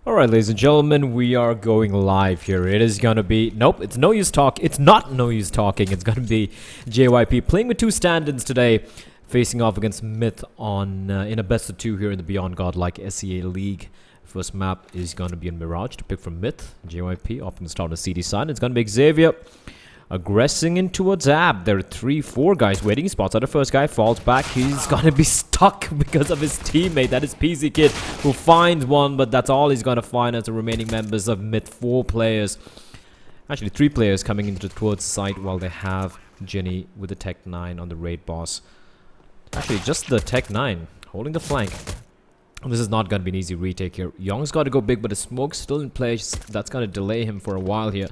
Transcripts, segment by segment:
Alright, ladies and gentlemen, we are going live here. It is gonna be... Nope, it's no use talk. It's not no use talking. It's gonna be JYP playing with two stand-ins today, facing off against MiTH on in a best of two here in the Beyond Godlike SEA League. First map is gonna be in Mirage to pick from MiTH. JYP opting to start on the CD side. It's gonna be Xavier aggressing in towards Ab. There are 3-4 guys waiting. He spots out the first guy, falls back. He's gonna be stuck because of his teammate. That is PC Kid, who finds one, but that's all he's gonna find as the remaining members of MiTH. 4 players. Actually, 3 players coming into towards the site while they have Jenny with the Tech 9 on the raid boss. Actually, just the Tech 9 holding the flank. This is not gonna be an easy retake here. Young's got to go big, but the smoke's still in place. That's gonna delay him for a while here.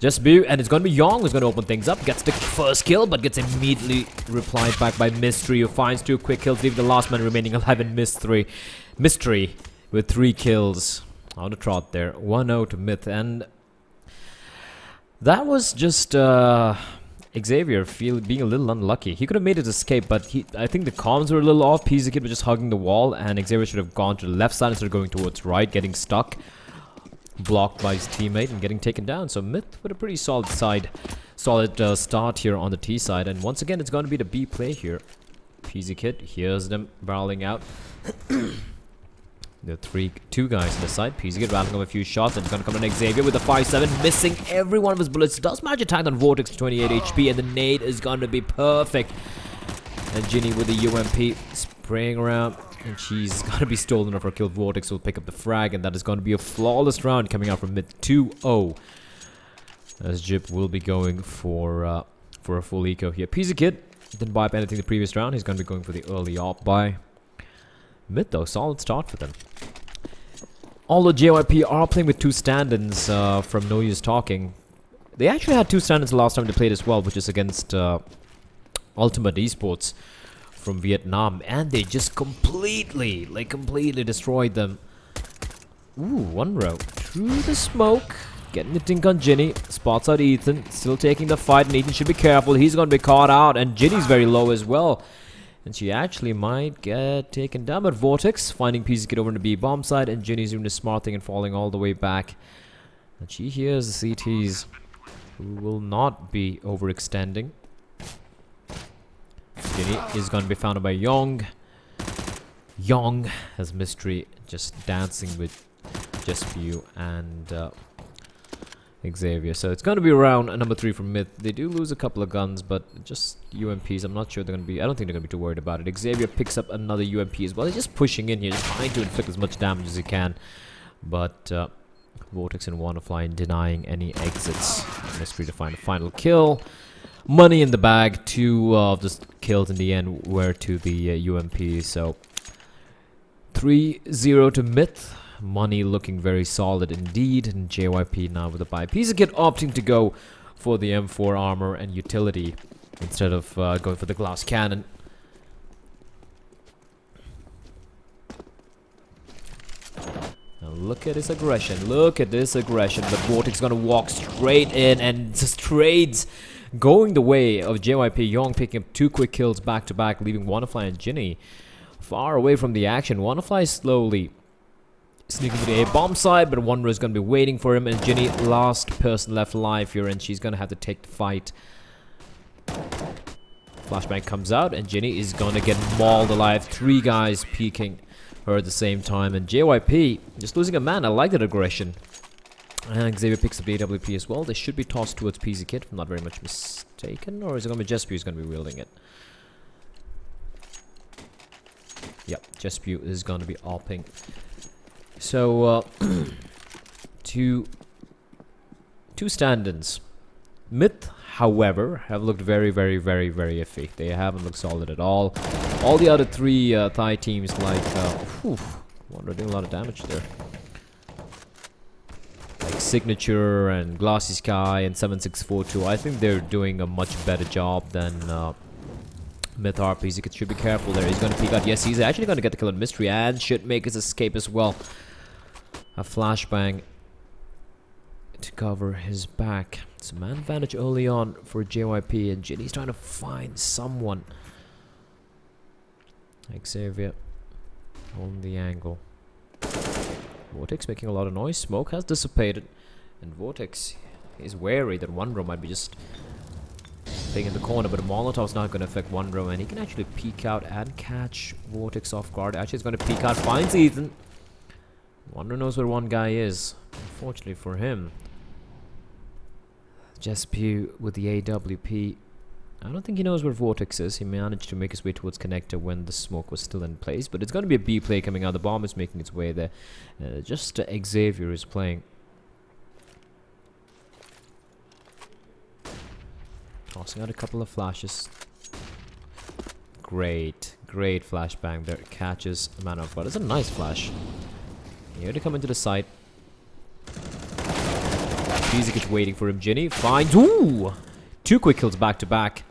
JYP, and it's going to be Young who's going to open things up. Gets the first kill, but gets immediately replied back by Mystery, who finds 2 quick kills, leaving the last man remaining alive in Mystery with 3 kills on the trot there. 1-0 to MiTH, and that was just Xavier being a little unlucky. He could have made his escape, but I think the comms were a little off. PC Kid was just hugging the wall, and Xavier should have gone to the left side instead of going towards right, getting stuck. Blocked by his teammate and getting taken down. So MiTH with a pretty solid start here on the T side, and once again it's going to be the B play here. PC Kid hears them barreling out. There are 2 guys on the side. PC Kid rattling off a few shots, and it's going to come to Xavier with a 5-7, missing every one of his bullets. Does manage attack on Vortex to 28 HP, and the nade is going to be perfect. And Ginny with the UMP spraying around, and she's gonna be stolen off her kill. Vortex will pick up the frag, and that is going to be a flawless round coming out from MiTH. 2-0, as JYP will be going for a full eco here. PC Kid didn't buy up anything the previous round. He's going to be going for the early op buy. MiTH though, solid start for them. Although JYP are playing with 2 stand-ins from No Use Talking. They actually had 2 stand-ins the last time they played as well, which is against Ultimate Esports from Vietnam, and they just completely destroyed them. Ooh, 1 row through the smoke, getting the dink on Ginny. Spots out Ethan, still taking the fight, and Ethan should be careful. He's going to be caught out, and Ginny's very low as well, and she actually might get taken down. But Vortex finding PC Kid over to B bomb side, and Ginny's doing the smart thing and falling all the way back. And she hears the CTs, who will not be overextending. Ginny is going to be found by Young. Young has Mystery just dancing with JYP and Xavier. So it's going to be round number 3 from MiTH. They do lose a couple of guns, but just UMPs. I'm not sure they're going to be... I don't think they're going to be too worried about it. Xavier picks up another UMP as well. He's just pushing in here, just trying to inflict as much damage as he can. But Vortex and Wannafly denying any exits. Mystery to find a final kill. Money in the bag. 2 of the kills in the end were to the UMP. So 3-0 to MiTH. Money looking very solid indeed. And JYP now with a buy. PC Kid opting to go for the M4 armor and utility instead of going for the glass cannon. Now look at his aggression. Look at this aggression. But Vortex gonna walk straight in and just trades. Going the way of JYP. Young picking up 2 quick kills back to back, leaving Wannafly and Ginny far away from the action. Wannafly slowly sneaking to the A bomb side, but Wonder is going to be waiting for him, and Ginny, last person left alive here, and she's going to have to take the fight. Flashbang comes out, and Ginny is going to get mauled alive. 3 guys peeking her at the same time, and JYP just losing a man. I like that aggression. And Xavier picks up the AWP as well. They should be tossed towards PC Kid, if I'm not very much mistaken. Or is it going to be JYP who's going to be wielding it? Yep, JYP is going to be opping. So, 2 stand-ins. MiTH, however, have looked very iffy. They haven't looked solid at all. All the other 3 Thai teams, like, Wonder doing a lot of damage there. Signature and Glassy Sky and 7642. I think they're doing a much better job than MiTH RPs. He should be careful there. He's going to peek out. Yes, he's actually going to get the kill on Mystery and should make his escape as well. A flashbang to cover his back. It's a man advantage early on for JYP, and Ginny's trying to find someone. Xavier on the angle. Vortex making a lot of noise. Smoke has dissipated. And Vortex is wary that One Row might be just playing in the corner, but a Molotov's not going to affect One Row, and he can actually peek out and catch Vortex off guard. Actually, he's going to peek out, finds Ethan. One Row knows where one guy is. Unfortunately for him, JYP with the AWP. I don't think he knows where Vortex is. He managed to make his way towards connector when the smoke was still in place, but it's going to be a B play coming out. The bomb is making its way there. Just Xavier is playing. Tossing out a couple of flashes. Great flashbang there. Catches a man off guard. It's a nice flash. Here to come into the site. Bezik is waiting for him. Ginny finds. Ooh! 2 quick kills back to back.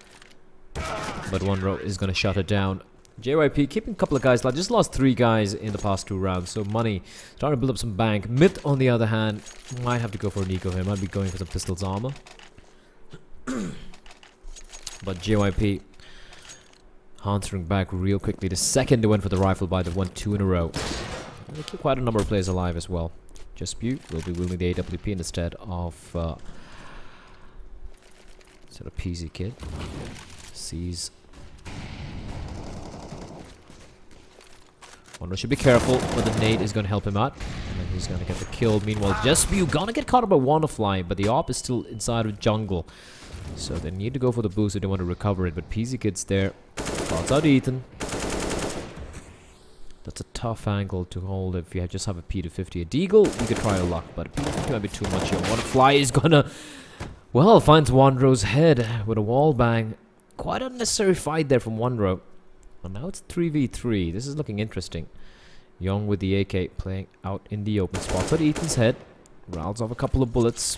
But One Row is going to shut it down. JYP keeping a couple of guys alive. Just lost 3 guys in the past 2 rounds. So money starting to build up some bank. MiTH, on the other hand, might have to go for an eco here. Might be going for some pistols armor. But JYP answering back real quickly. The second they went for the rifle buy, they won 2 in a row. They keep quite a number of players alive as well. JYP will be wielding the AWP instead of PZ Kid. Sees. One should be careful, but the nade is going to help him out. And then he's going to get the kill. Meanwhile, JYP gonna get caught up by Wannafly, but the AWP is still inside of jungle. So they need to go for the boost if they want to recover it. But PZ Kid's there. Calls out Ethan. That's a tough angle to hold if you just have a P250. A Deagle, you could try your luck, but a P250 might be too much here. Wannafly is gonna, well, finds One Row's head with a wall bang. Quite unnecessary fight there from One Row. And now it's 3v3. This is looking interesting. Young with the AK playing out in the open spot. But Ethan's head rounds off a couple of bullets.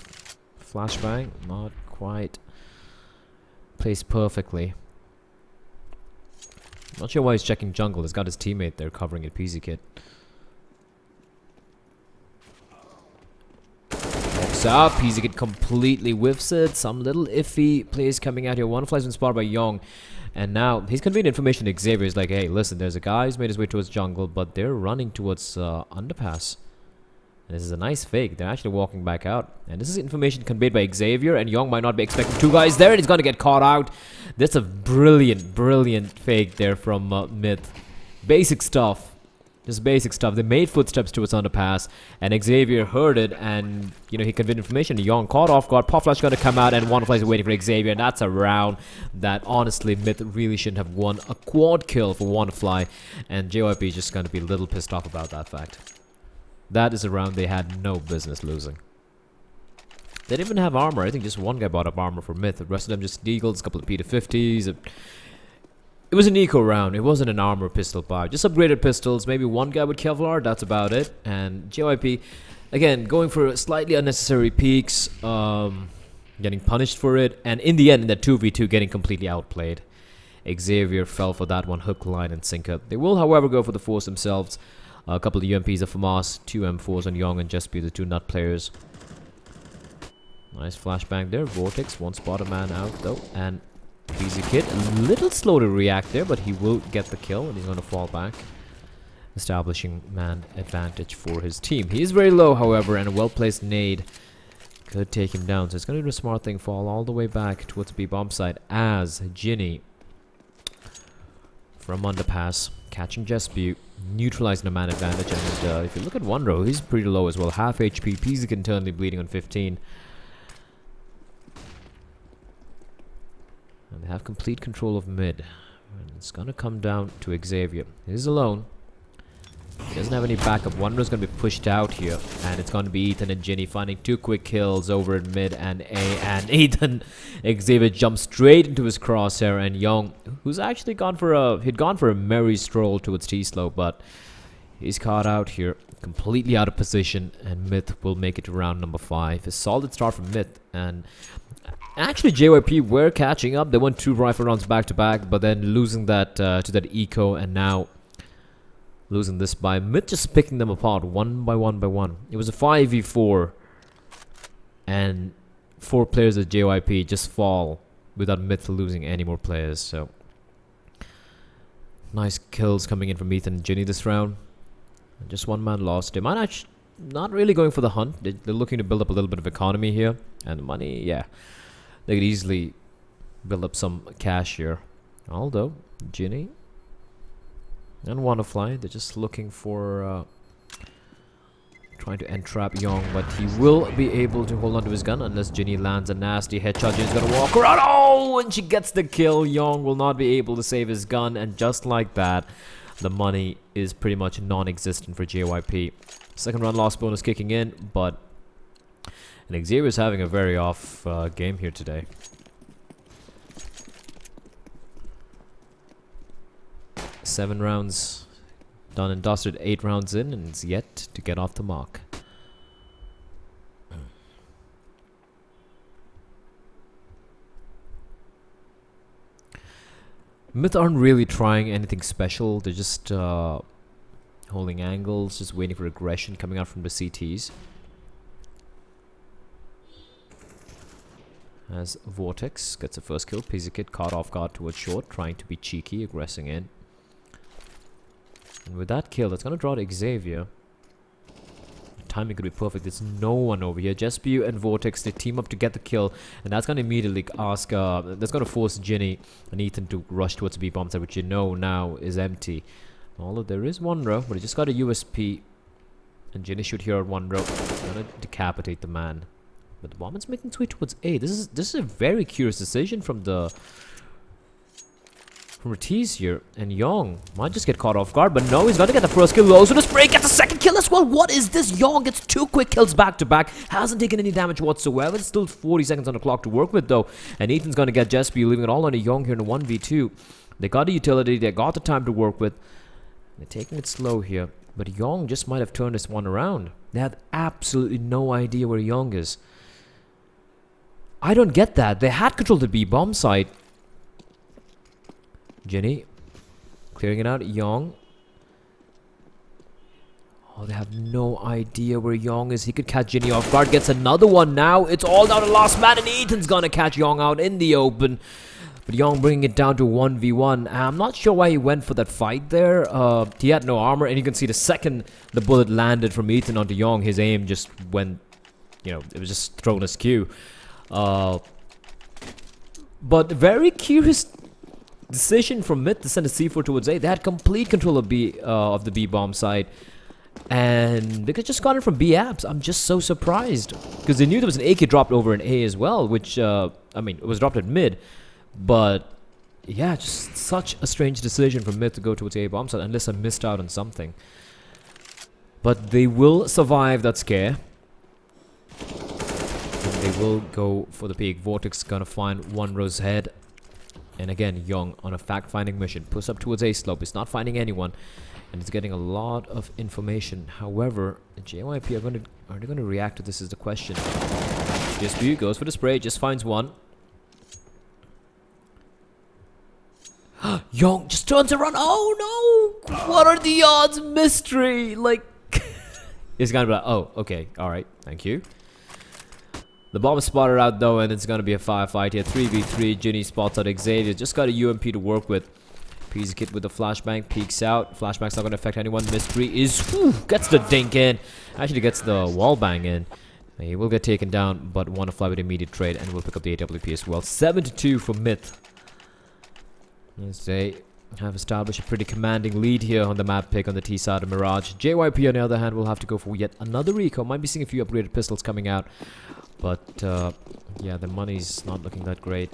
Flashbang, not quite placed perfectly. Not sure why he's checking jungle. He's got his teammate there covering it, PZ Kid. Walks up, PZ Kid completely whiffs it. Some little iffy plays coming out here. Wannafly's been spotted by Young. And now he's conveying information to Xavier. He's like, hey, listen, there's a guy who's made his way towards jungle, but they're running towards underpass. And this is a nice fake. They're actually walking back out. And this is information conveyed by Xavier, and Young might not be expecting 2 guys there, and he's going to get caught out. That's a brilliant fake there from MiTH. Basic stuff. Just basic stuff. They made footsteps towards underpass, and Xavier heard it, and, you know, he conveyed information. Young caught off guard. Pop Flash going to come out, and Wannafly is waiting for Xavier, and that's a round that, honestly, MiTH really shouldn't have won. A quad kill for Wannafly, and JYP is just going to be a little pissed off about that fact. That is a round they had no business losing. They didn't even have armor. I think just one guy bought up armor for MiTH. The rest of them just deagles, a couple of P250s. It was an eco round. It wasn't an armor pistol buy. Just upgraded pistols. Maybe one guy with Kevlar. That's about it. And JYP, again, going for slightly unnecessary peaks. Getting punished for it. And in the end, in that 2v2, getting completely outplayed. Xavier fell for that one. Hook, line, and sinker. They will, however, go for the force themselves. A couple of UMPs of FAMAS, 2 M4s on Young and JYP, the 2 nut players. Nice flashbang there. Vortex, one spot a man out though. And PZ Kid, a little slow to react there, but he will get the kill and he's going to fall back. Establishing man advantage for his team. He is very low, however, and a well-placed nade could take him down. So it's going to do a smart thing, fall all the way back towards the B-bomb side as Ginny from underpass, catching JYP, neutralizing the man advantage. And if you look at One Row, he's pretty low as well. Half HP. PZ internally bleeding on 15. And they have complete control of mid. And it's going to come down to Xavier. He's alone. He doesn't have any backup. One Row's going to be pushed out here. And it's going to be Ethan and Ginny finding 2 quick kills over at mid and A. And Ethan, Xavier jumps straight into his crosshair. And Young, who's actually gone for a merry stroll towards T-slope, but he's caught out here. Completely out of position. And MiTH will make it to round number 5. A solid start from MiTH. And actually, JYP were catching up. They won 2 rifle rounds back to back, but then losing that to that eco, and now losing this by MiTH just picking them apart one by one by one. It was a 5v4, and 4 players at JYP just fall without MiTH losing any more players. So nice kills coming in from Ethan and Ginny this round. And just 1 man lost. They might not really going for the hunt. They're looking to build up a little bit of economy here. And the money, yeah. They could easily build up some cash here. Although, Ginny and Wonderfly, they're just looking for... trying to entrap Young, but he will be able to hold on to his gun unless Ginny lands a nasty headshot. Ginny's gonna walk around. Oh, and she gets the kill. Young will not be able to save his gun, and just like that, the money is pretty much non-existent for JYP. Second round loss bonus kicking in, but and Xavier's having a very off game here today. Seven rounds done and dusted, 8 rounds in, and it's yet to get off the mark. MiTH aren't really trying anything special. They're just holding angles, just waiting for aggression coming out from the CTs. As Vortex gets the first kill, Pizikid caught off guard towards short, trying to be cheeky, aggressing in. And with that kill, that's going to draw to Xavier. The timing could be perfect. There's no one over here. Just BU and Vortex, they team up to get the kill. And that's going to immediately ask... that's going to force Ginny and Ethan to rush towards the B-bomb side, which you know now is empty. Although there is one row, but he just got a USP. And Ginny should hear one row. Going to decapitate the man. But the bomb is making its way towards A. This is a very curious decision from the... from Ortiz here, and Young might just get caught off guard, but no, he's going to get the first kill. Also, the spray gets the second kill as well. What is this? Young gets 2 quick kills back to back, hasn't taken any damage whatsoever. It's still 40 seconds on the clock to work with, though, and Ethan's going to get Jesby, leaving it all on a Young here in a 1v2. They got a utility, they got the time to work with. They're taking it slow here, but Young just might have turned this one around. They have absolutely no idea where Young is. I don't get that. They had control of the B-bomb site. Ginny clearing it out. Young. Oh, they have no idea where Young is. He could catch Ginny off guard. Gets another one now. It's all down to last man, and Ethan's gonna catch Young out in the open. But Young bringing it down to 1v1. I'm not sure why he went for that fight there. He had no armor, and you can see the second the bullet landed from Ethan onto Young, his aim just went, you know, it was just thrown askew. But very curious decision from MiTH to send a C4 towards A. They had complete control of the B-bomb side, and they could just got it from B apps. I'm just so surprised because they knew there was an AK dropped over in A as well, which I mean, it was dropped at mid, but yeah, just such a strange decision from MiTH to go towards A bomb side unless I missed out on something. But they will survive that scare. They will go for the peak. Vortex gonna find one rose head. And again, Young on a fact-finding mission. Push up towards A slope. He's not finding anyone. And he's getting a lot of information. However, the JYP are they gonna react to this is the question. GSB goes for the spray, just finds one. Young just turns around. Oh no! What are the odds? Mystery! Like, he's gonna be like, oh, okay, alright, thank you. The bomb is spotted out though, and it's gonna be a firefight here. 3v3. Ginny spots out Xavier. Just got a UMP to work with. Pizikid with the flashbang, peeks out. Flashbang's not gonna affect anyone. Mystery is gets the dink in. Actually gets the wall bang in. He will get taken down, but wanna fly with immediate trade, and will pick up the AWP as well. 7-2 for MiTH. As they have established a pretty commanding lead here on the map pick on the T side of Mirage. JYP on the other hand will have to go for yet another recon. Might be seeing a few upgraded pistols coming out. But, yeah, the money's not looking that great.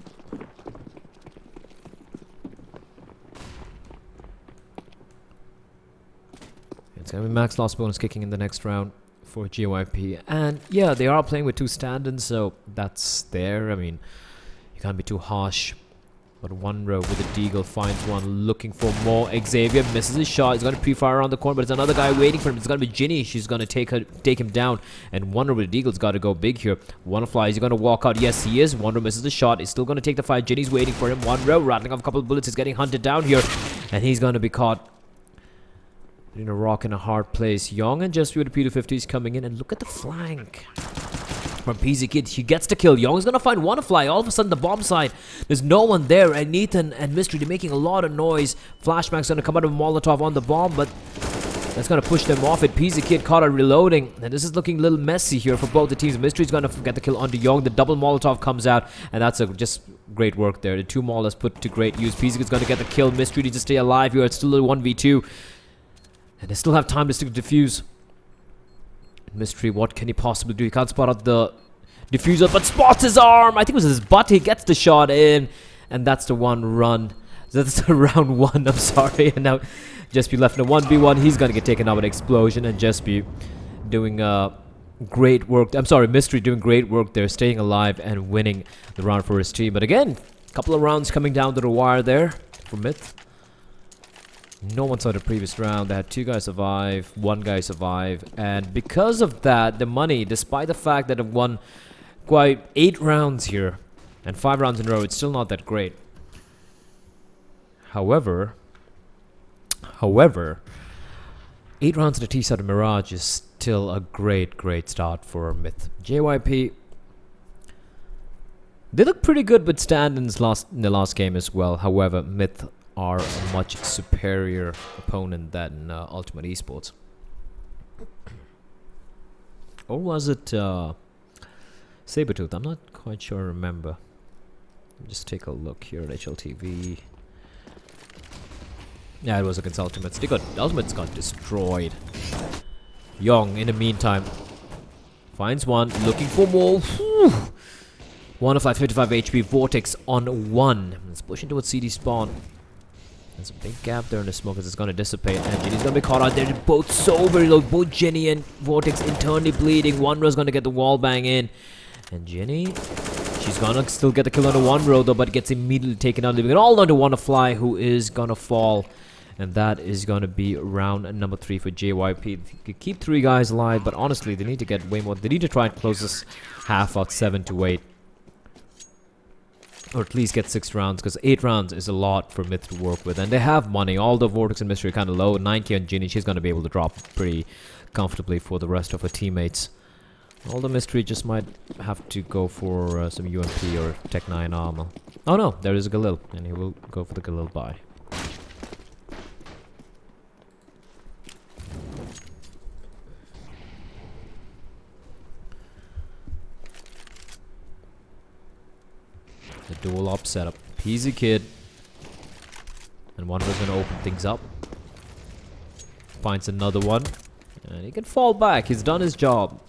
It's going to be max loss bonus kicking in the next round for JYP. And, yeah, they are playing with 2 stand-ins, so that's there. I mean, you can't be too harsh. But one row with a deagle finds one, looking for more. Xavier misses his shot. He's going to pre-fire around the corner, but there's another guy waiting for him. It's going to be Ginny. She's going to take him down. And one row with a deagle's got to go big here. Wonderfly, is he going to walk out? Yes, he is. One row misses the shot. He's still going to take the fight. Ginny's waiting for him. One row rattling off a couple of bullets. He's getting hunted down here, and he's going to be caught in a rock in a hard place. Young and Just with the P250s coming in, and look at the flank from Pizikid. He gets the kill. Young is gonna find Wonderfly. All of a sudden, the bomb side, there's no one there, and Nathan and Mystery, they're making a lot of noise. Flashbang's gonna come out of a Molotov on the bomb, but That's going to push them off it. PZ Kid caught her reloading. And this is looking a little messy here for both the teams. Mystery's going to get the kill onto Young. The double Molotov comes out. And that's just great work there. The 2 Mol is put to great use. PZ Kid's going to get the kill. Mystery needs to stay alive here. It's still a 1v2. And they still have time to stick to defuse. Mystery, what can he possibly do? He can't spot out the diffuser, but spots his arm. I think it was his butt. He gets the shot in. And that's the one run. That's the round 1. I'm sorry. And now JYP left in a 1v1. He's going to get taken out with an explosion. And JYP doing great work. I'm sorry, Mystery doing great work there, staying alive and winning the round for his team. But again, a couple of rounds coming down to the wire there for MiTH. No one saw the previous round. They had 2 guys survive, 1 guy survive. And because of that, the money, despite the fact that they've won quite 8 rounds here and 5 rounds in a row, it's still not that great. However, 8 rounds in the T-side of Mirage is still a great start for MiTH. JYP, they look pretty good with stand-ins in the last game as well. However, MiTH are a much superior opponent than Ultimate Esports. Or was it Sabertooth? I'm not quite sure I remember. Just take a look here at HLTV. Yeah, it was against Ultimates. Ultimates got destroyed. Young, in the meantime, finds one, looking for more. Whew. 1 of 55 HP. Vortex on 1. Let's push into its CD spawn. There's a big gap there in the smoke as it's going to dissipate. And Jenny's going to be caught out there. They're both so very low. Both Jenny and Vortex internally bleeding. One row's going to get the wall bang in. And Jenny, she's going to still get the kill on the 1 row though, but gets immediately taken out, leaving it all down to Wannafly, who is going to fall. And that is going to be round number 3 for JYP. They could keep 3 guys alive, but honestly, they need to get way more. They need to try and close this half out 7 to 8. Or at least get 6 rounds, because 8 rounds is a lot for MiTH to work with. And they have money. All the Vortex and Mystery are kind of low. 9k on Ginny, she's going to be able to drop pretty comfortably for the rest of her teammates. All the Mystery just might have to go for some UMP or Tech 9 armor. Oh no, there is a Galil, and he will go for the Galil buy. The dual op setup. PZ Kid. And one was going to open things up. Finds another one. And he can fall back. He's done his job.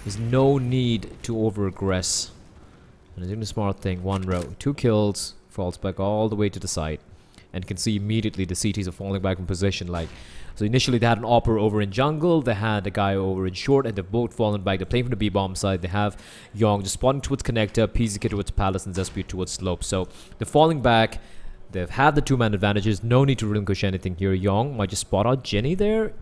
There's no need to over-aggress. And he's doing the smart thing. 1 row. 2 kills. Falls back all the way to the side. And you can see immediately the CTs are falling back in position. So initially they had an Opper over in jungle, they had a guy over in short, and they've both fallen back. They're playing from the B-bomb side. They have Young just spawning towards connector, PZK towards palace, and Zespi towards slope. So they're falling back. They've had the 2-man advantages. No need to relinquish anything here. Young might just spot out Jenny there.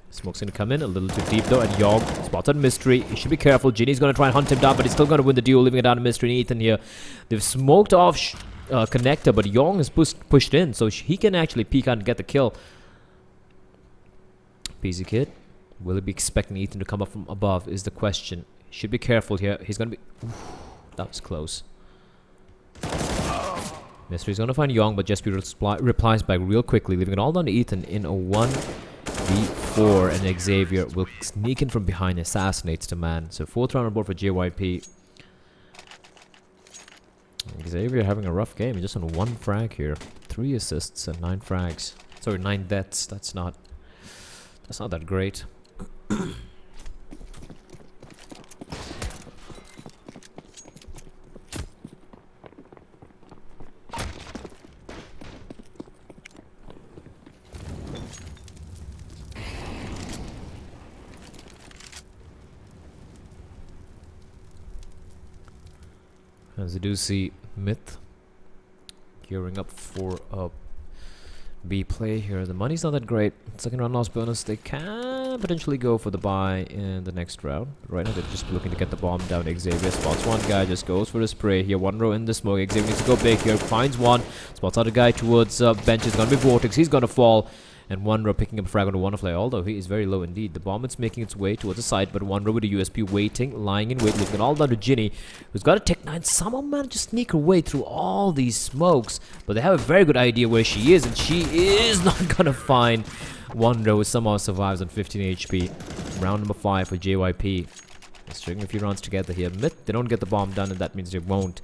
Smoke's gonna come in a little too deep though, and Young spots out Mystery. He should be careful. Jenny's gonna try and hunt him down, but he's still gonna win the duel, leaving it down to Mystery and Ethan here. They've smoked off connector, but Young is pushed in, so he can actually peek out and get the kill. PZ Kid, will he be expecting Ethan to come up from above is the question. Should be careful here. He's gonna be... Oof, that was close. Mystery's gonna find Young, but JYP replies back real quickly, leaving it all down to Ethan in a 1v4, and Xavier will sneak in from behind, assassinates the man. So 4th round on board for JYP. Xavier having a rough game. He's just on 1 frag here. 3 assists and 9 frags. Sorry, 9 deaths. That's not that great. As you do see MiTH gearing up for a B play here. The money's not that great. 2nd round loss bonus. They can potentially go for the buy in the next round. Right now they're just looking to get the bomb down. Xavier spots 1 guy, just goes for the spray here. 1 row in the smoke. Xavier needs to go big here. Finds 1. Spots out a guy towards bench. It's gonna be Vortex. He's gonna fall. And Wanro picking up a frag on the Wonderfly, although he is very low indeed. The bomb is making its way towards the side, but Wanro with the USP waiting, lying in wait, looking all down to Ginny, who's got a Tech 9. Somehow managed to sneak her way through all these smokes, but they have a very good idea where she is, and she is not gonna find Wanro, who somehow survives on 15 HP. Round number 5 for JYP. They're stringing a few rounds together here. MiTH, they don't get the bomb done, and that means they won't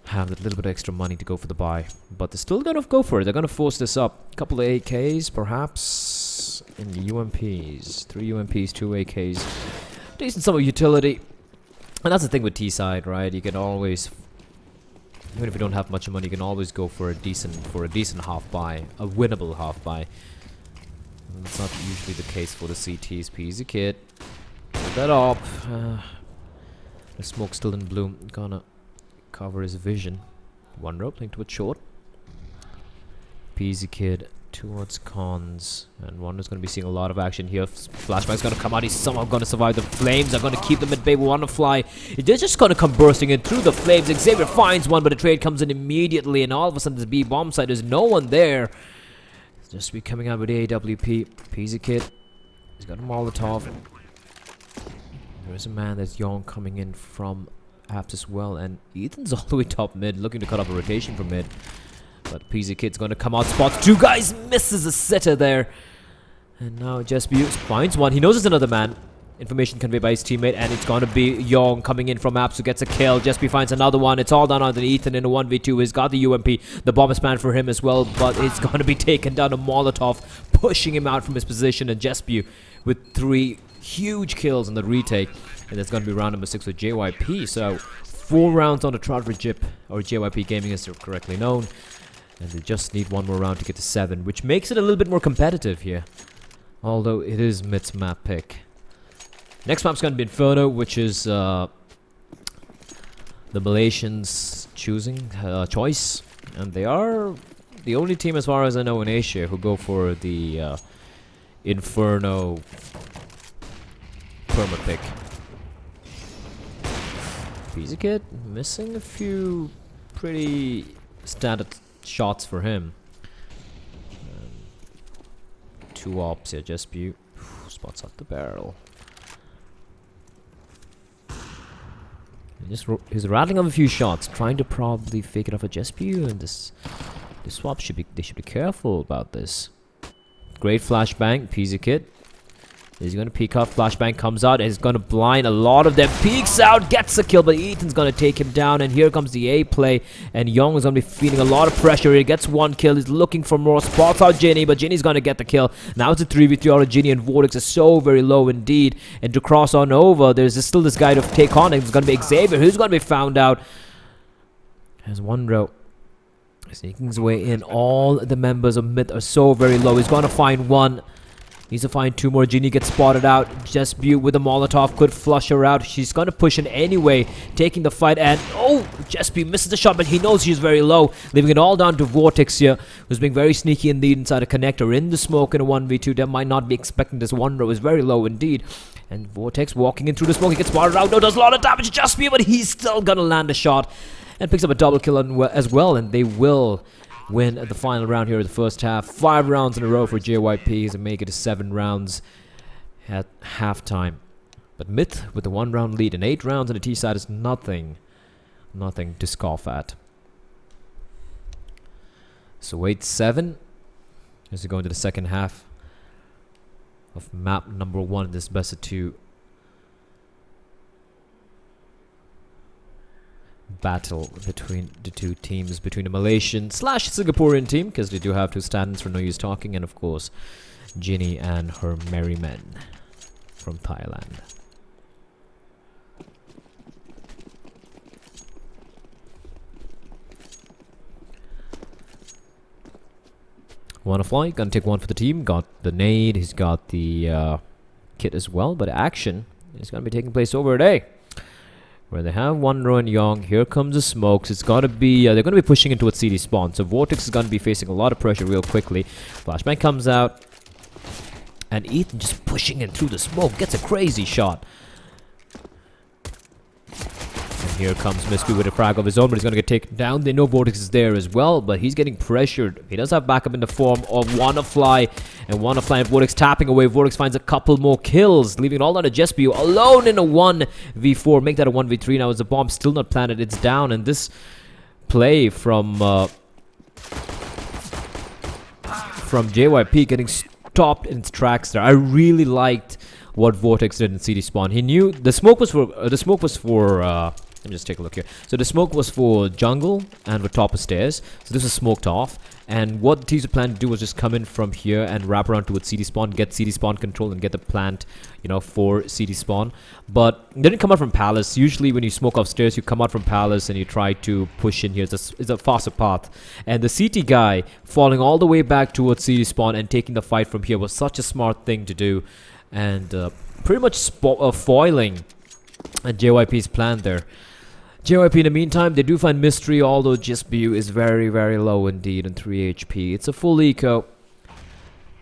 have that little bit of extra money to go for the buy. But they're still gonna go for it. They're gonna force this up. A couple of AKs, perhaps, in the UMPs. 3 UMPs, 2 AKs. Decent sum of utility. And that's the thing with T-side, right? You can always, even if you don't have much money, you can always go for a decent half buy, a winnable half buy. And that's not usually the case for the CTs. Peasy kid. Put that up. The smoke's still in bloom. Gonna cover his vision. Wanro playing towards short. Peasy kid towards cons. And Wanro's going to be seeing a lot of action here. Flashback's going to come out. He's somehow going to survive. The flames are going to keep them at bay. Wonderfly, they're just going to come bursting in through the flames. Xavier finds one, but the trade comes in immediately. And all of a sudden, this B bomb site, there's no one there. It's just be coming out with the AWP. Peasy kid. He's got a Molotov. There's a man that's young coming in from apps as well, and Ethan's all the way top mid, looking to cut off a rotation from mid. But Peasy Kid's going to come out, spots 2 guys, misses a sitter there. And now JSB finds one. He knows it's another man. Information conveyed by his teammate, and it's going to be Young coming in from apps who gets a kill. JSB finds another one. It's all done on Ethan in a 1v2. He's got the UMP. The bomb is planned for him as well, but it's going to be taken down. A Molotov pushing him out from his position, and JSB with 3 huge kills in the retake. And that's going to be round number 6 with JYP. So 4 rounds on the trot for JYP, or JYP Gaming as they're correctly known. And they just need 1 more round to get to 7, which makes it a little bit more competitive here. Although it is MiTH's map pick. Next map's going to be Inferno, which is the Malaysians' choice. And they are the only team, as far as I know, in Asia who go for the Inferno perma pick. Peasy Kid missing a few pretty standard shots for him. 2 ops here, JSB spots out the barrel. He's rattling off a few shots, trying to probably fake it off a JSB, and this swap should be, they should be careful about this. Great flashbang, Peasy Kid. He's going to peek off. Flashbang comes out and he's going to blind a lot of them. Peeks out, gets a kill, but Ethan's going to take him down. And here comes the A play. And Young is going to be feeling a lot of pressure. He gets 1 kill. He's looking for more. Spots out Ginny, but Ginny's going to get the kill. Now it's a 3v3 out of Ginny, and Vortex is so very low indeed. And to cross on over, there's still this guy to take on. It's going to be Xavier, who's going to be found out. There's Wanro sneaking his way in. All the members of MiTH are so very low. He's going to find 1. Needs to find 2 more. Ginny gets spotted out. JSB with a Molotov could flush her out. She's going to push in anyway, taking the fight. And oh, JSB misses the shot, but he knows she's very low, leaving it all down to Vortex here, who's being very sneaky indeed inside a connector in the smoke in a 1v2. They might not be expecting this. Wanro is very low indeed. And Vortex walking in through the smoke. He gets spotted out. No, does a lot of damage to JSB, but he's still going to land a shot and picks up a double kill as well. And they will win the final round here of the first half. 5 rounds in a row for JYP to make it to 7 rounds at halftime. But MiTH with the 1 round lead and 8 rounds on the T side is nothing to scoff at. So 8-7 as we go into the second half of map number 1 in this best of 2 battle between the 2 teams, between the Malaysian / Singaporean team, because they do have 2 stand-ins for no use talking, and of course Ginny and her merry men from Thailand. Wonderfly gonna take 1 for the team. Got the nade, he's got the kit as well, but action is gonna be taking place over at A, where they have Wanro and Young. Here comes the smokes. It's gotta be they're gonna be pushing into a CD spawn, so Vortex is gonna be facing a lot of pressure real quickly. Flashbang comes out, and Ethan just pushing in through the smoke, gets a crazy shot. And here comes Misky with a frag of his own, but he's going to get taken down. They know Vortex is there as well, but he's getting pressured. He does have backup in the form of WannaFly, and WannaFly and Vortex tapping away. Vortex finds a couple more kills, leaving it all down to JSBU alone in a 1v4. Make that a 1v3 now as the bomb still not planted. It's down, and this play from JYP getting stopped in its tracks there. I really liked what Vortex did in CD spawn. He knew the smoke was for let me just take a look here. So the smoke was for jungle and for top of stairs. So this was smoked off. And what the teaser planned to do was just come in from here and wrap around towards CD spawn, get CD spawn control, and get the plant, you know, for CD spawn. But they didn't come out from palace. Usually when you smoke off stairs, you come out from palace and you try to push in here. It's a faster path. And the CT guy falling all the way back towards CD spawn and taking the fight from here was such a smart thing to do. And pretty much foiling JYP's plan there. JYP in the meantime, they do find Mystery, although JSBU is very, very low indeed in 3 HP. It's a full eco.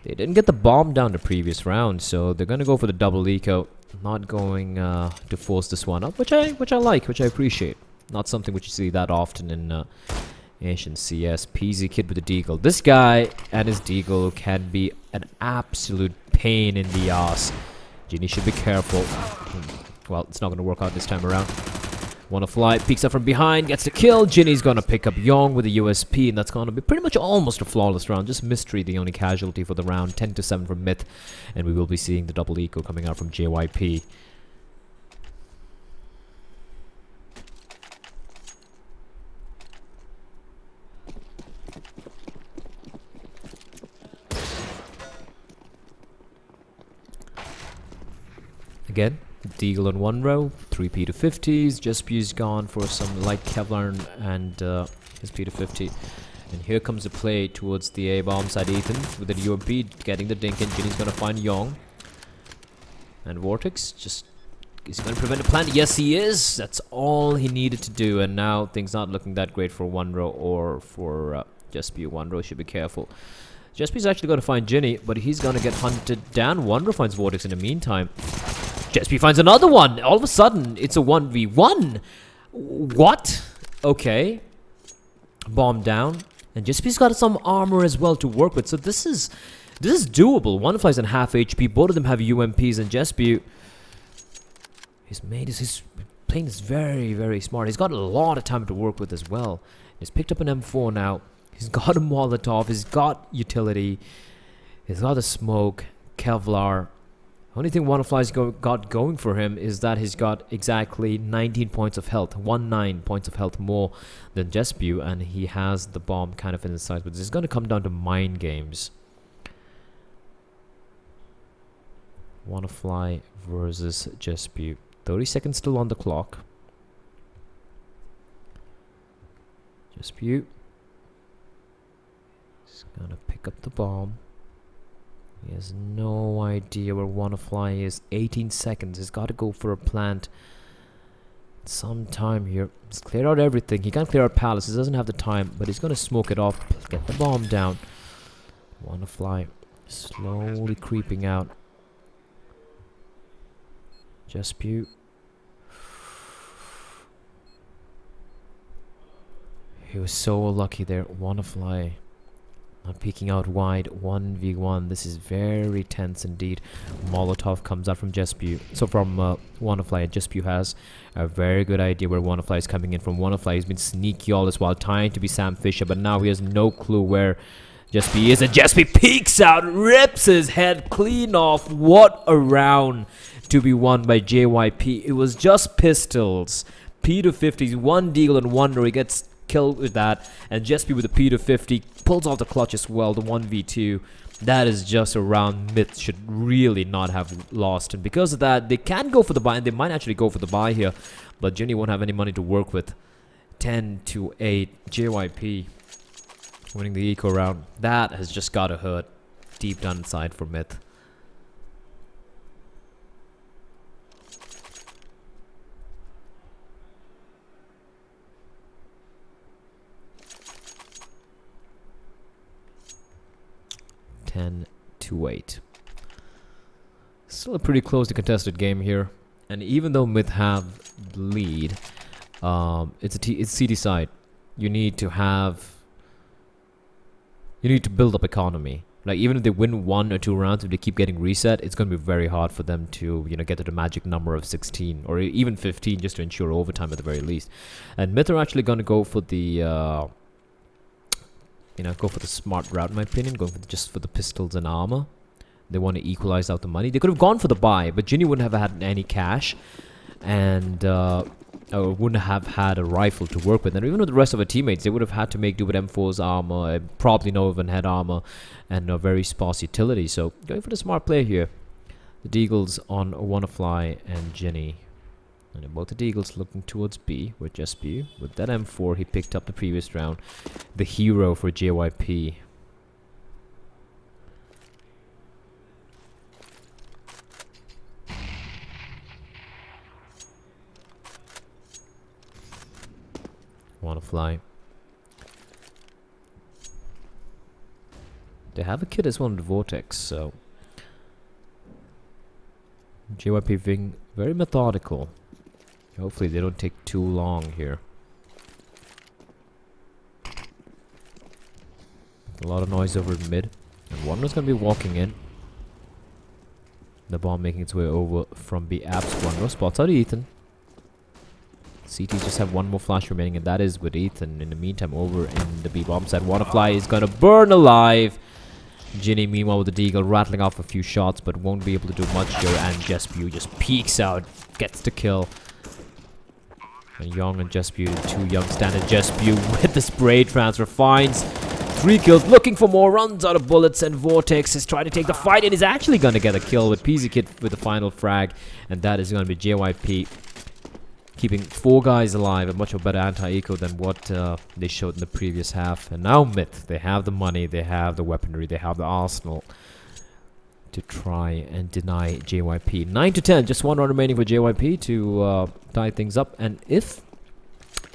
They didn't get the bomb down the previous round, so they're going to go for the double eco. Not going to force this one up, which I like, which I appreciate. Not something which you see that often in Asian CS. Peasy kid with a deagle. This guy and his deagle can be an absolute pain in the ass. Ginny should be careful. Well, it's not going to work out this time around. WannaFly peeks up from behind, gets the kill. Ginny's going to pick up Yong with a USP, and that's going to be pretty much almost a flawless round. Just Mystery, the only casualty for the round. 10-7 from MiTH, and we will be seeing the double eco coming out from JYP. Again, Deagle on one row, 3 P250s. JSBU's gone for some light Kevlar and his P250. And here comes the play towards the A-bomb side. Ethan with the UMP getting the dink in. Ginny's going to find Yong. And Vortex just is going to prevent the plant. Yes, he is. That's all he needed to do. And now things not looking that great for one row or for JSBU. One row should be careful. JSBU's actually going to find Ginny, but he's going to get hunted down. One row finds Vortex in the meantime. JSB finds another one. All of a sudden, it's a 1v1. What? Okay. Bomb down. And JSB's got some armor as well to work with. So this is doable. WannaFly's on half HP. Both of them have UMPs, and JSB, his playing is very, very smart. He's got a lot of time to work with as well. He's picked up an M4 now. He's got a Molotov. He's got utility. He's got a smoke. Kevlar. Only thing WannaFly's got going for him is that he's got exactly 19 points of health, 19 points of health more than JSBU, and he has the bomb kind of in his sights. But this is going to come down to mind games. WannaFly versus JSBU. 30 seconds still on the clock. JSBU is going to pick up the bomb. He has no idea where WannaFly is. 18 seconds. He's got to go for a plant. Some time here. He's cleared out everything. He can't clear out Palace. He doesn't have the time, but he's going to smoke it off. Get the bomb down. WannaFly slowly creeping out. JSBU. He was so lucky there. WannaFly not peeking out wide. 1v1. This is very tense indeed. Molotov comes out from JSBU. So from WannaFly, JSBU has a very good idea where WannaFly is coming in from. WannaFly has been sneaky all this while, trying to be Sam Fisher, but now he has no clue where JSBU is, and JSBU peeks out, rips his head clean off. What a round to be won by JYP. It was just pistols. P250s, one deal and wonder. He gets killed with that, and JSBU with the P250 pulls off the clutch as well, the 1v2. That is just a round MiTH should really not have lost, and because of that, they can go for the buy, and they might actually go for the buy here, but Ginny won't have any money to work with. 10-8, JYP winning the eco round. That has just got to hurt deep down inside for MiTH. To 8. Still a pretty closely contested game here, and even though MiTH have the lead, It's CT side. You need to build up economy. Like, even if they win 1 or 2 rounds, if they keep getting reset, it's going to be very hard for them to, get to the magic number of 16 or even 15 just to ensure overtime at the very least. And MiTH are actually going to go for the, go for the smart route, in my opinion, going for just for the pistols and armor. They want to equalize out the money. They could have gone for the buy, but Ginny wouldn't have had any cash, and wouldn't have had a rifle to work with. And even with the rest of her teammates, they would have had to make do with M4's armor, probably no even head armor, and a very sparse utility. So going for the smart play here. The Deagles on Wannafly and Ginny. And both the Deagles looking towards B with just B. With that M4 he picked up the previous round. The hero for JYP. Wannafly. They have a kid as well in the Vortex, so JYP being very methodical. Hopefully they don't take too long here. A lot of noise over mid, and one was gonna be walking in. The bomb making its way over from B apps. One spots out Ethan. CT just have one more flash remaining, and that is with Ethan. In the meantime, over in the B bomb side, Wannafly is gonna burn alive. Ginny, meanwhile, with the Deagle rattling off a few shots, but won't be able to do much here. And Jespew just peeks out, gets the kill. And Young and Jespew, two young standard. Jespew with the spray transfer finds 3 kills, looking for more, runs out of bullets, and Vortex is trying to take the fight and is actually going to get a kill with PZ Kid with the final frag. And that is going to be JYP keeping 4 guys alive, a much better anti-eco than what they showed in the previous half. And now MiTH, they have the money, they have the weaponry, they have the arsenal to try and deny JYP. 9-10, just 1 round remaining for JYP to tie things up. And if...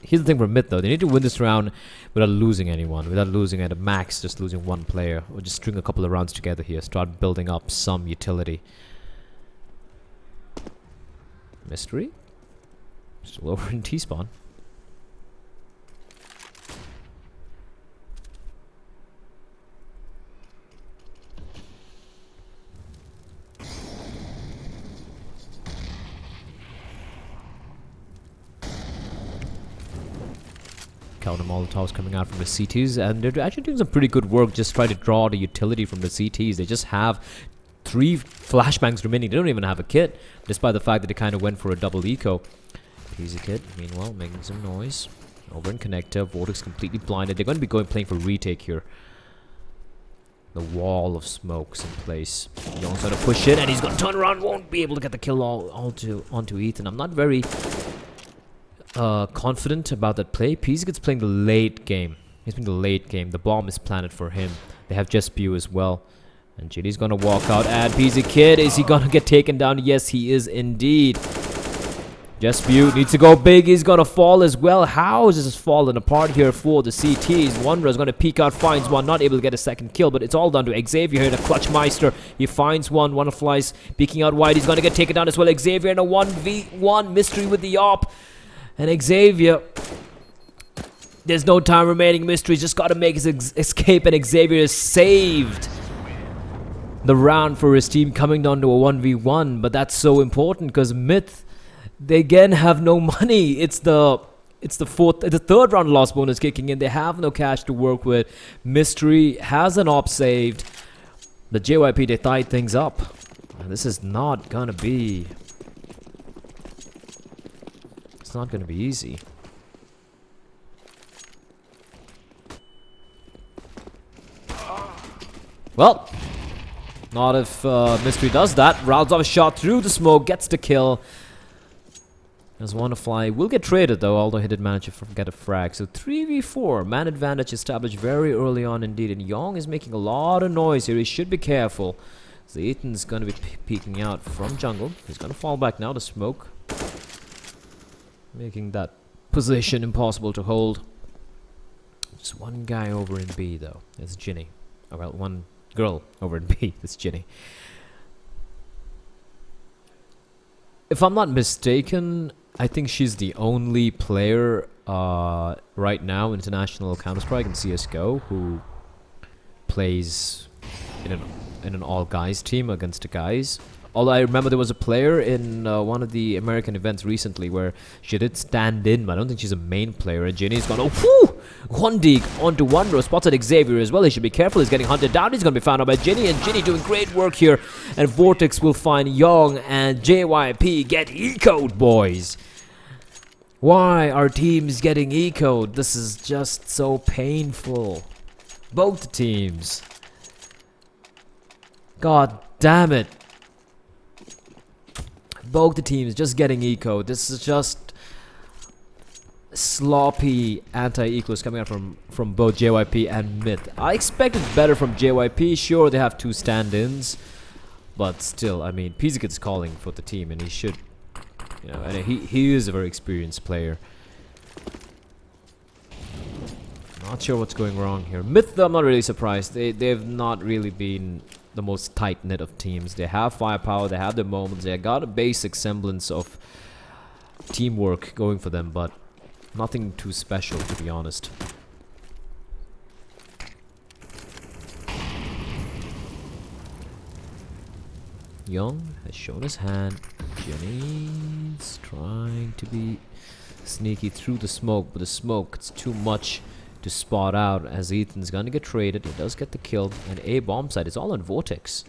Here's the thing for MiTH though, they need to win this round without losing anyone, without losing at a max, just losing 1 player. Or just string a couple of rounds together here, start building up some utility. Mystery? Still over in T-spawn. Counter Molotovs coming out from the CTs, and they're actually doing some pretty good work just trying to draw the utility from the CTs. They just have 3 flashbangs remaining. They don't even have a kit, despite the fact that they kind of went for a double eco. Easy kid, meanwhile, making some noise. Over in connector, Vortex completely blinded. They're going to be playing for retake here. The wall of smoke's in place. Young's going to push in, and he's going to turn around. Won't be able to get the kill onto Ethan. I'm not very confident about that play. PZ Kid's playing the late game. He's playing the late game. The bomb is planted for him. They have Jespew as well. And JD's going to walk out. And PZ Kid, is he going to get taken down? Yes, he is indeed. Jespew needs to go big. He's going to fall as well. How is this falling apart here for the CTs? Wanderer's going to peek out, finds one. Not able to get a second kill, but it's all down to Xavier here, the Clutch Meister. He finds one. Wannafly's peeking out wide. He's going to get taken down as well. Xavier in a 1v1 mystery with the AWP. And Xavier, there's no time remaining. Mystery's just got to make his escape, and Xavier is saved the round for his team, coming down to a 1v1. But that's so important because MiTH, they again have no money. It's the third round loss bonus kicking in. They have no cash to work with. Mystery has an op saved. The JYP, they tied things up. And this is not gonna be... It's not gonna be easy. Well, not if Mystery does that. Rounds off a shot through the smoke, gets the kill. As Wannafly will get traded though, although he did manage to get a frag. So 3v4, man advantage established very early on indeed. And Young is making a lot of noise here. He should be careful. So Ethan's going to be peeking out from jungle. He's going to fall back now to smoke, making that position impossible to hold. Just one guy over in B though. It's Ginny. Oh, well, one girl over in B. It's Ginny. If I'm not mistaken, I think she's the only player right now in international Counter-Strike and CS:GO who plays in an all guys team against the guys. Although I remember there was a player in one of the American events recently where she did stand in, but I don't think she's a main player. And Ginny's gone, oh, whoo! One dig onto one row, spots at Xavier as well. He should be careful. He's getting hunted down. He's going to be found out by Ginny, and Ginny doing great work here. And Vortex will find Young, and JYP get ecoed, boys. Why are teams getting ecoed? This is just so painful. Both teams. God damn it. Both the teams just getting ecoed. This is just sloppy anti-ecos coming out from both JYP and MiTH. I expected better from JYP. Sure, they have 2 stand-ins, but still, I mean, Pizikit's calling for the team, and he should, you know, and he is a very experienced player. Not sure what's going wrong here. MiTH, though, I'm not really surprised. They've not really been the most tight-knit of teams. They have firepower, they have their moments, they got a basic semblance of teamwork going for them, but nothing too special, to be honest. Young has shown his hand. Jenny's trying to be sneaky through the smoke, but the smoke, it's too much to spot out as Ethan's gonna get traded. He does get the kill, and A bomb site is all on Vortex.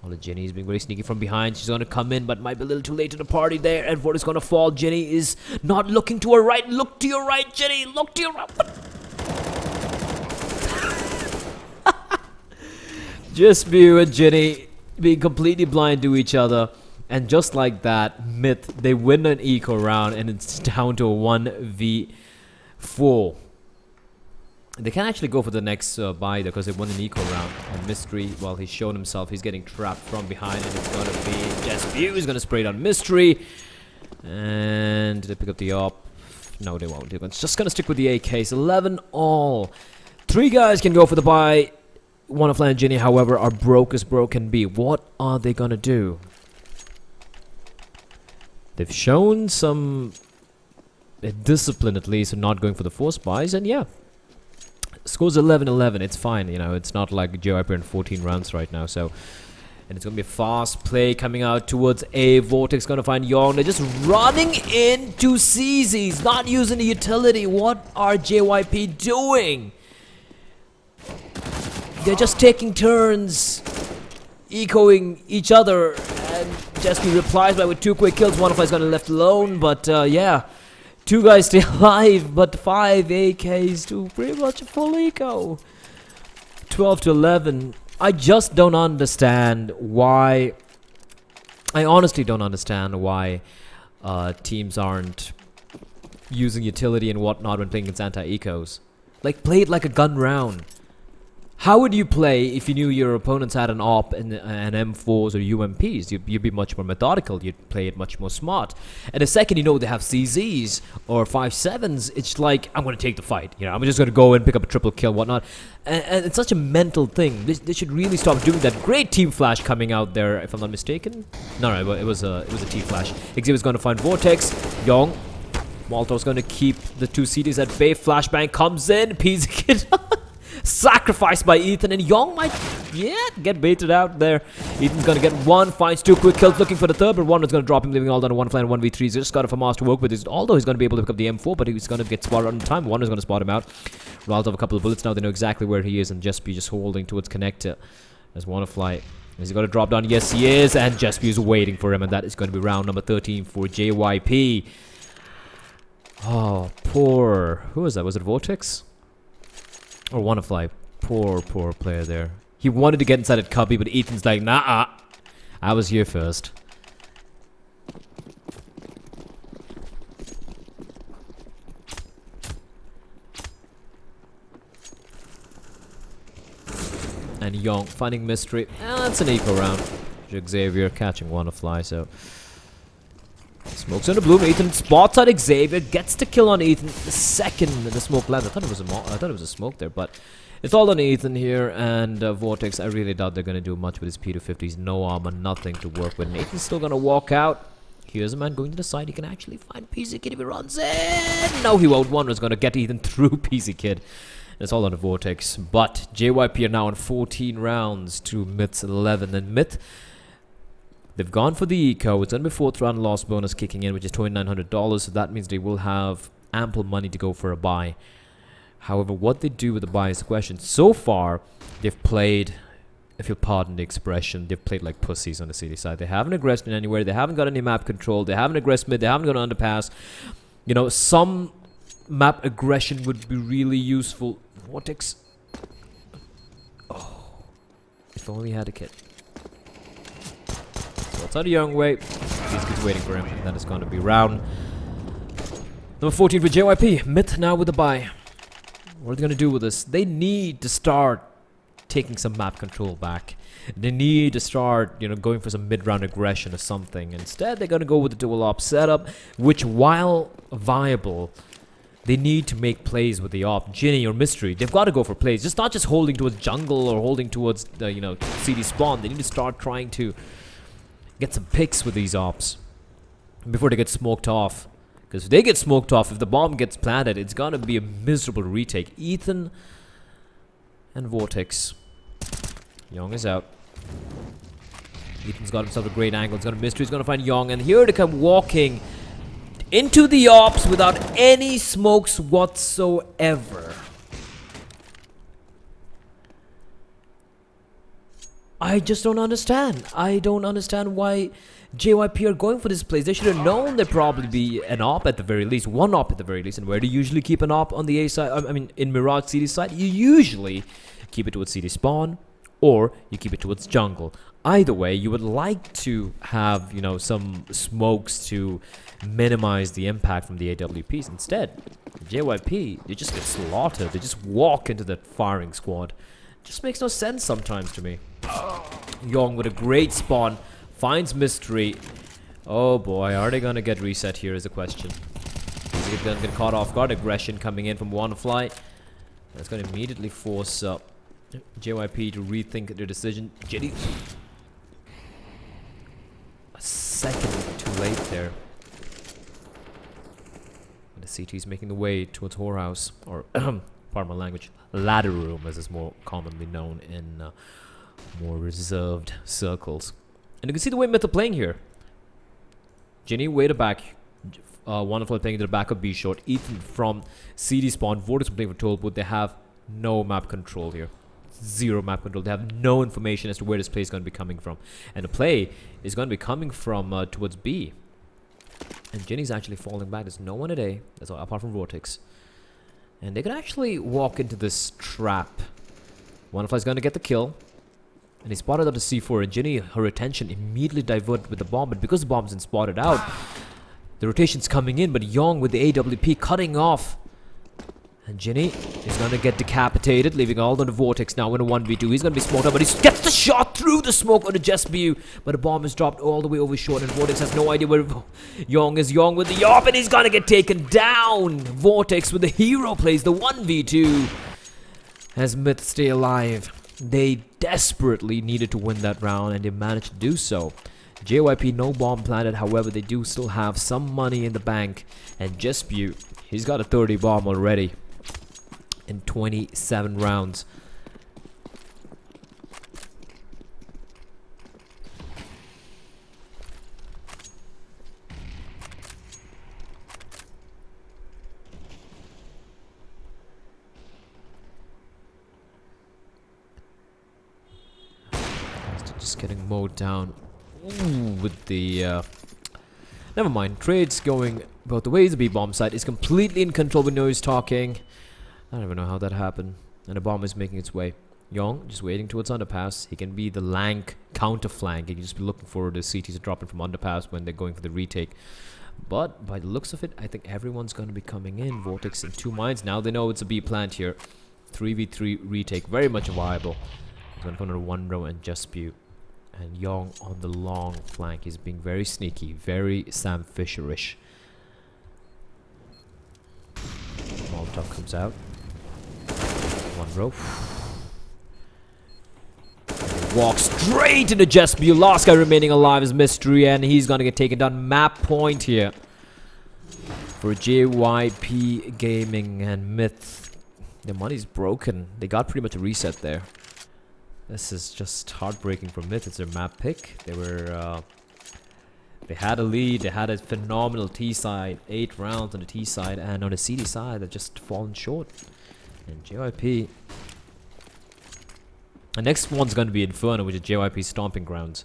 All of Jenny's being very sneaky from behind. She's gonna come in, but might be a little too late to the party there, and Vortex gonna fall. Jenny is not looking to her right. Look to your right, Jenny. Look to your right. Just View and Jenny being completely blind to each other, and just like that, MiTH, they win an eco round, and it's down to a 1v4. They can actually go for the next buy there because they won an eco round. And Mystery, well, he's shown himself. He's getting trapped from behind, and it's going to be Just View is going to spray down Mystery. And did they pick up the op? No, they won't. It's just going to stick with the AKs. 11 all. 3 guys can go for the buy. One of Lan and Ginny, however, are broke as broke can be. What are they going to do? They've shown some discipline, at least, of not going for the force buys, and yeah, scores 11-11. It's fine, you know. It's not like JYP in 14 rounds right now, so. And it's gonna be a fast play coming out towards A. Vortex gonna find Young. They're just running into CZs, not using the utility. What are JYP doing? They're just taking turns echoing each other, and Jesky replies by with 2 quick kills. One of us is gonna be left alone, but yeah. 2 guys stay alive, but 5 AKs to pretty much a full eco. 12-11. I just don't understand why. I honestly don't understand why teams aren't using utility and whatnot when playing against anti-ecos. Like, play it like a gun round. How would you play if you knew your opponents had an AWP and M4s or UMPs? You'd be much more methodical. You'd play it much more smart. And the second you know they have CZs or 5.7s, it's like, I'm going to take the fight. You know, I'm just going to go and pick up a triple kill, whatnot. And it's such a mental thing. They should really stop doing that. Great team flash coming out there, if I'm not mistaken. No, it was a team flash. Xavier's going to find Vortex. Young. Malto's going to keep the 2 CDs at bay. Flashbang comes in. Pizikit. Sacrificed by Ethan, and Young might, get baited out there. Ethan's gonna get 1, finds 2 quick kills, looking for the third, but one is gonna drop him, leaving all down to 1 fly and 1v3. He's just got a FAMAS to work with. Although he's gonna be able to pick up the M4, but he's gonna get spotted on time. One is gonna spot him out. Rolls off a couple of bullets now. They know exactly where he is, and Jesby just holding towards connector. As Wanna-Fly. Is he gonna drop down? Yes, he is, and Jesby is waiting for him, and that is gonna be round number 13 for JYP. Oh, poor. Who was that? Was it Vortex? Or Wanna-Fly? Poor player there. He wanted to get inside at Cubby, but Ethan's like, nah, I was here first. And Young finding Mystery. And that's an eco round. Xavier catching Wanna-Fly, so. Smokes on the bloom. Ethan spots out Xavier, gets the kill on Ethan. The second the smoke lands. I thought it was a smoke there, but it's all on Ethan here. And Vortex, I really doubt they're gonna do much with his P250s. No armor, nothing to work with. Nathan's still gonna walk out. Here's a man going to the side. He can actually find PC Kid if he runs in. No, he won't. One was going to get Ethan through PC Kid. It's all on the Vortex. But JYP are now on 14 rounds to MiTH's 11. And MiTH, they've gone for the eco. It's going to be 4th round loss bonus kicking in, which is $2,900. So that means they will have ample money to go for a buy. However, what they do with the buy is the question. So far, they've played, if you'll pardon the expression, they've played like pussies on the city side. They haven't aggressed in anywhere. They haven't got any map control. They haven't aggressed mid. They haven't gone underpass. You know, some map aggression would be really useful. Vortex. Oh, if only he had a kit. So outside the young way, he's just waiting for him. And that is going to be round number 14 for JYP. MiTH now with the buy. What are they going to do with this? They need to start taking some map control back. They need to start, you know, going for some mid-round aggression or something. Instead, they're going to go with the dual op setup, which, while viable, they need to make plays with the op. Ginny or Mystery, they've got to go for plays. Just not just holding towards jungle or holding towards the, you know, CD spawn. They need to start trying to get some picks with these ops before they get smoked off. Because if they get smoked off, if the bomb gets planted, it's gonna be a miserable retake. Ethan and Vortex. Young is out. Ethan's got himself a great angle. He's got a Mystery. He's gonna find Young, and here they come walking into the ops without any smokes whatsoever. I just don't understand. I don't understand why JYP are going for this place. They should have known there'd probably be an op at the very least. One op at the very least. And where do you usually keep an op on the A side? I mean, in Mirage CD side, you usually keep it towards CD spawn, or you keep it towards jungle. Either way, you would like to have, you know, some smokes to minimize the impact from the AWPs. Instead, JYP, they just get slaughtered. They just walk into that firing squad. Just makes no sense sometimes to me. Young with a great spawn. Finds Mystery. Oh boy, are they gonna get reset here is the question. Is he gonna get caught off guard? Aggression coming in from Wannafly. That's gonna immediately force JYP to rethink their decision. Jitty. A second too late there. And the CT's making the way towards Whorehouse. Or, pardon my language, ladder room as is more commonly known in more reserved circles. And you can see the way MiTH are playing here. Ginny way to back. Wonderful playing to the back of B short. Ethan from CD spawn. Vortex playing for Tollwood. They have no map control here. Zero map control. They have no information as to where this play is going to be coming from. And the play is going to be coming from towards B. And Ginny's actually falling back. There's no one at A. That's all, apart from Vortex. And they could actually walk into this trap. Wonderfly's going to get the kill. And he spotted out the C4, and Ginny, her attention immediately diverted with the bomb. But because the bomb's been spotted out, the rotation's coming in. But Young with the AWP cutting off. And Ginny is going to get decapitated, leaving all on the Vortex now in a 1v2. He's going to be smoked up, but he gets the shot through the smoke on the JSBU. But the bomb is dropped all the way over short, and Vortex has no idea where Young is. Young with the AWP, and he's going to get taken down. Vortex with the hero plays the 1v2 as MiTH stay alive. They desperately needed to win that round, and they managed to do so. JYP, no bomb planted. However, they do still have some money in the bank. And JSBU, he's got a 30 bomb already in 27 rounds. Just getting mowed down. Ooh, with the never mind. Trades going both the ways. The B bomb side is completely in control with Noise talking. I don't even know how that happened. And the bomb is making its way. Young just waiting towards underpass. He can be the lank counter flank. He can just be looking for the CTs to drop in from underpass when they're going for the retake. But by the looks of it, I think everyone's going to be coming in. Vortex in 2 minds. Now they know it's a B plant here. 3v3 retake. Very much viable. He's going to come to 1 row and JSBU. And Young on the long flank. He's being very sneaky, very Sam Fisher-ish. Molotov comes out. 1 row. walk straight into JYP. Last guy remaining alive is Mystery, and he's gonna get taken down. Map point here for JYP Gaming, and MiTH. Their money's broken. They got pretty much a reset there. This is just heartbreaking for MiTH. It's their map pick. They had a lead. They had a phenomenal T side, 8 rounds on the T side, and on the CD side, they've just fallen short. And JYP. The next one's going to be Inferno, which is JYP's stomping grounds.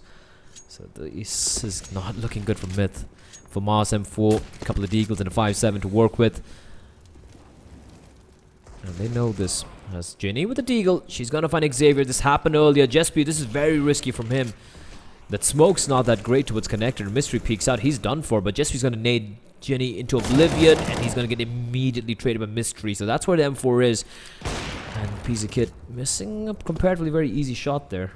So this is not looking good for MiTH. For Mars M4, a couple of Deagles and a 5-7 to work with. And they know this. As Jenny with the Deagle, she's going to find Xavier. This happened earlier. JYP, this is very risky from him. That smoke's not that great towards connector. Mystery peeks out. He's done for, but JYP's going to nade Jenny into oblivion, and he's going to get immediately traded by Mystery. So that's where the M4 is. And Pizza Kid missing a comparatively very easy shot there.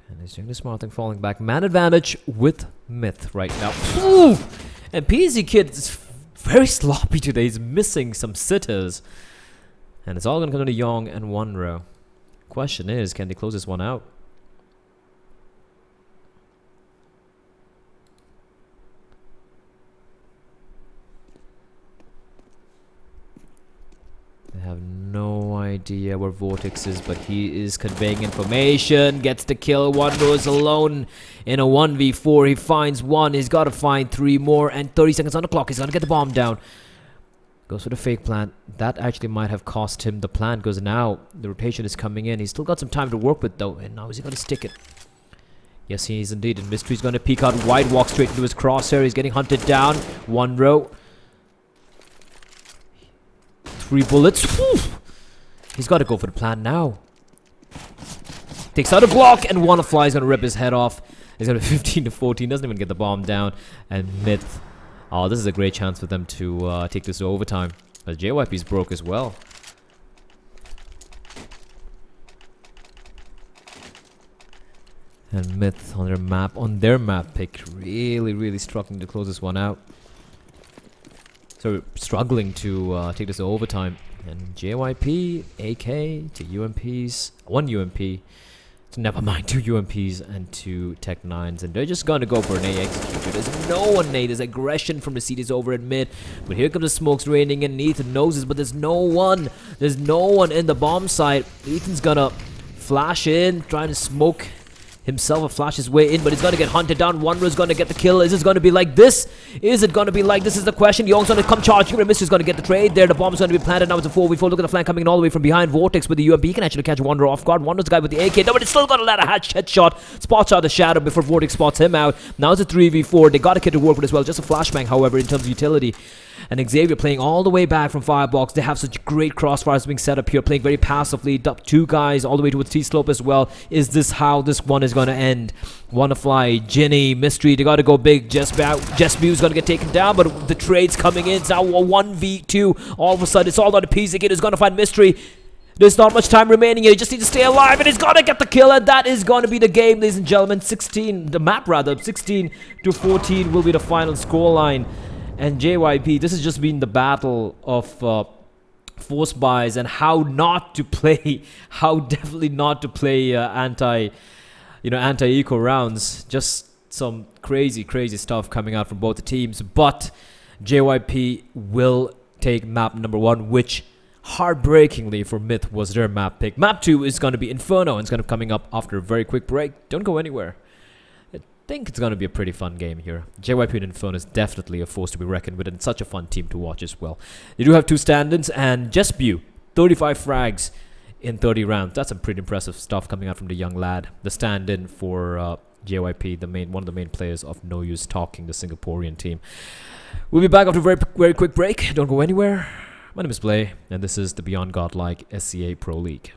And he's doing the smart thing, falling back. Man advantage with MiTH right now. Ooh! And Pizza Kid is very sloppy today. He's missing some sitters. And it's all going to come to Young and 1-row. Question is, can they close this one out? They have no idea where Vortex is, but he is conveying information. Gets the kill. 1-row is alone in a 1v4. He finds 1. He's got to find 3 more. And 30 seconds on the clock. He's going to get the bomb down. Goes for the fake plant. That actually might have cost him the plant, because now the rotation is coming in. He's still got some time to work with, though. And now is he going to stick it? Yes, he is indeed. And Mystery's going to peek out wide, walk straight into his crosshair. He's getting hunted down. 1-row. 3 bullets. Whew. He's got to go for the plant now. Takes out a block, and WannaFly is going to rip his head off. He's going to be 15 to 14. Doesn't even get the bomb down. And MiTH. Oh, this is a great chance for them to take this to overtime. But JYP's broke as well. And MiTH on their map pick, really struggling to close this one out. So struggling to take this to overtime. And JYP, AK, 2 UMPs, 1 UMP. Never mind, 2 UMPs and 2 Tech 9s, and they're just gonna go for an A executor. There's no one nade. There's aggression from the CDs over at mid, but here comes the smokes raining in. Ethan knows this, but there's no one. There's no one in the bomb site. Ethan's gonna flash in, trying to smoke himself or flash his way in, but he's gonna get hunted down. 1-row is gonna get the kill. Is it gonna be like this? Is it gonna be like this is the question. Young's gonna come charging, but Mystery's gonna get the trade there. The bomb's gonna be planted. Now it's a 4v4. Look at the flank coming in all the way from behind. Vortex with the UMP. He can actually catch 1-row off guard. 1-row's the guy with the AK. No, but it's still gonna let a headshot. Spots out the shadow before Vortex spots him out. Now it's a 3v4. They got a kid to work with as well. Just a flashbang, however, in terms of utility. And Xavier playing all the way back from Firebox. They have such great crossfires being set up here, playing very passively. 2 guys all the way towards T-slope as well. Is this how this one is going to end? WannaFly, Ginny, Mystery, they got to go big. JYP is going to get taken down, but the trade's coming in. It's now a 1v2. All of a sudden, it's all on the piece again. It's going to find Mystery. There's not much time remaining here. He just needs to stay alive, and he's going to get the kill, and that is going to be the game, ladies and gentlemen. 16 to 14 will be the final scoreline. And JYP, this has just been the battle of force buys and how definitely not to play anti-eco rounds. Just some crazy stuff coming out from both the teams. But JYP will take map number 1, which heartbreakingly for MiTH was their map pick. Map 2 is going to be Inferno, and it's going to be coming up after a very quick break. Don't go anywhere. I think it's going to be a pretty fun game here. JYP and Inferno is definitely a force to be reckoned with, and such a fun team to watch as well. They do have 2 stand-ins, and JYP, 35 frags in 30 rounds. That's some pretty impressive stuff coming out from the young lad. The stand-in for JYP, one of the main players of No Use Talking, the Singaporean team. We'll be back after a very quick break. Don't go anywhere. My name is Blay, and this is the Beyond Godlike SCA Pro League.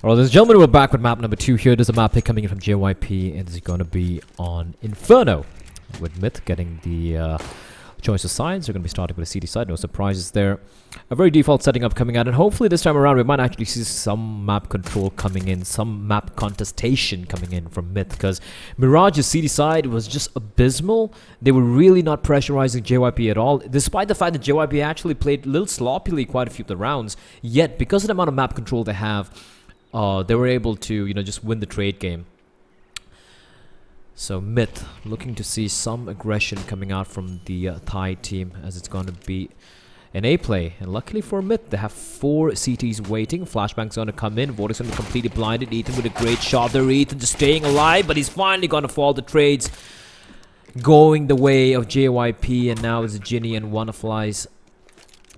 Alright, ladies and gentlemen, we're back with map number 2 here. There's a map pick coming in from JYP. It's going to be on Inferno, with MiTH getting the choice of sides. They're going to be starting with a CT side. No surprises there. A very default setting up coming out, and hopefully this time around we might actually see some map control coming in, some map contestation coming in from MiTH, because Mirage's CT side was just abysmal. They were really not pressurizing JYP at all, despite the fact that JYP actually played a little sloppily quite a few of the rounds. Yet, because of the amount of map control they have, they were able to, just win the trade game. So MiTH looking to see some aggression coming out from the Thai team, as it's going to be an A play. And luckily for MiTH, they have 4 CTs waiting. Flashbang's going to come in. Vortex going to be completely blinded. Ethan with a great shot there. Ethan just staying alive, but he's finally going to fall. The trades going the way of JYP, and now it's Ginny and Wannafly's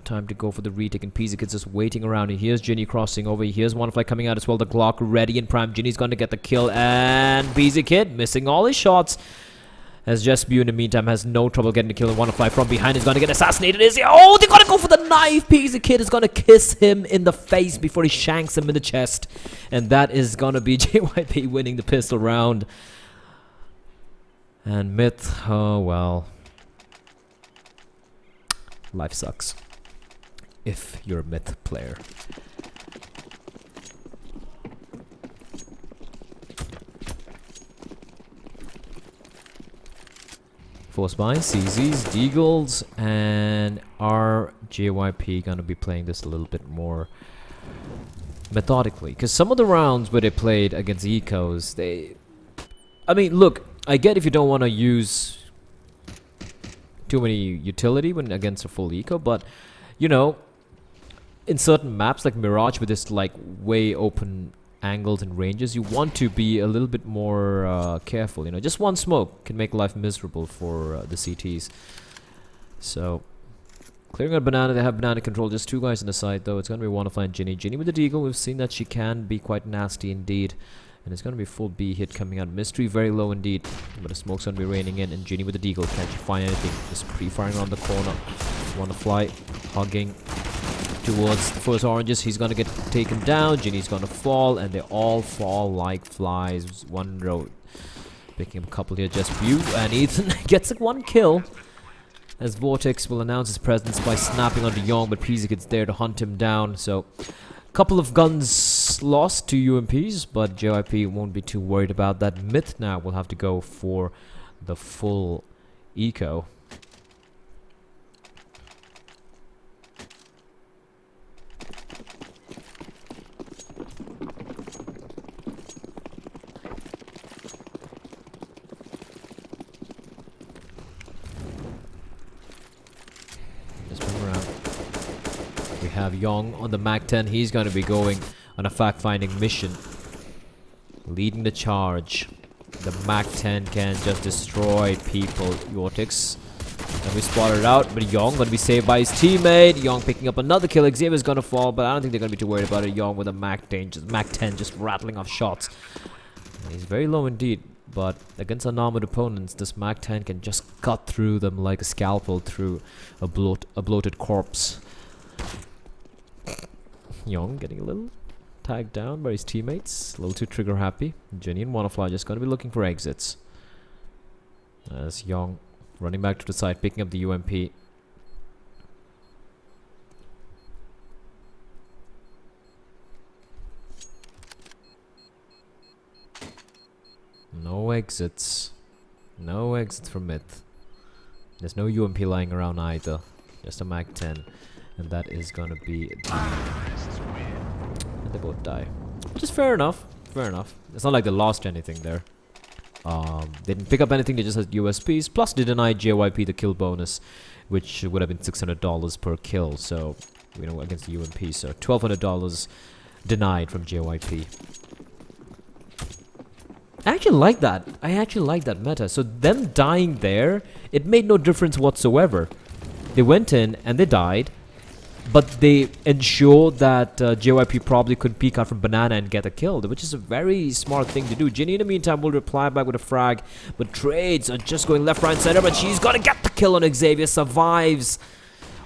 time to go for the retake, and PZKid's just waiting around. And here's Ginny crossing over. Here's Wannafly coming out as well. The Glock ready in prime. Ginny's going to get the kill, and PZKid missing all his shots. As JSBU in the meantime has no trouble getting the kill, and Wannafly from behind is going to get assassinated. Is he? Oh, they're going to go for the knife. PZKid is going to kiss him in the face before he shanks him in the chest. And that is going to be JYP winning the pistol round. And MiTH, oh well. Life sucks if you're a MiTH player. Force by CZs, Deagles, and our JYP gonna be playing this a little bit more methodically, because some of the rounds where they played against ecos, I mean, look, I get if you don't want to use too many utility when against a full eco, but in certain maps like Mirage with this like way open angles and ranges, you want to be a little bit more careful. Just one smoke can make life miserable for the CTs. So clearing out banana, they have banana control. Just 2 guys on the side though. It's gonna be Wannafly and Ginny. Ginny with the deagle. We've seen that she can be quite nasty indeed. And it's gonna be full B hit coming out. Mystery very low indeed, but the smoke's gonna be raining in. And Ginny with the deagle, can't you find anything? Just pre-firing around the corner. Wannafly hugging towards the first oranges. He's gonna get taken down. Ginny's gonna fall, and they all fall like flies. One row picking up a couple here. JSBU and Ethan gets 1 kill, as Vortex will announce his presence by snapping onto Young, but PZKid's there to hunt him down. So couple of guns lost to UMPs, but JYP won't be too worried about that. MiTH now will have to go for the full eco. Have Young on the Mag 10. He's going to be going on a fact-finding mission, leading the charge. The Mag 10 can just destroy people. Vortex and we spotted out, but Young going to be saved by his teammate. Young picking up another kill. Xavier's going to fall, but I don't think they're going to be too worried about it. Young with a Mag 10 just rattling off shots. And he's very low indeed, but against unarmored opponents, this Mag 10 can just cut through them like a scalpel through a bloated corpse. Young getting a little tagged down by his teammates, a little too trigger happy. Jenny and Wannafly just going to be looking for exits, as Young running back to the side, picking up the UMP. No exits. No exits from MiTH. There's no UMP lying around either. Just a Mag 10. And that is gonna be the... And they both die. Which is fair enough. Fair enough. It's not like they lost anything there. They didn't pick up anything, they just had USPs. Plus they denied JYP the kill bonus, which would have been $600 per kill. So, against the UMP. So $1,200 denied from JYP. I actually like that. I actually like that meta. So them dying there, it made no difference whatsoever. They went in and they died, but they ensured that JYP probably could peek out from banana and get a kill, which is a very smart thing to do. Ginny in the meantime will reply back with a frag, but trades are just going left, right, center, but she's gonna get the kill on Xavier. Survives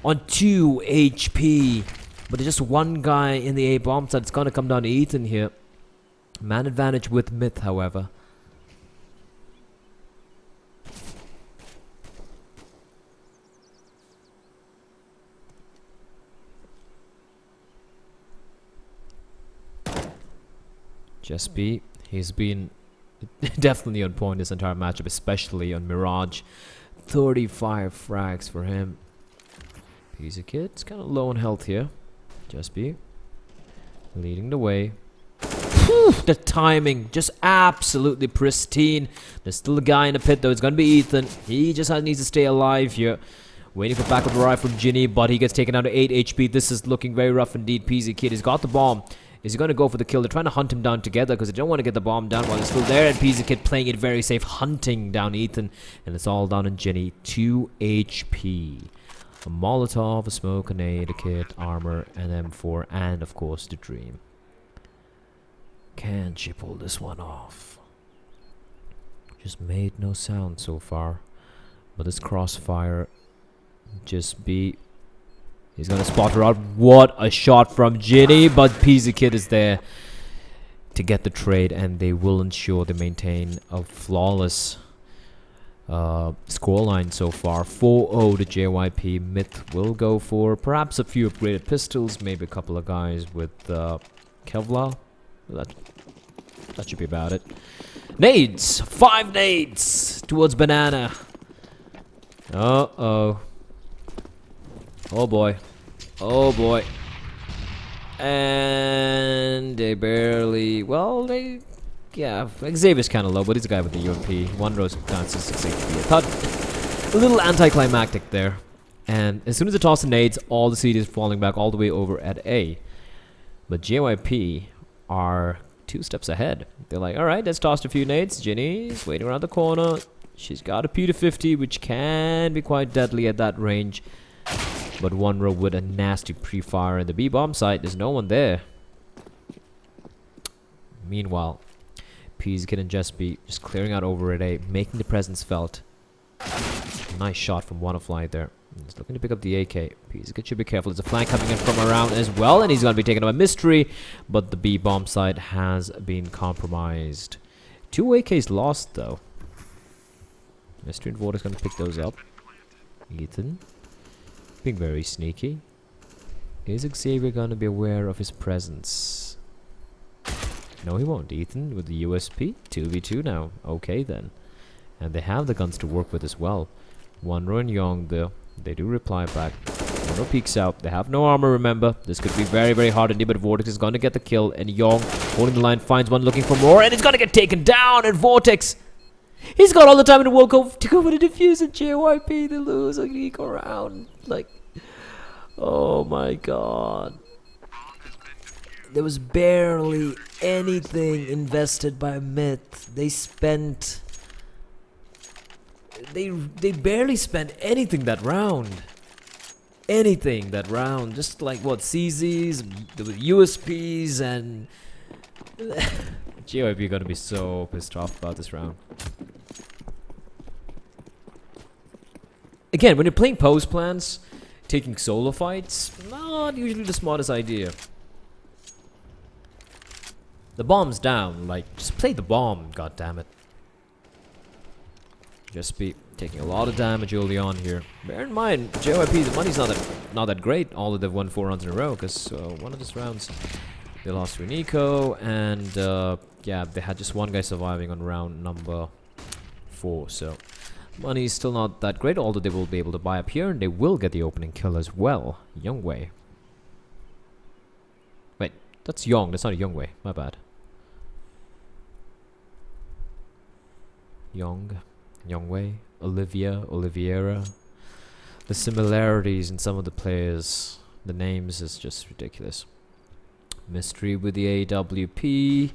on 2 HP, but there's just one guy in the A bomb side. It's gonna come down to Ethan here. Man advantage with MiTH, however. JYP, he's been definitely on point this entire matchup, especially on Mirage. 35 frags for him. Pizza Kid's kind of low on health here. JYP leading the way. Whew, the timing just absolutely pristine. There's still a guy in the pit though. It's gonna be Ethan. He just needs to stay alive here. Waiting for backup arrive from Ginny, but he gets taken down to 8 HP. This is looking very rough indeed. Pizza Kid has got the bomb. Is he going to go for the kill? They're trying to hunt him down together because they don't want to get the bomb down while he's still there. And Pizza Kid playing it very safe, hunting down Ethan. And it's all down on Ginny. 2 HP. A Molotov, a smoke, a nade, a kit, armor, an M4, and of course the Dream. Can she pull this one off? Just made no sound so far. But this crossfire just be... He's gonna spot her out. What a shot from Ginny, but Pizza Kid is there to get the trade, and they will ensure they maintain a flawless scoreline so far. 4-0 to JYP. MiTH will go for perhaps a few upgraded pistols, maybe a couple of guys with Kevlar. That should be about it. Nades! 5 nades towards Banana. Uh-oh. Oh boy. Oh boy. And they barely... Well, they... Yeah, Xavier's kind of low, but he's a guy with the UMP. One rose dances 6 HP. I thought a little anticlimactic there. And as soon as they toss the nades, all the CD is falling back all the way over at A. But JYP are 2 steps ahead. They're like, alright, let's toss a few nades. Ginny's waiting around the corner. She's got a P250, which can be quite deadly at that range. But one row with a nasty pre-fire in the B-bomb site. There's no one there. Meanwhile, Pizza and JYP just clearing out over at A, making the presence felt. Nice shot from Wannafly there. He's looking to pick up the AK. Pizza should be careful. There's a flank coming in from around as well, and he's going to be taken by Mystery. But the B-bomb site has been compromised. 2 AKs lost though. Mystery and Vortex going to pick those up. Ethan being very sneaky. Is Xavier gonna be aware of his presence? No, he won't. Ethan with the USP. 2v2 now. Okay then. And they have the guns to work with as well. Wanro and Young though. They do reply back. Wanro peeks out. They have no armor, remember. This could be very, very hard indeed, but Vortex is gonna get the kill. And Young holding the line finds one looking for more. And he's gonna get taken down. And Vortex, he's got all the time in the world to go for the defuse, and JYP, they lose a eco round. Like, oh my god. There was barely anything invested by MiTH. They spent... They barely spent anything that round. Anything that round. Just like, what, CZs, the USPs, and... JYP gonna be so pissed off about this round. Again, when you're playing pose plans, taking solo fights, not usually the smartest idea. The bomb's down, like, just play the bomb, goddammit. Just be taking a lot of damage early on here. Bear in mind, JYP, the money's not that great, although they've won 4 rounds in a row, because one of these rounds they lost to an eco, and yeah, they had just one guy surviving on round number 4, so money is still not that great, although they will be able to buy up here, and they will get the opening kill as well. Youngwei. Wait, that's Young, that's not a Youngwei, my bad. Youngwei, Olivia, Oliviera. The similarities in some of the players, the names is just ridiculous. Mystery with the AWP.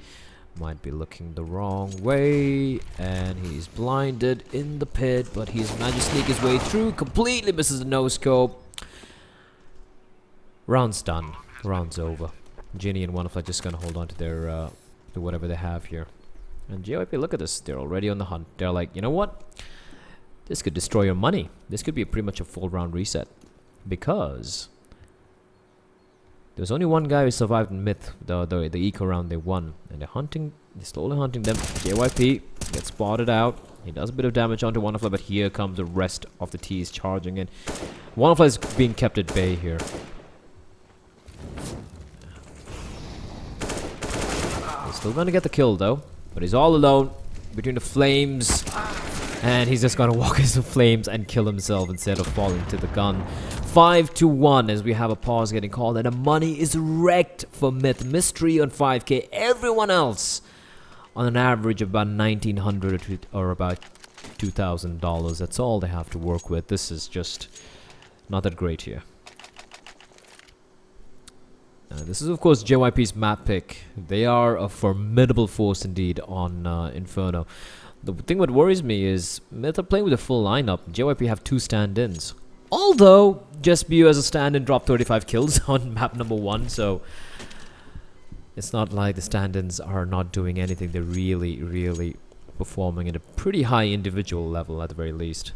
Might be looking the wrong way, and he's blinded in the pit, but he's managed to sneak his way through. Completely misses the no-scope. Round's done. Round's over. Ginny and Wannafly just gonna hold on to their to whatever they have here. And JYP, look at this. They're already on the hunt. They're like, you know what? This could destroy your money. This could be pretty much a full round reset, because There's only one guy who survived in MiTH, the eco round they won. And they're slowly hunting them. JYP gets spotted out. He does a bit of damage onto WonderFly, but here comes the rest of the T's charging in. WonderFly is being kept at bay here. He's still gonna get the kill though, but he's all alone between the flames. And he's just gonna walk into flames and kill himself instead of falling to the gun. 5-1 as we have a pause getting called, and the money is wrecked for MiTH. Mystery on 5k. Everyone else on an average of about $1,900 or about $2,000. That's all they have to work with. This is just not that great here. This is of course JYP's map pick. They are a formidable force indeed on Inferno. The thing what worries me is MiTH are playing with a full lineup. JYP have 2 stand-ins. Although, just BU as a stand-in dropped 35 kills on map number 1, so it's not like the stand-ins are not doing anything. They're really performing at a pretty high individual level at the very least.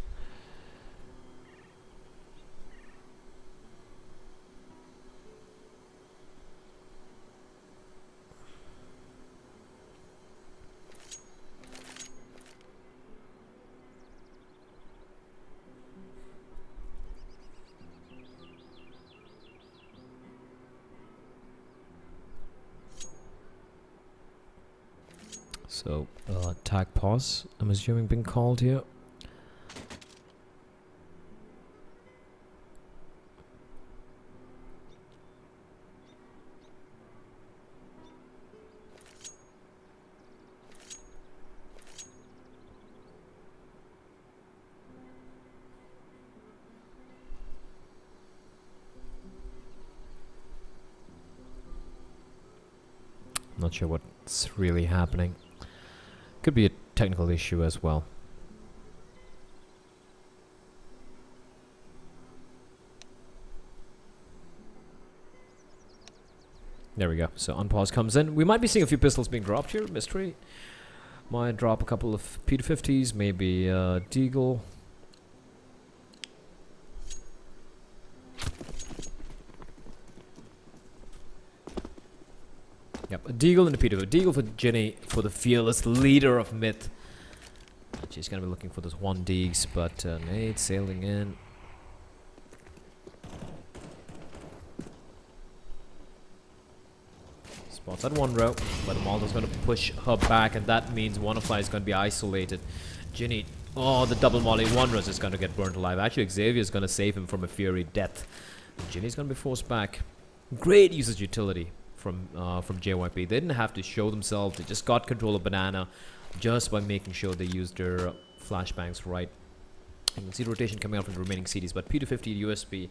So, tag pause, I'm assuming being called here. Not sure what's really happening. Could be a technical issue as well. There we go. So unpause comes in. We might be seeing a few pistols being dropped here. Mystery might drop a couple of P250s, maybe Deagle. Yep, a Deagle and a P250. Deagle for Ginny, for the fearless leader of MiTH. She's gonna be looking for those 1 Deags, but Nate sailing in. Spots at 1 row, but Maldo's gonna push her back, and that means WonderFly is gonna be isolated. Ginny, oh, the double molly. 1 row is gonna get burnt alive. Actually, Xavier's gonna save him from a Fury death. Ginny's gonna be forced back. Great usage utility from JYP. They didn't have to show themselves. They just got control of Banana just by making sure they used their flashbangs right. You can see rotation coming out from the remaining CDs, but P250, USB,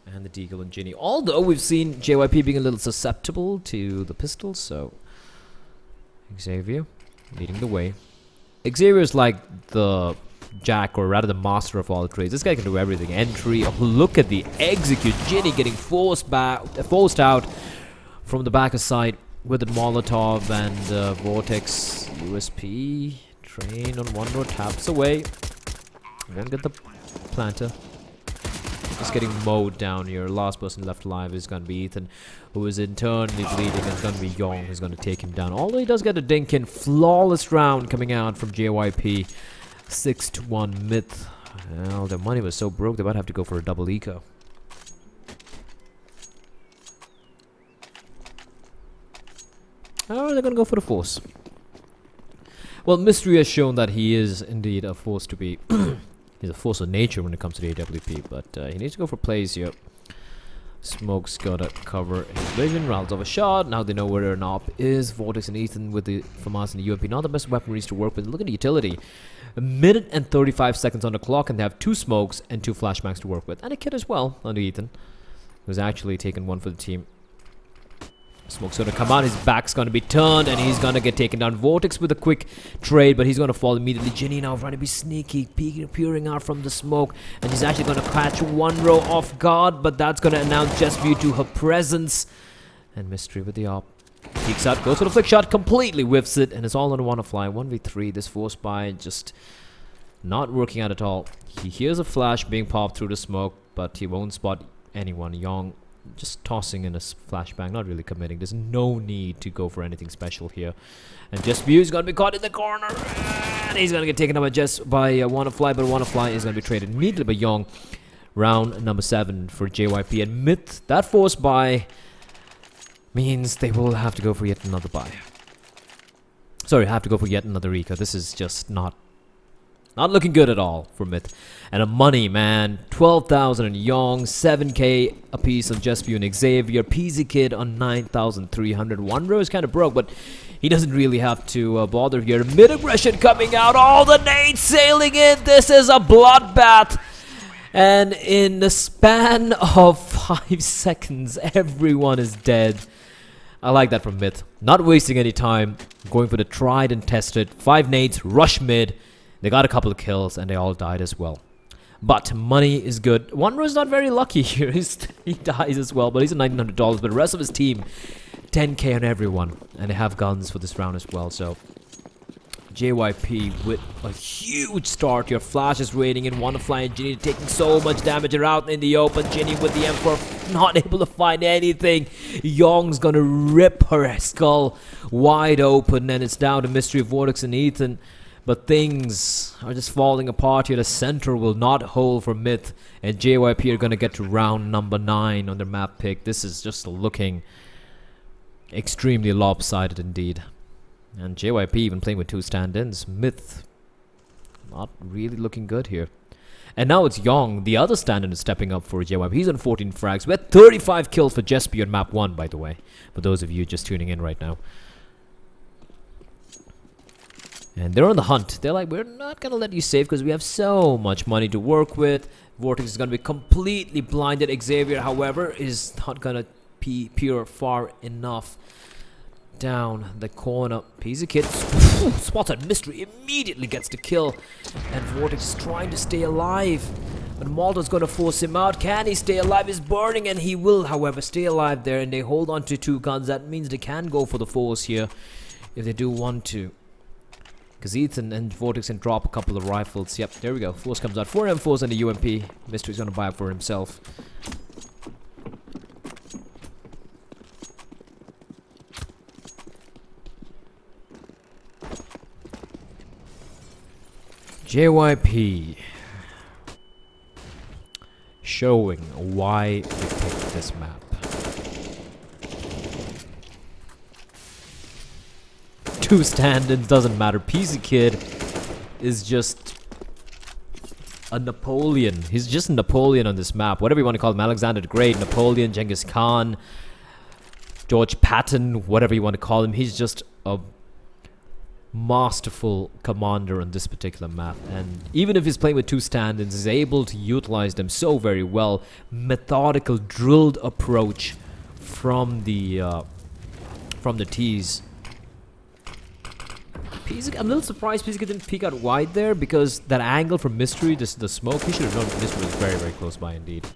and the Deagle and Ginny. Although we've seen JYP being a little susceptible to the pistols, so Xavier leading the way. Xavier's like the jack, or rather the master of all the trades. This guy can do everything. Entry, oh, look at the execute. Ginny getting forced out from the back side with the Molotov and Vortex. USP train on 1 row, taps away. Won't get the planter. Just getting mowed down here. Last person left alive is going to be Ethan, who is internally bleeding. It's going to be Young who's going to take him down. Although he does get a dink in. Flawless round coming out from JYP. 6-1 MiTH. Well, their money was so broke they might have to go for a double eco. Or they're going to go for the force. Well, Mystery has shown that he is indeed a force to be. He's a force of nature when it comes to the AWP, but he needs to go for plays here. Smoke's gotta cover his vision. Rounds off a shot. Now they know where their knob is. Vortex and Ethan with the FAMAS and the UMP. Not the best weaponries to work with. Look at the utility. 1 minute and 35 seconds on the clock, and they have 2 smokes and 2 flashbangs to work with. And a kit as well on the Ethan, who's actually taken 1 for the team. Smoke's gonna come out, his back's gonna be turned, and he's gonna get taken down. Vortex with a quick trade, but he's gonna fall immediately. Ginny now trying to be sneaky, peering out from the smoke, and he's actually gonna catch 1 row off guard, but that's gonna announce just due to her presence. And Mystery with the op. Peeks out, goes for the flick shot, completely whiffs it, and it's all on WonderFly. 1v3, this force buy just not working out at all. He hears a flash being popped through the smoke, but he won't spot anyone. Young just tossing in a flashbang, not really committing. There's no need to go for anything special here. And JYP is gonna be caught in the corner, and he's gonna get taken out by WannaFly, but WannaFly is gonna be traded immediately by Young. Round number 7 for JYP, and MiTH, that force buy means they will have to go for yet another buy. Sorry, have to go for yet another Rika. This is just not looking good at all for MiTH. And a money, man. 12,000 on Young, 7k a piece on JYP and Xavier. PZ Kid on 9,300. Wanro is kind of broke, but he doesn't really have to bother here. Mid-aggression coming out. All the nades sailing in. This is a bloodbath. And in the span of 5 seconds, everyone is dead. I like that from MiTH. Not wasting any time. Going for the tried and tested. 5 nades, rush mid. They got a couple of kills, and they all died as well. But money is good. Wanro is not very lucky here. He dies as well, but he's at $1,900. But the rest of his team, 10k on everyone. And they have guns for this round as well, so... JYP with a huge start here. Flash is raiding in. WannaFly and Ginny taking so much damage. They're out in the open. Ginny with the M4 not able to find anything. Young's gonna rip her skull wide open, and it's down to Mystery, Vortex, and Ethan. But things are just falling apart here. The center will not hold for MiTH, and JYP are gonna get to round number 9 on their map pick. This is just looking extremely lopsided indeed. And JYP even playing with 2 stand-ins. MiTH not really looking good here. And now it's Young, the other stand-in, is stepping up for JYP. He's on 14 frags. We had 35 kills for JYP on map 1, by the way. For those of you just tuning in right now. And they're on the hunt. They're like, we're not going to let you save because we have so much money to work with. Vortex is going to be completely blinded. Xavier, however, is not going to peer far enough. Down the corner. PZ Kid spotted Mystery, immediately gets the kill. And Vortex is trying to stay alive. But Malta's going to force him out. Can he stay alive? He's burning, and he will, however, stay alive there. And they hold on to 2 guns. That means they can go for the force here if they do want to. Because Ethan and Vortex can drop a couple of rifles. Yep, there we go. Force comes out. 4 M4s and a UMP. Mystery's going to buy up for himself. JYP showing why they picked this map. 2 stand-ins, doesn't matter. PZ Kid is just a Napoleon. He's just a Napoleon on this map. Whatever you want to call him. Alexander the Great, Napoleon, Genghis Khan, George Patton, whatever you want to call him. He's just a masterful commander on this particular map, and even if he's playing with 2 stand-ins, he's able to utilize them so very well. Methodical, drilled approach from the tees. I'm a little surprised PZ didn't peek out wide there, because that angle from Mystery, the smoke, he should have known Mystery was very, very close by indeed.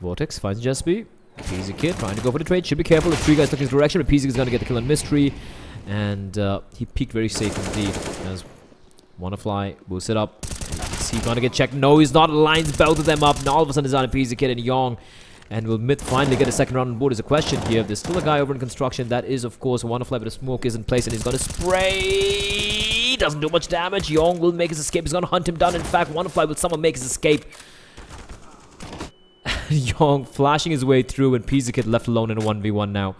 Vortex finds JYP. PZ Kid trying to go for the trade. Should be careful if 3 guys look in his direction, but PZ is going to get the kill on Mystery. And he peeked very safe indeed. As WannaFly boosts it up. Is he going to get checked? No, he's not. Lines both of them up. And all of a sudden it's on PZ Kid and Young. And will MiTH finally get a second round on board is a question here. There's still a guy over in construction. That is, of course, WannaFly, but the smoke is in place. And he's going to spray. Doesn't do much damage. Young will make his escape. He's going to hunt him down. In fact, WannaFly will someone make his escape. Young flashing his way through, and PZ Kid left alone in a 1v1 now.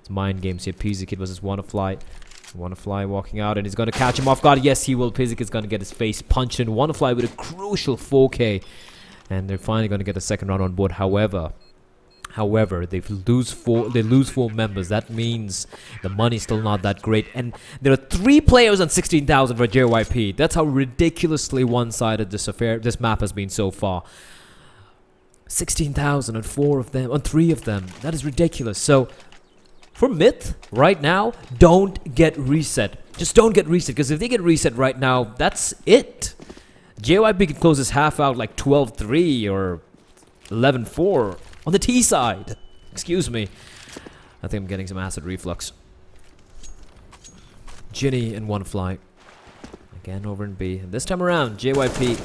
It's mind games here. PZ Kid versus WannaFly. WannaFly walking out, and he's going to catch him off guard. Yes, he will. PZ Kid's going to get his face punched in. WannaFly with a crucial 4k. And they're finally going to get a second round on board. However, they lose 4 members. That means the money's still not that great. And there are 3 players on 16,000 for JYP. That's how ridiculously one-sided this map has been so far. 16,000 on 4 of them, on 3 of them. That is ridiculous. So for MiTH right now, don't get reset. Just don't get reset, because if they get reset right now, that's it. JYP can close this half out like 12-3 or 11-4 on the T side. Excuse me. I think I'm getting some acid reflux. Ginny and WannaFly. Again over in B. And this time around, JYP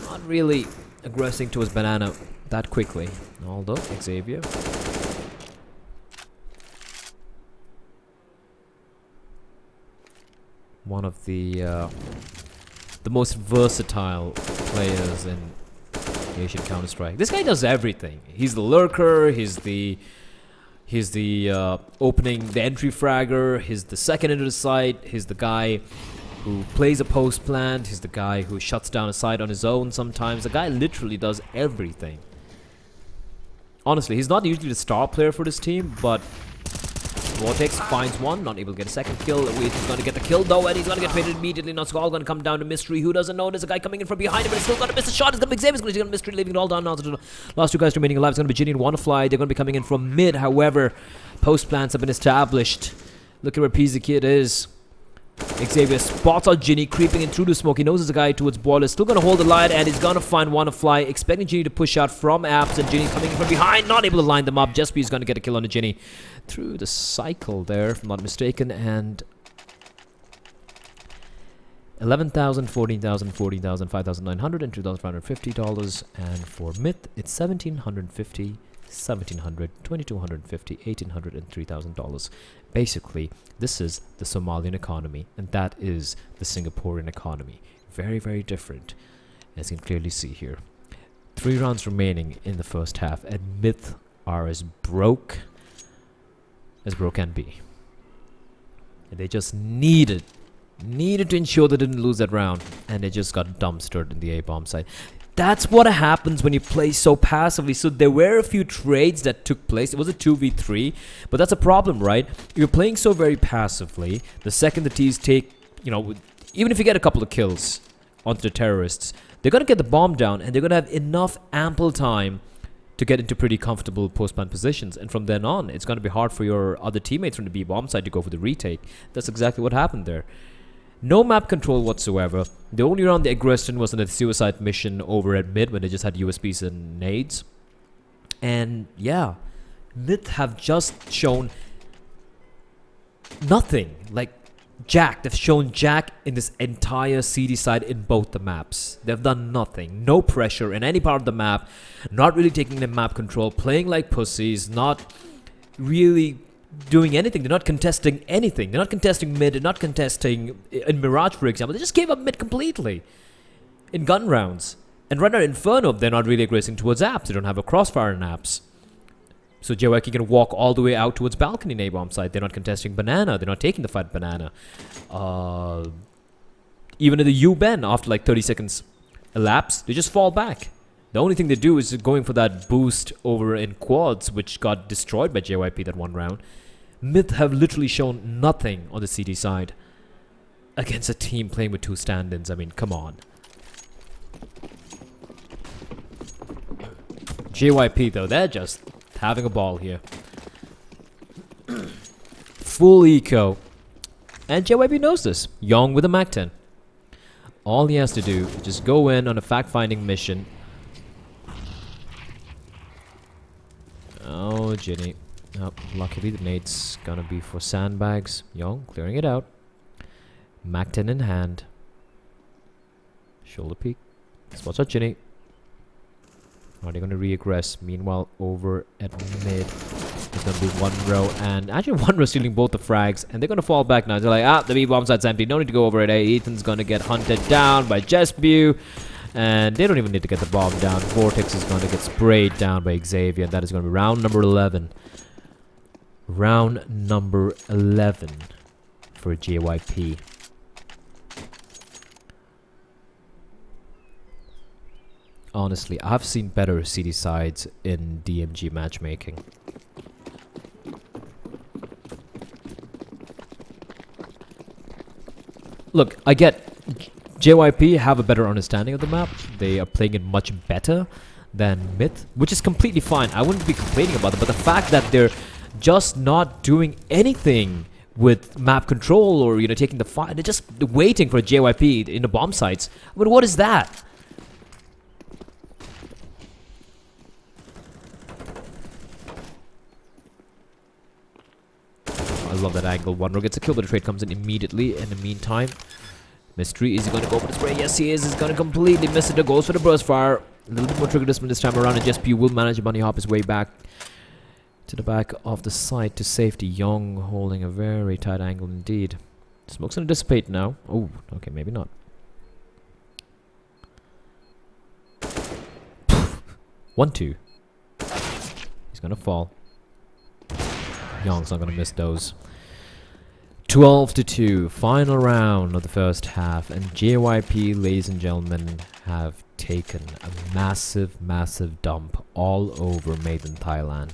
not really aggressing towards banana that quickly. Although, Xavier. One of the most versatile players in Asian Counter-Strike. This guy does everything. He's the lurker, he's the opening, the entry fragger, he's the second into the site, he's the guy who plays a post plant, he's the guy who shuts down a site on his own sometimes. The guy literally does everything. Honestly, he's not usually the star player for this team, but Vortex finds one, not able to get a second kill. He's going to get the kill though, and he's going to get traded immediately. Now it's all going to come down to Mystery. Who doesn't know? There's a guy coming in from behind him, but he's still going to miss a shot. It's going to be Xavier's going to Mystery, leaving it all down now to the last two guys remaining alive. It's going to be Ginny and Wannafly. They're going to be coming in from mid. However, post plants have been established. Look at where Pizza Kid is. Xavier spots out Ginny creeping in through the smoke. He knows there's a guy towards Boiler. Still going to hold the line, and he's going to find Wannafly, expecting Ginny to push out from apps, and Ginny coming in from behind, not able to line them up. Jespi is going to get a kill on the Ginny through the cycle there, if I'm not mistaken, and 11,000, 14,000, 14,000, 5,900, and $2,550. And for MiTH, it's 1,750, 1,700, 2,250, 1,800, and $3,000. Basically, this is the Somalian economy, and that is the Singaporean economy. Very, very different, as you can clearly see here. 3 rounds remaining in the first half, and MiTH are as broke can be. And they just needed to ensure they didn't lose that round, and they just got dumpstered in the A-bomb side. That's what happens when you play so passively. So there were a few trades that took place. It was a 2v3, but that's a problem, right? You're playing so very passively. The second the T's take, even if you get a couple of kills onto the terrorists, they're going to get the bomb down, and they're going to have enough ample time to get into pretty comfortable post-plant positions. And from then on, it's going to be hard for your other teammates from the B-bomb side to go for the retake. That's exactly what happened there. No map control whatsoever. The only round they aggressed in was in a suicide mission over at mid when they just had USBs and nades. And yeah, MiTH have just shown nothing. Like Jack, they've shown Jack in this entire CD side in both the maps. They've done nothing. No pressure in any part of the map. Not really taking the map control. Playing like pussies. Not really doing anything. They're not contesting anything. They're not contesting mid. They're not contesting in Mirage, for example. They just gave up mid completely in gun rounds. And right now Inferno, they're not really aggressing towards apps. They don't have a crossfire in apps. So JYP can walk all the way out towards balcony in A-bomb side. They're not contesting banana. They're not taking the fight banana. Even in the U-Ben, after like 30 seconds elapse, they just fall back. The only thing they do is going for that boost over in quads, which got destroyed by JYP that one round. MiTH have literally shown nothing on the CD side against a team playing with 2 stand-ins. I mean, come on. JYP, though, they're just having a ball here. Full eco. And JYP knows this. Young with a MAC-10. All he has to do is just go in on a fact-finding mission. Oh, Ginny. Oh, luckily the nade's gonna be for sandbags. Young, clearing it out. MAC-10 in hand. Shoulder peek. Spots out Ginny. Are they gonna re-aggress? Meanwhile, over at mid, there's gonna be one row, and actually one row stealing both the frags, and they're gonna fall back now. They're like, the B-bomb side's empty. No need to go over it. Ethan's gonna get hunted down by Jespi. And they don't even need to get the bomb down. Vortex is going to get sprayed down by Xavier. And that is going to be round number 11. Round number 11 for JYP. Honestly, I've seen better CD sides in DMG matchmaking. Look, I get JYP have a better understanding of the map. They are playing it much better than MiTH, which is completely fine. I wouldn't be complaining about it, but the fact that they're just not doing anything with map control or taking the fight, they're just waiting for JYP in the bomb sites. But what is that? I love that angle. One row gets a kill, but the trade comes in immediately. In the meantime, Mystery, is he going to go for the spray? Yes, he is. He's going to completely miss it. Goes for the burst fire. A little bit more trigger discipline this time around, and JYP will manage to bunny hop his way back to the back of the site to safety. Young holding a very tight angle indeed. Smoke's going to dissipate now. Oh, okay, maybe not. 1-2. He's going to fall. Young's not going to miss those. 12-2, final round of the first half, and JYP, ladies and gentlemen, have taken a massive, massive dump all over MiTH in Thailand.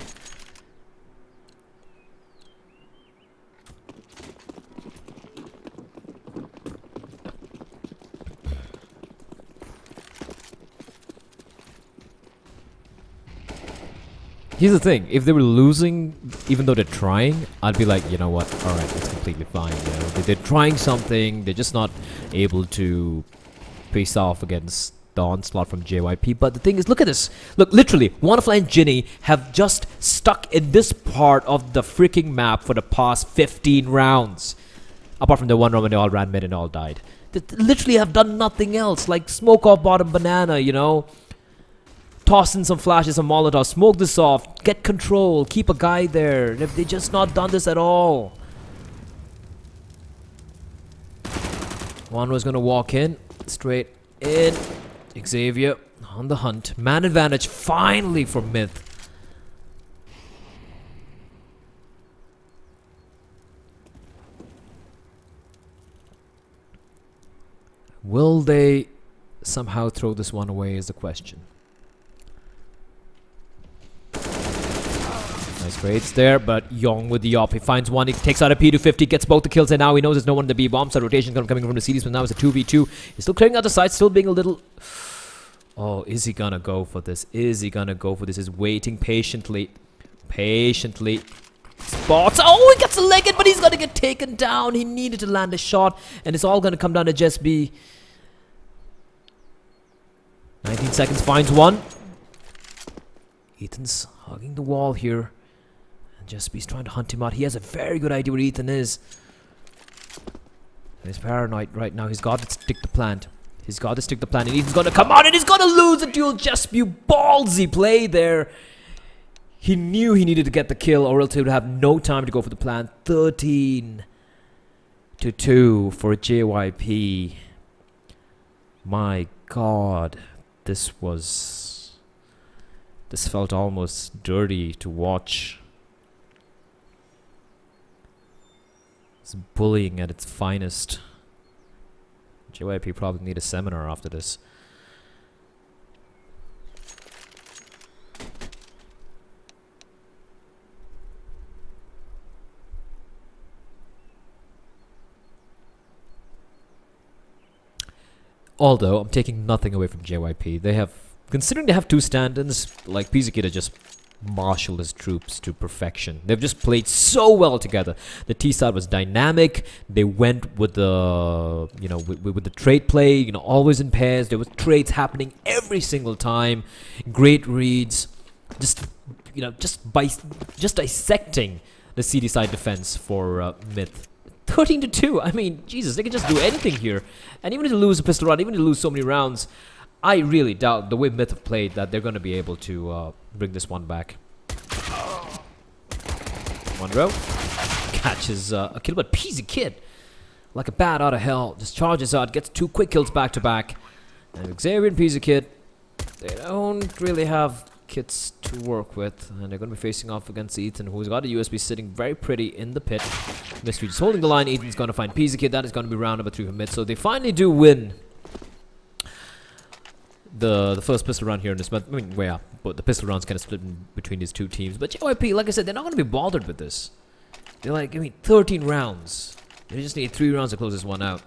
Here's the thing, if they were losing, even though they're trying, I'd be like, you know what, alright, it's completely fine, you know. They're trying something, they're just not able to face off against the onslaught from JYP. But the thing is, look at this. Look, literally, Wonderful and Ginny have just stuck in this part of the freaking map for the past 15 rounds. Apart from the one round when they all ran mid and all died. They literally have done nothing else, like smoke off bottom banana, you know. Toss in some flashes, some Molotov, smoke this off, get control, keep a guy there. They've just not done this at all. One was gonna walk in, straight in. Xavier on the hunt. Man advantage finally for MiTH. Will they somehow throw this one away is the question. Nice trades there, but Young with the op. He finds one, he takes out a P250, gets both the kills, and now he knows there's no one in the B bomb. So rotation coming from the CDs, but now it's a 2v2. He's still clearing out the side, still being a little... Oh, is he gonna go for this? Is he gonna go for this? He's waiting patiently. Patiently. Spots. Oh, he gets a leg in, but he's gonna get taken down. He needed to land a shot, and it's all gonna come down to JYP. 19 seconds, finds one. Ethan's hugging the wall here. And JYP's trying to hunt him out. He has a very good idea where Ethan is. He's paranoid right now. He's got to stick the plant. He's got to stick the plant. And Ethan's gonna come out and he's gonna lose the duel. JYP, ballsy play there. He knew he needed to get the kill or else he would have no time to go for the plant. 13-2 for JYP. My God. This felt almost dirty to watch. It's bullying at its finest. JYP probably need a seminar after this. Although, I'm taking nothing away from JYP. They have, considering they have two stand-ins, like Pizakita just marshaled his troops to perfection. They've just played so well together. The T side was dynamic. They went with the, you know, with the trade play, you know, always in pairs. There was trades happening every single time. Great reads. Just, you know, just dissecting the CD side defense for MiTH. 13-2. I mean, Jesus, they can just do anything here. And even if they lose a pistol round, even if they lose so many rounds, I really doubt the way MiTH have played that they're going to be able to bring this one back. One row. Catches a kill, but Peasy Kid, like a bat out of hell, just charges out, gets two quick kills back to back. And Xavier and Peasy Kid, they don't really have kits to work with, and they're going to be facing off against Ethan, who's got a USB sitting very pretty in the pit. Mystery just holding the line. Ethan's going to find Peasy Kid. That is going to be round number 3 for MiTH. So they finally do win the first pistol round here in this match. I mean, yeah, but the pistol round's kind of split in between these two teams. But JYP, like I said, they're not going to be bothered with this. They're like, I mean, 13 rounds. They just need 3 rounds to close this one out.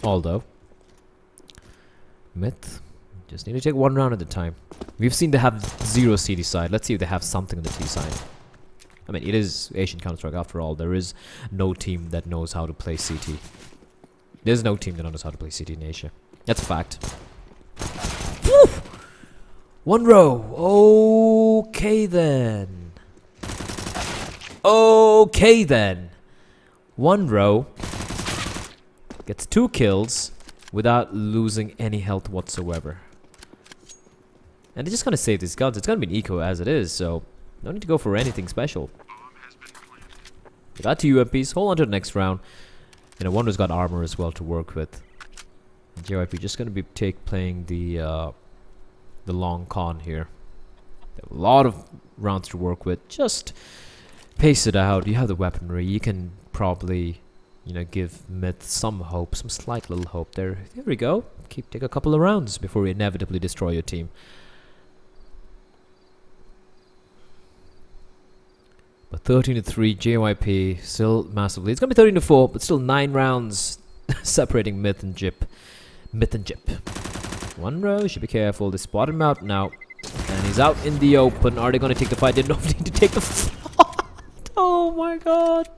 Although MiTH Just need to take one round at a time. We've seen they have 0 CD side. Let's see if they have something on the T side. I mean, it is Asian Counter-Strike after all. There is no team that knows how to play CT. There's no team that knows how to play CT in Asia. That's a fact. Woo! One row. Okay then. Okay then. One row. Gets 2 kills without losing any health whatsoever. And they're just gonna save these guns. It's gonna be an eco as it is, so no need to go for anything special. They got 2 UMPs. Hold on to the next round. You know, Wonder's got armor as well to work with. And JYP just gonna be playing the long con here. They have a lot of rounds to work with. Just pace it out. You have the weaponry. You can probably, you know, give MiTH some hope, some slight little hope there. There we go. Take a couple of rounds before we inevitably destroy your team. But 13-3, JYP still massively. It's gonna be 13-4, but still 9 rounds separating MiTH and JYP. MiTH and JYP. One row, should be careful. They spot him out now, and he's out in the open. Are they gonna take the fight? They don't need to take the fight. Oh my god.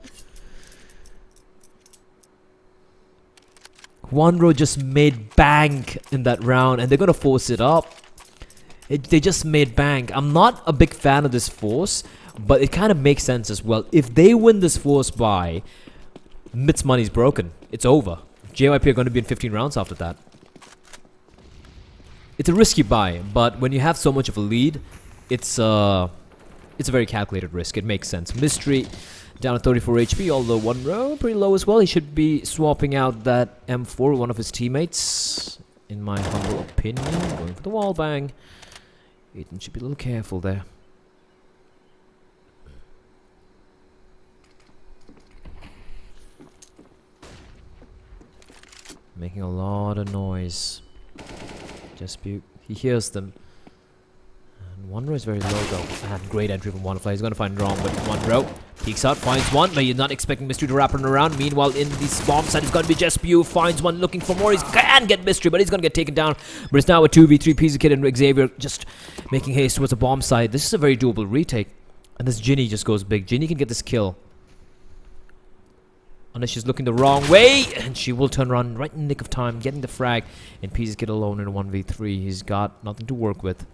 One row just made bank in that round, and they're gonna force it up. They just made bank. I'm not a big fan of this force, but it kind of makes sense as well. If they win this force by, MiTH's money's broken. It's over. JYP are going to be in 15 rounds after that. It's a risky buy, but when you have so much of a lead, it's a very calculated risk. It makes sense. Mystery down to 34 HP, although one row pretty low as well. He should be swapping out that M4, one of his teammates, in my humble opinion. Going for the wall bang. Ethan should be a little careful there. Making a lot of noise. He hears them. And one row is very low though. And great entry from Wonderfly. He's gonna find wrong, but one row peeks out, finds one, but he's not expecting Mystery to wrap him around. Meanwhile, in the bomb side, it's gonna be JYP, finds one, looking for more. He can get Mystery, but he's gonna get taken down. But it's now a 2v3. Pizza Kid and Xavier just making haste towards the bomb side. This is a very doable retake. And this Ginny just goes big. Ginny can get this kill. Unless she's looking the wrong way, and she will turn around right in the nick of time, getting the frag. And Pieces get alone in a 1v3. He's got nothing to work with.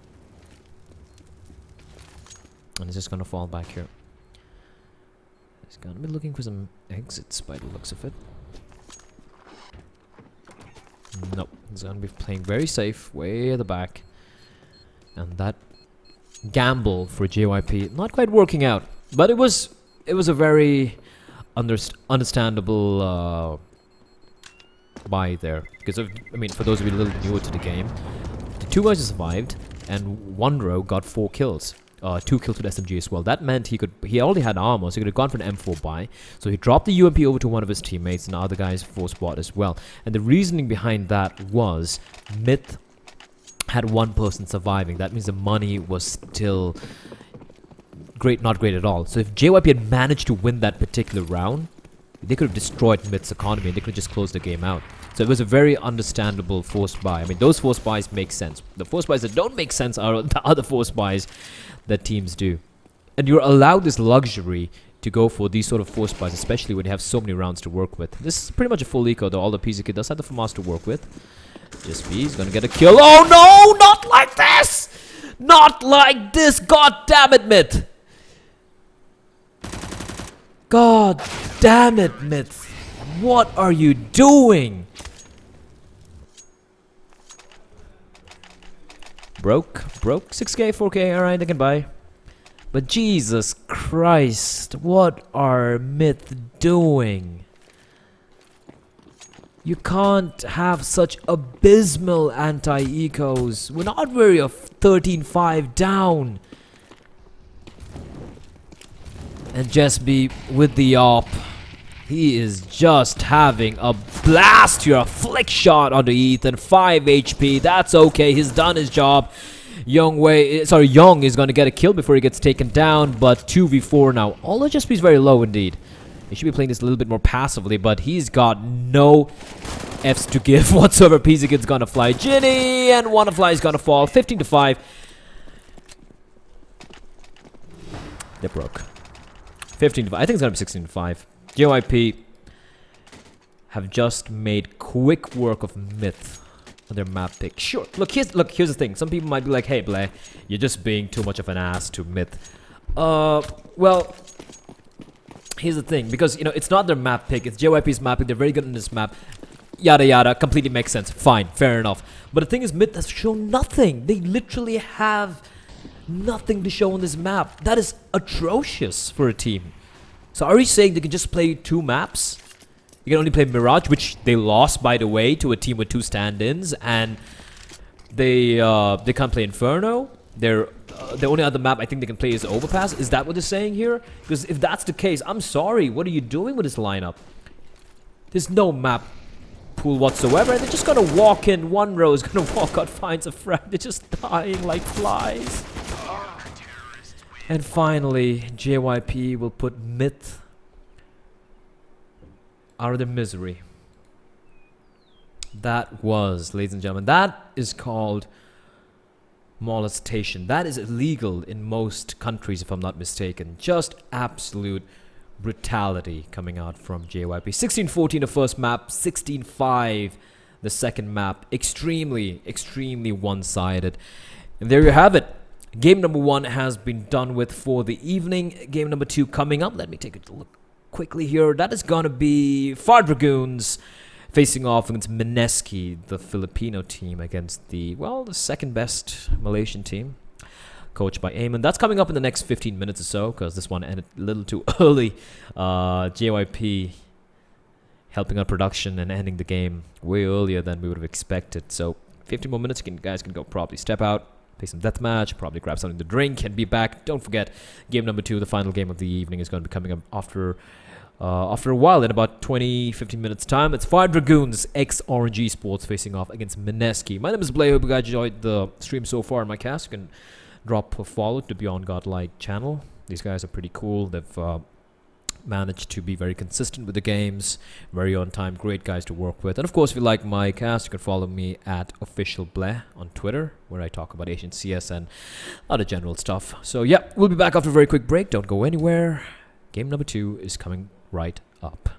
And he's just gonna fall back here. He's gonna be looking for some exits by the looks of it. Nope. He's gonna be playing very safe, way at the back. And that gamble for JYP not quite working out. But it was a very understandable buy there, because I mean, for those of you a little newer to the game, the 2 guys survived and one row got 4 kills, 2 kills with SMG as well. That meant he already had armor, so he could have gone for an M4 buy. So he dropped the UMP over to one of his teammates, and the other guys force bought as well. And the reasoning behind that was MiTH had one person surviving. That means the money was still not great at all. So if JYP had managed to win that particular round, they could have destroyed MiTH's economy and they could have just closed the game out. So it was a very understandable forced buy. I mean, those forced buys make sense. The forced buys that don't make sense are the other forced buys that teams do. And you're allowed this luxury to go for these sort of forced buys, especially when you have so many rounds to work with. This is pretty much a full eco, though. All the PZK does have the FAMAS to work with. JYP is gonna get a kill. Oh no! Not like this! Not like this! God damn it, MiTH! God damn it, MiTH! What are you doing? Broke. 6k, 4k, alright, I can buy. But Jesus Christ, what are MiTH doing? You can't have such abysmal anti-ecos. We're not very of 13-5 down. And JYP with the op. He is just having a blast here. A flick shot onto Ethan. 5 HP. That's okay. He's done his job. Young is going to get a kill before he gets taken down. But 2v4 now. Although JYP is very low indeed. He should be playing this a little bit more passively, but he's got no Fs to give whatsoever. Pizzikin's gonna fly Ginny, and Wannafly is gonna fall. 15-5. They broke. 15-5. I think it's gonna be 16-5. JYP have just made quick work of MiTH on their map pick. Sure. Look, here's the thing. Some people might be like, "Hey, Blay, you're just being too much of an ass to MiTH." Well, here's the thing, because it's not their map pick, it's JYP's map pick. They're very good in this map. Yada yada, completely makes sense. Fine, fair enough. But the thing is, MiTH has shown nothing. They literally have nothing to show on this map. That is atrocious for a team. So are you saying they can just play 2 maps? You can only play Mirage, which they lost, by the way, to a team with 2 stand-ins, and they can't play Inferno. The only other map I think they can play is Overpass. Is that what they're saying here? Because if that's the case, I'm sorry. What are you doing with this lineup? There's no map pool whatsoever, and they're just gonna walk in. One row is gonna walk out, finds a frag. They're just dying like flies. And finally, JYP will put MiTH out of their misery. That was, ladies and gentlemen, that is called molestation. That is illegal in most countries, if I'm not mistaken. Just absolute brutality coming out from JYP. 16-14 the first map, 16-5 the second map. Extremely one-sided. And there you have it. Game number 1 has been done with for the evening. Game number 2 coming up. Let me take a look quickly here. That is going to be Fire Dragoons facing off against Mineski, the Filipino team, against the second best Malaysian team, coached by Eamon. That's coming up in the next 15 minutes or so, because this one ended a little too early. JYP helping on production and ending the game way earlier than we would have expected. So 15 more minutes, guys can go probably step out, play some deathmatch, probably grab something to drink, and be back. Don't forget, game number 2, the final game of the evening, is going to be coming up after a while, in about 20-15 minutes time. It's Fire Dragoons x RNG Sports facing off against Mineski. My name is Blay. Hope you guys enjoyed the stream so far in my cast. You can drop a follow to Beyond Godlike channel. These guys are pretty cool. They've managed to be very consistent with the games, very on time, great guys to work with. And of course, if you like my cast, you can follow me at officialblay on Twitter, where I talk about Asian CS and other general stuff. So yeah, we'll be back after a very quick break. Don't go anywhere. Game number 2 is coming right up.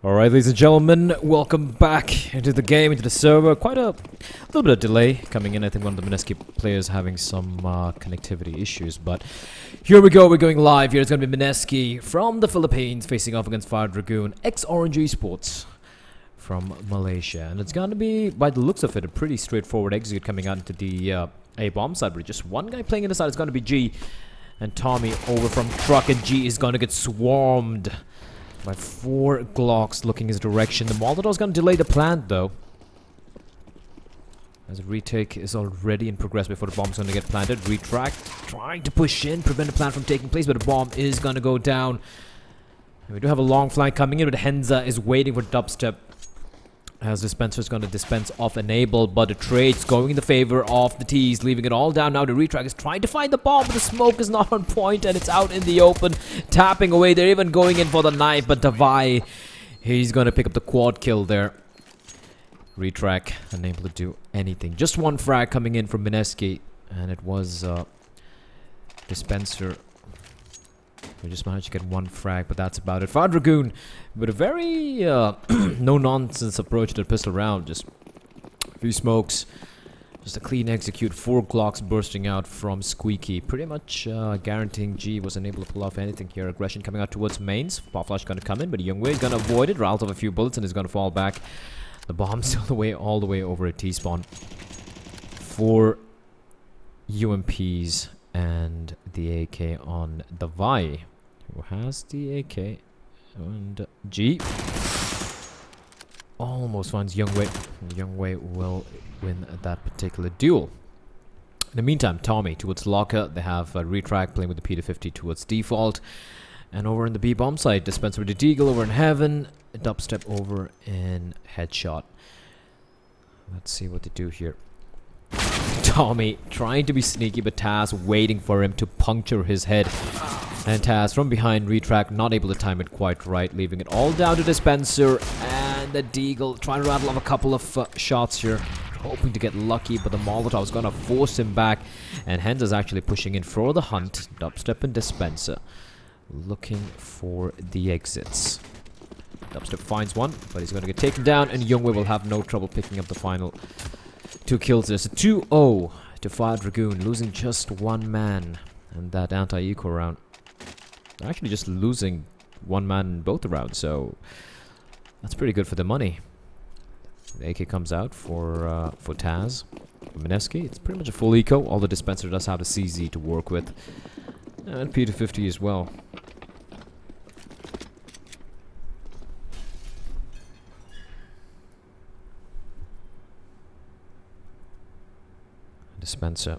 Alright, ladies and gentlemen, welcome back into the game, into the server. Quite a little bit of delay coming in. I think one of the MiTH players having some connectivity issues, but here we go. We're going live here. It's going to be MiTH from the Philippines facing off against Fire Dragoon, ex-Orange Esports from Malaysia. And it's going to be, by the looks of it, a pretty straightforward execute coming out into the A-bomb side, but just one guy playing in the side. It's going to be G and Tommy over from Truck, and G is going to get swarmed by 4 Glocks looking his direction. The Molotov's going to delay the plant though, as a retake is already in progress before the bomb's going to get planted. Retract trying to push in, prevent the plant from taking place, but the bomb is going to go down. And we do have a long flank coming in, but Henza is waiting for dubstep as Dispenser's going to dispense off enable, but the trade's going in the favor of the T's, leaving it all down. Now the retrack is trying to find the bomb, but the smoke is not on point and it's out in the open, tapping away. They're even going in for the knife, but Davai, he's going to pick up the quad kill there. Retrack unable to do anything. Just one frag coming in from MiTH, and it was Dispenser. We just managed to get one frag, but that's about it. Fire Dragoon with a very no-nonsense approach to the pistol round. Just a few smokes. Just a clean execute. 4 Glocks bursting out from Squeaky. Pretty much guaranteeing G was unable to pull off anything here. Aggression coming out towards mains. Pop flash going to come in, but Youngwei is going to avoid it. Rattles off a few bullets and is going to fall back. The bomb still all the way over at T-spawn. 4 UMPs and the AK on the Vi, who has the AK, and G almost finds Youngwei. Youngwei will win that particular duel. In the meantime, Tommy towards Locker. They have Retrack playing with the P250 towards default, and over in the B bomb side, Dispenser with the Deagle over in Heaven, dubstep over in Headshot. Let's see what they do here. Tommy trying to be sneaky, but Taz waiting for him to puncture his head. And Taz from behind, Retrack not able to time it quite right, leaving it all down to Dispenser. And the Deagle trying to rattle off a couple of shots here, hoping to get lucky, but the Molotov is going to force him back. And Hens is actually pushing in for the hunt. Dubstep and Dispenser looking for the exits. Dubstep finds one, but he's going to get taken down, and Youngwei will have no trouble picking up the final 2 kills. There's a 2-0 to Fire Dragoon, losing just 1 man in that anti-eco round. They're actually just losing 1 man in both the rounds, so that's pretty good for the money. The AK comes out for Taz. For MiTH, it's pretty much a full eco. All the Dispenser does have a CZ to work with, and P250 as well. Dispenser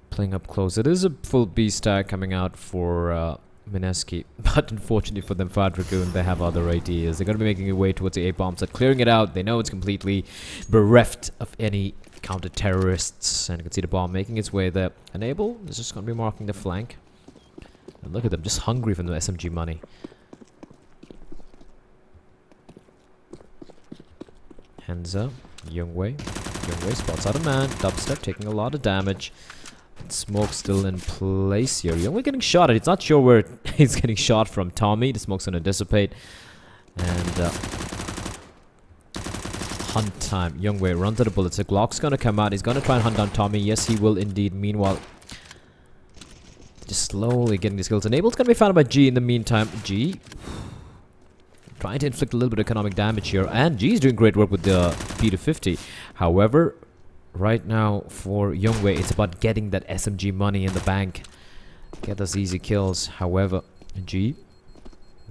playing up close. It is a full B stack coming out for MiTH, but unfortunately for them, Fire Dragoon, they have other ideas. They're going to be making their way towards the A-bomb set, clearing it out. They know it's completely bereft of any counter-terrorists, and you can see the bomb making its way there. Enable is just going to be marking the flank. And look at them, just hungry for the SMG money. Henza, Youngwei. Youngwei spots out a man. Dubstep taking a lot of damage. Smoke still in place here. Youngwei getting shot at. He's not sure where he's getting shot from. Tommy, the smoke's going to dissipate. And hunt time. Youngwei runs to the bullets. The Glock's going to come out. He's going to try and hunt down Tommy. Yes, he will indeed. Meanwhile, just slowly getting the skills. Enable's going to be found by G in the meantime. G trying to inflict a little bit of economic damage here, and G's doing great work with the P250. However, right now for Youngwei, it's about getting that SMG money in the bank, get those easy kills. However, G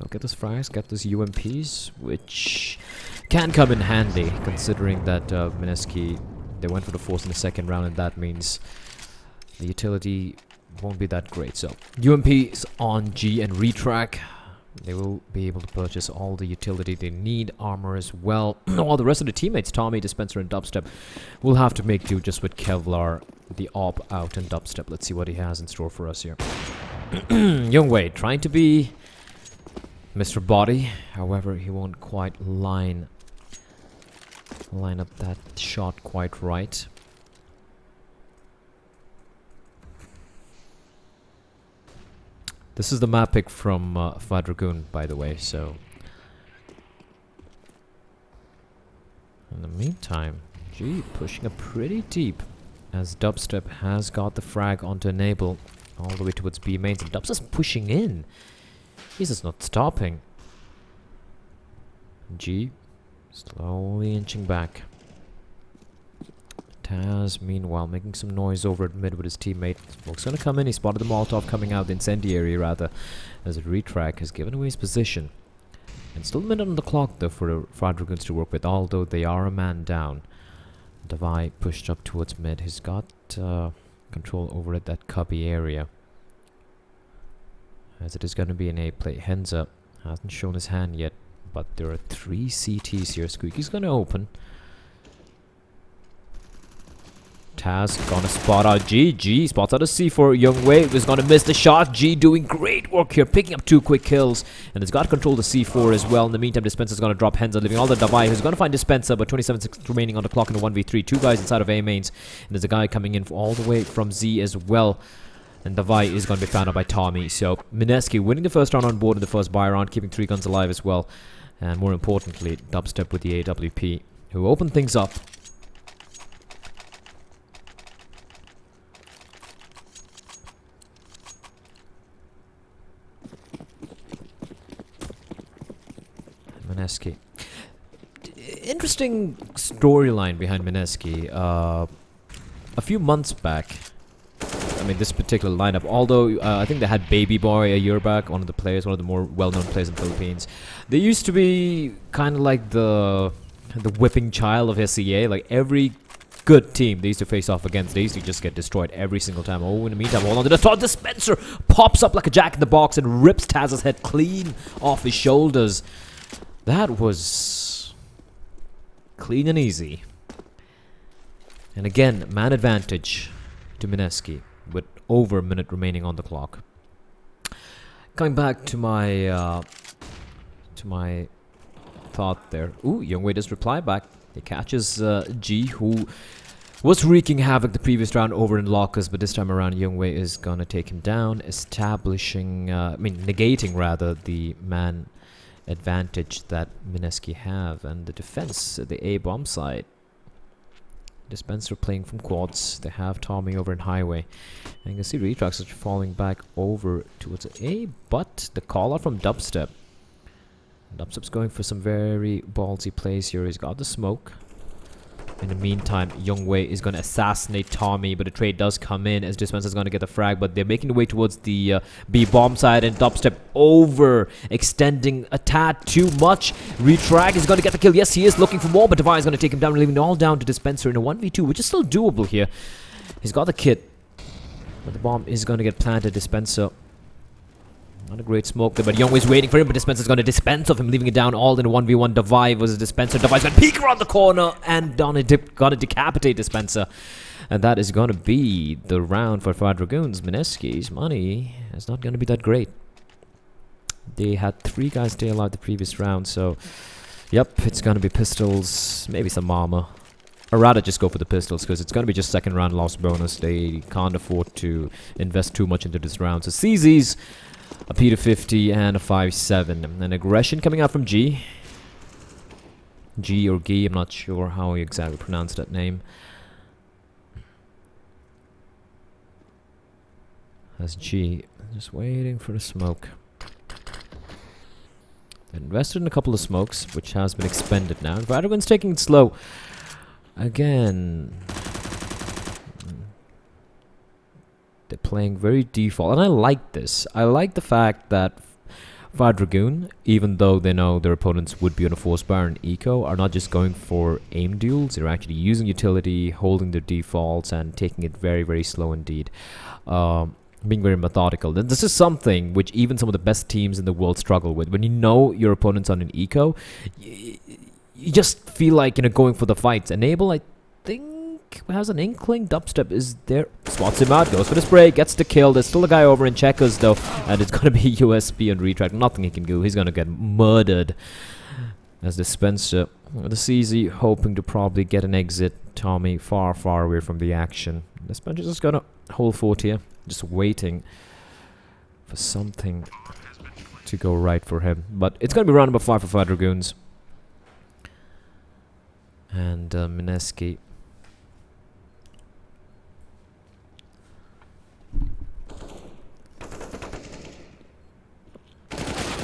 will get those frags, get those UMPs, which can come in handy considering that MiTH, they went for the force in the second round, and that means the utility won't be that great. So UMPs on G and Retrack. They will be able to purchase all the utility they need, armor as well. All the rest of the teammates, Tommy, Dispenser, and Dubstep, will have to make do just with Kevlar, the op out, and Dubstep. Let's see what he has in store for us here. Youngwei trying to be Mr. Body, however, he won't quite line up that shot quite right. This is the map pick from Dragoon, by the way, so... In the meantime, G pushing up pretty deep, as Dubstep has got the frag onto Enable, all the way towards B mains, and Dubstep's pushing in. He's just not stopping. G slowly inching back. Taz, meanwhile, making some noise over at mid with his teammate. Smoke's gonna come in. He spotted the Molotov coming out, the incendiary rather, as a retrack has given away his position. And still a minute on the clock though for the Dragoons to work with, although they are a man down. Davai pushed up towards mid. He's got control over at that cubby area. As it is going to be an A play. Hands up. Hasn't shown his hand yet. But there are 3 CTs here. Squeaky's going to open. Taz gonna spot out G. G spots out a C4. Young Wei is gonna miss the shot. G doing great work here, picking up 2 quick kills. And has got to control the C4 as well. In the meantime, Dispenser's gonna drop Henza, leaving all the Davai, who's gonna find Dispenser, but 27 seconds remaining on the clock in the 1v3. 2 guys inside of A mains. And there's a guy coming in all the way from Z as well. And Davai is gonna be found out by Tommy. So Mineski winning the first round on board in the first buy round, keeping 3 guns alive as well. And more importantly, Dubstep with the AWP, who opened things up. Mineski. Interesting storyline behind Mineski. A few months back, I mean this particular lineup, although I think they had Baby Boy a year back, one of the more well-known players in the Philippines. They used to be kind of like the whipping child of SEA. Like every good team they used to face off against, they used to just get destroyed every single time. Oh, in the meantime, hold on to the thought. Dispenser pops up like a jack in the box and rips Taz's head clean off his shoulders. That was clean and easy. And again, man advantage to Mineski with over a minute remaining on the clock. Coming back to my thought there. Ooh, Youngwei does reply back. He catches G, who was wreaking havoc the previous round over in lockers, but this time around Youngwei is gonna take him down, establishing, negating rather the man advantage that Mineski have. And the defense at the A bomb side, Dispenser playing from quads. They have Tommy over in highway, and you can see Retrax is falling back over towards A, but the call out from Dubstep. Dubstep's going for some very ballsy plays here. He's got the smoke. In the meantime, Youngwei is going to assassinate Tommy, but the trade does come in as Dispenser's going to get the frag, but they're making the way towards the B bomb side, and Dubstep over extending a tad too much. Retrag is going to get the kill. Yes, he is looking for more, but Divine is going to take him down, leaving it all down to Dispenser in a 1v2, which is still doable here. He's got the kit, but the bomb is going to get planted. Dispenser, not a great smoke there, but Youngwei's waiting for him, but Dispenser's going to dispense of him, leaving it down all in a 1v1. Davai versus Dispenser. Davai's going to peek around the corner and gonna decapitate Dispenser. And that is going to be the round for Dragoons. Mineski's money is not going to be that great. They had 3 guys stay alive the previous round, so yep, it's going to be pistols, maybe some armor. I'd rather just go for the pistols, because it's going to be just second round loss bonus. They can't afford to invest too much into this round. So CZ's a P250 and a 5.7. An aggression coming out from G. G or Gi, I'm not sure how you exactly pronounce that name. That's G. Just waiting for the smoke. Invested in a couple of smokes, which has been expended now. Dragon's taking it slow. Again, they're playing very default, and I like this. I like the fact that Dragoon, even though they know their opponents would be on a force bar and eco, are not just going for aim duels. They're actually using utility, holding their defaults, and taking it very, very slow indeed. Being very methodical. And this is something which even some of the best teams in the world struggle with. When you know your opponent's on an eco, you just feel like, going for the fights. Enable, I think, has an inkling. Dubstep is there, spots him out, goes for the spray, gets the kill. There's still a guy over in checkers though, and it's gonna be USP and retract. Nothing he can do. He's gonna get murdered. As Dispenser, the CZ hoping to probably get an exit. Tommy far, far away from the action. Dispenser's just gonna hold fort here, just waiting for something to go right for him. But it's going to be round number 5 for Fire Dragoons. And Mineski.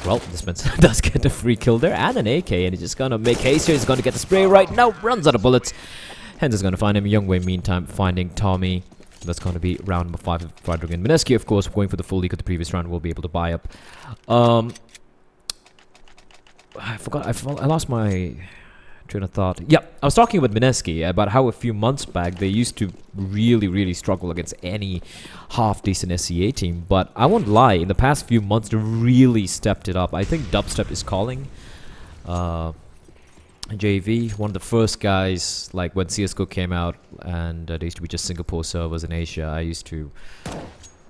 Well, the Spencer does get a free kill there and an AK, and he's just gonna make haste here. He's gonna get the spray right now, runs out of bullets. Hens is gonna find him. Youngway, meantime, finding Tommy. That's gonna be round number 5 of Fire Dragoon. Mineski, of course, going for the full leak of the previous round, will be able to buy up. I forgot. I lost my train of thought. Yeah, I was talking with Mineski about how a few months back they used to really struggle against any half-decent SCA team. But I won't lie, in the past few months they really stepped it up. I think Dubstep is calling. JV, one of the first guys, like when CSGO came out and they used to be just Singapore servers in Asia. I used to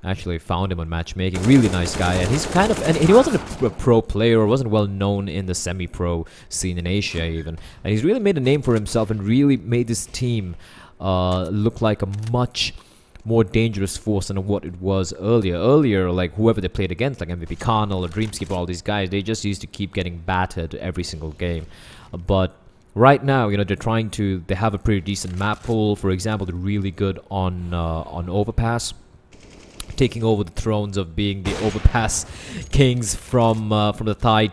actually found him on matchmaking. Really nice guy, and he's kind of, and he wasn't a pro player or wasn't well known in the semi-pro scene in Asia even, and he's really made a name for himself and really made this team look like a much more dangerous force than what it was earlier. Like whoever they played against, like MVP Carnal or Dreamscape, all these guys, they just used to keep getting battered every single game. But right now, you know, they have a pretty decent map pool. For example, they're really good on Overpass, taking over the thrones of being the Overpass kings from the Thai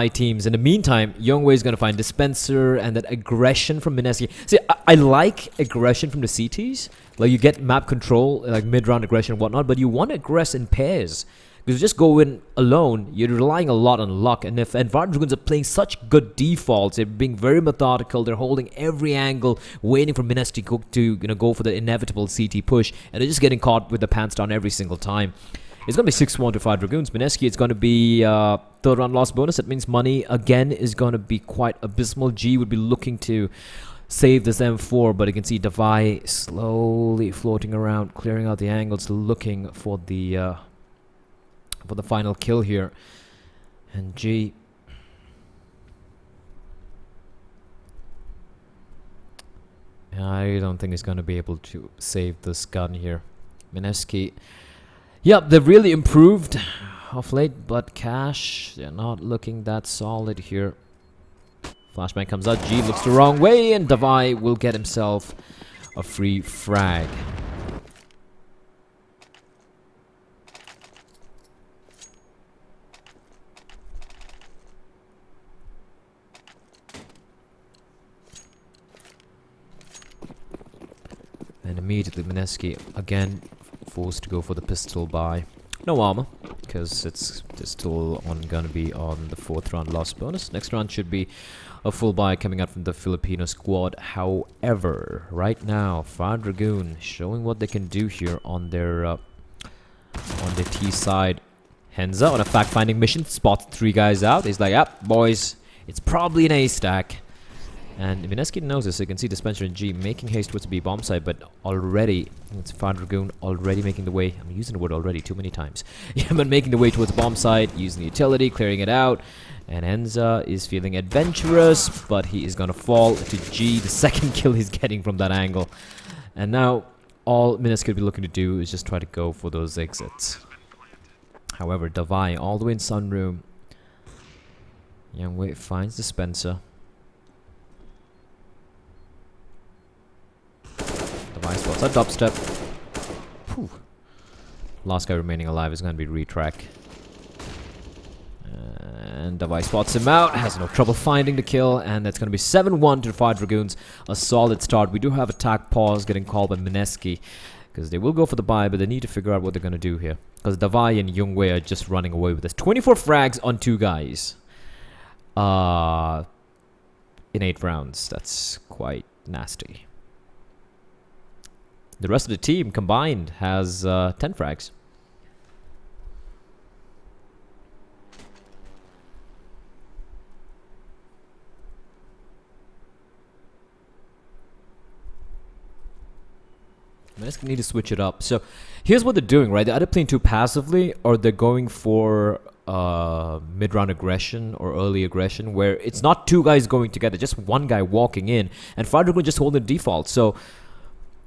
teams. In the meantime, Youngway is going to find Dispenser and that aggression from Mineski. See, I like aggression from the CTs. Like, you get map control, like mid-round aggression and whatnot, but you want to aggress in pairs. Because you just go in alone, you're relying a lot on luck. And if Fire Dragoons are playing such good defaults, they're being very methodical, they're holding every angle, waiting for Mineski to go for the inevitable CT push, and they're just getting caught with the pants down every single time. It's going to be 6-1 to Fire Dragoons. Mineski, it's going to be third round loss bonus. That means money, again, is going to be quite abysmal. G would be looking to save this M4, but you can see Davai slowly floating around, clearing out the angles, looking for the final kill here. And G, I don't think he's going to be able to save this gun here. Mineski, yep, they've really improved of late, but Cash, they're not looking that solid here. Flashbang comes out, G looks the wrong way, and Davai will get himself a free frag. And immediately Mineski again forced to go for the pistol buy. No armor, because it's still gonna be on the 4th round loss bonus. Next round should be a full buy coming out from the Filipino squad. However, right now Fire Dragoon showing what they can do here on their T side. Henza on a fact-finding mission, spots 3 guys out. He's like, yep, boys, it's probably an A stack. And Mineski knows this, so you can see Dispenser and G making haste towards the B bomb side, but already, it's Fire Dragoon already making the way. I'm using the word already too many times. Yeah, but making the way towards the bomb side, using the utility, clearing it out. And Enza is feeling adventurous, but he is going to fall to G, the second kill he's getting from that angle. And now, all Mineski could be looking to do is just try to go for those exits. However, Davai, all the way in Sunroom. Youngway finds Dispenser. Davai spots a dubstep. Whew. Last guy remaining alive is going to be Retrack. And Davai spots him out, has no trouble finding the kill, and that's going to be 7-1 to Fire Dragoons. A solid start. We do have attack pause getting called by Mineski, because they will go for the buy, but they need to figure out what they're going to do here. Because Davai and Youngway are just running away with this. 24 frags on 2 guys. In 8 rounds. That's quite nasty. The rest of the team combined has 10 frags. I just need to switch it up. So here's what they're doing, right? They're either playing too passively, or they're going for mid-round aggression or early aggression, where it's not 2 guys going together, just 1 guy walking in, and Fire Dragoon just hold the default. So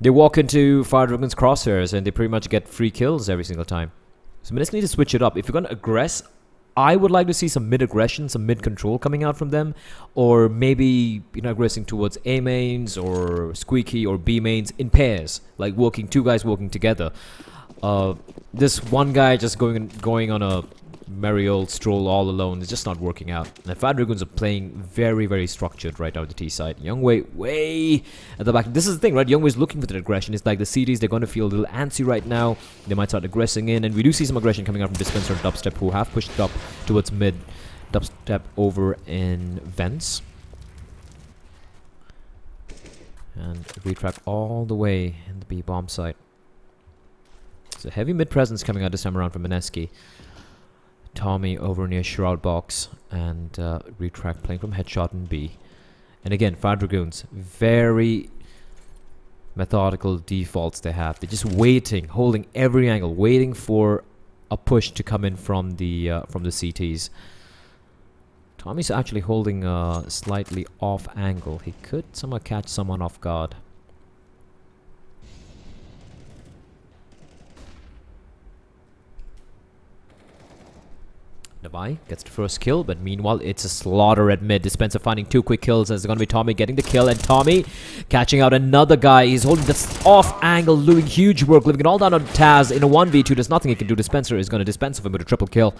they walk into Fire Dragoon's crosshairs and they pretty much get free kills every single time. So MiTH need to switch it up. If you're going to aggress, I would like to see some mid-aggression, some mid-control coming out from them. Or maybe, aggressing towards A mains or Squeaky or B mains in pairs. Like two guys working together. This one guy just going on a merry old stroll all alone is just not working out. And Fat Dragoons are playing very, very structured right now at the T side. Youngwei way at the back. This is the thing, right? Youngwei's looking for the aggression. It's like the CDs, they're going to feel a little antsy right now. They might start aggressing in. And we do see some aggression coming out from Dispenser and Dubstep, who have pushed up towards mid. Dubstep over in Vents. And retrack all the way in the B bomb site. So heavy mid presence coming out this time around from Mineski. Tommy over near Shroud Box and retrack playing from Headshot in B. And again, Fire Dragoons, very methodical defaults they have. They're just waiting, holding every angle, waiting for a push to come in from the CTs. Tommy's actually holding a slightly off angle. He could somehow catch someone off guard. Nabai gets the first kill, but meanwhile it's a slaughter at mid. Dispenser finding 2 quick kills as it's going to be Tommy getting the kill, and Tommy catching out another guy. He's holding this off angle, doing huge work, leaving it all down on Taz in a 1v2. There's nothing he can do. Dispenser is going to dispense of him with a triple kill.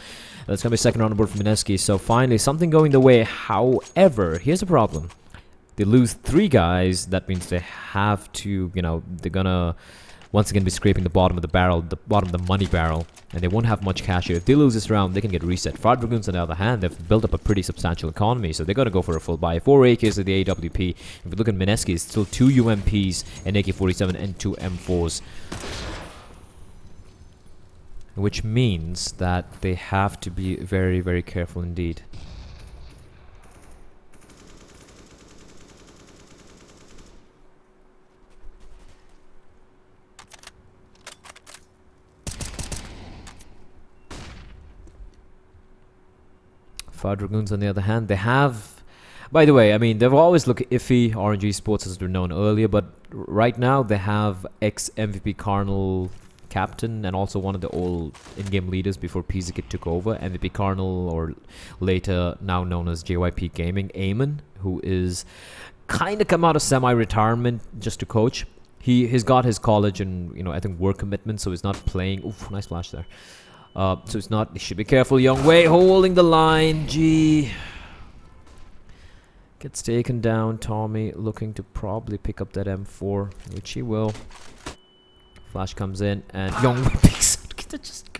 That's going to be second round on board for Mineski. So finally something going the way. However, here's a problem. They lose 3 guys. That means they have to, they're going to once again be scraping the bottom of the barrel, the bottom of the money barrel, and they won't have much cash here. If they lose this round, they can get reset. Fire Dragoons, on the other hand, they've built up a pretty substantial economy, so they're going to go for a full buy. 4 AKs at the AWP. If you look at Mineski, it's still 2 UMPs, an AK-47, and 2 M4s. Which means that they have to be very, very careful indeed. Fire Dragoons, on the other hand, they have... By the way, I mean, they've always looked iffy, RNG Sports, as they're known earlier, but right now they have ex-MVP Carnal captain and also one of the old in-game leaders before Pizikit took over, MVP Carnal, or later now known as JYP Gaming, Eamon, who is kind of come out of semi-retirement just to coach. He's got his college and, I think work commitments, so he's not playing... Oof, nice flash there. So it's not... He should be careful. Youngwei holding the line. Gee. Gets taken down. Tommy looking to probably pick up that M4, which he will. Flash comes in and Youngwei picks up. Just...